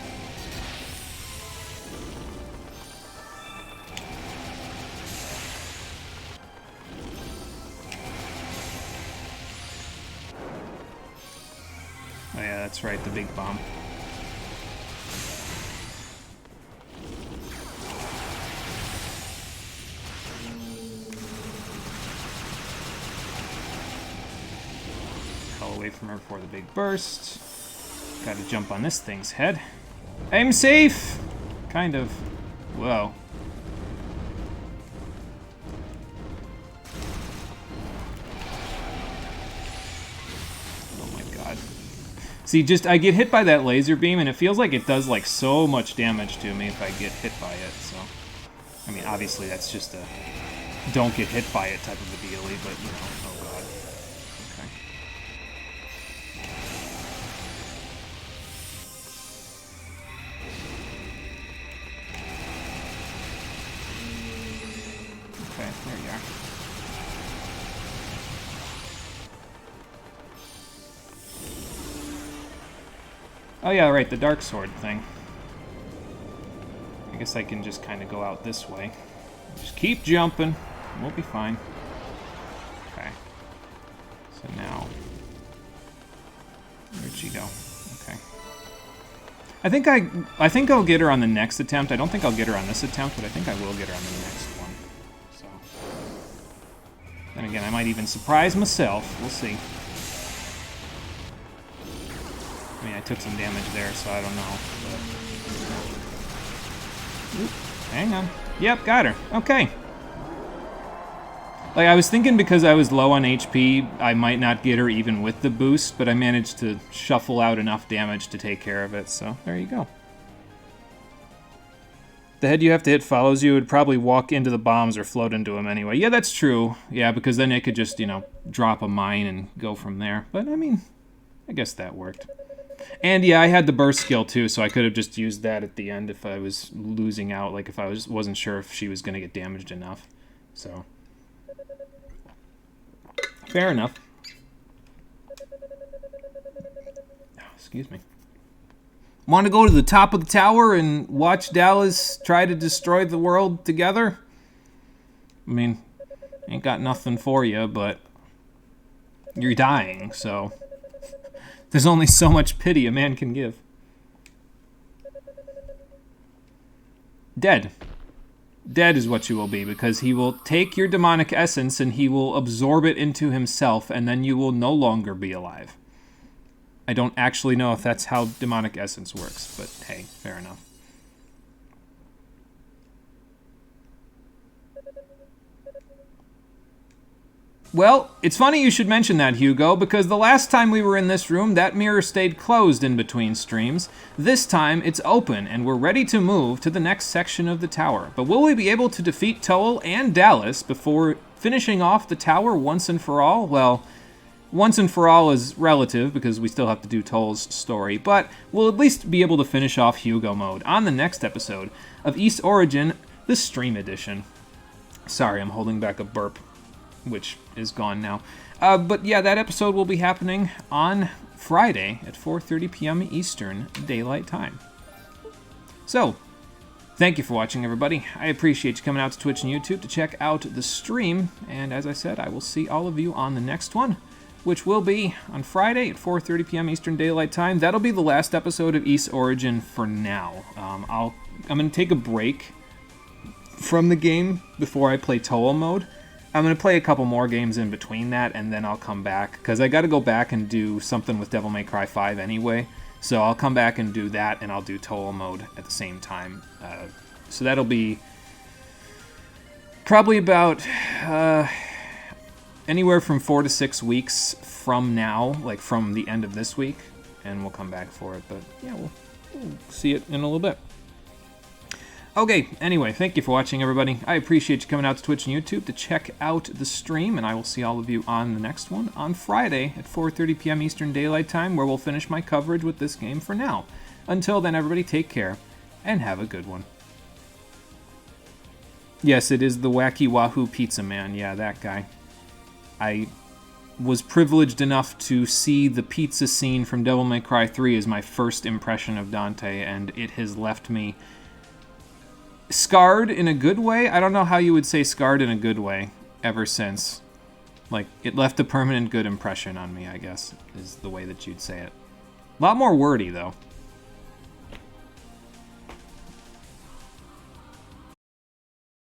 Oh yeah, that's right, the big bomb. Hell away from her before the big burst. Gotta jump on this thing's head. I'm safe! Kind of. Whoa. See, I get hit by that laser beam, and it feels like it does, like, so much damage to me if I get hit by it, so... I mean, obviously, that's just a don't get hit by it type of a dealie, but, you know, oh god. Okay. Okay, there you are. Oh yeah, right, the dark sword thing. I guess I can just kind of go out this way. Just keep jumping. We'll be fine. Okay. So now... Where'd she go? Okay. I think I'll get her on the next attempt. I don't think I'll get her on this attempt, but I think I will get her on the next one. So... Then again, I might even surprise myself. We'll see. I mean, I took some damage there, so I don't know. But... Oop, hang on. Yep, got her. Okay. Like, I was thinking because I was low on HP, I might not get her even with the boost, but I managed to shuffle out enough damage to take care of it, so there you go. The head you have to hit follows you. It would probably walk into the bombs or float into them anyway. Yeah, that's true. Yeah, because then it could just, you know, drop a mine and go from there. But, I mean, I guess that worked. And yeah, I had the burst skill too, so I could have just used that at the end if I was losing out, like if I wasn't sure if she was going to get damaged enough. So, fair enough. Oh, excuse me. Want to go to the top of the tower and watch Dallas try to destroy the world together? I mean, ain't got nothing for you, but you're dying, so... There's only so much pity a man can give. Dead. Dead is what you will be, because he will take your demonic essence and he will absorb it into himself, and then you will no longer be alive. I don't actually know if that's how demonic essence works, but hey, fair enough. Well, it's funny you should mention that, Hugo, because the last time we were in this room, that mirror stayed closed in between streams. This time, it's open, and we're ready to move to the next section of the tower. But will we be able to defeat Toel and Dallas before finishing off the tower once and for all? Well, once and for all is relative, because we still have to do Toel's story, but we'll at least be able to finish off Hugo mode on the next episode of Ys Origin, the Stream Edition. Sorry, I'm holding back a burp, which is gone now. But yeah, that episode will be happening on Friday at 4:30 p.m. Eastern Daylight Time. So, thank you for watching, everybody. I appreciate you coming out to Twitch and YouTube to check out the stream. And as I said, I will see all of you on the next one, which will be on Friday at 4:30 p.m. Eastern Daylight Time. That'll be the last episode of Ys Origin for now. I'm going to take a break from the game before I play Toel mode. I'm going to play a couple more games in between that, and then I'll come back, because I got to go back and do something with Devil May Cry 5 anyway. So I'll come back and do that, and I'll do Toel mode at the same time. So that'll be probably about anywhere from 4 to 6 weeks from now, like from the end of this week, and we'll come back for it. But yeah, we'll see it in a little bit. Okay, anyway, thank you for watching, everybody. I appreciate you coming out to Twitch and YouTube to check out the stream, and I will see all of you on the next one on Friday at 4:30 p.m. Eastern Daylight Time, where we'll finish my coverage with this game for now. Until then, everybody, take care, and have a good one. Yes, it is the Wacky Wahoo Pizza Man. Yeah, that guy. I was privileged enough to see the pizza scene from Devil May Cry 3 as my first impression of Dante, and it has left me scarred in a good way. I don't know how you would say scarred in a good way ever since. Like, it left a permanent good impression on me, I guess, is the way that you'd say it. A lot more wordy, though.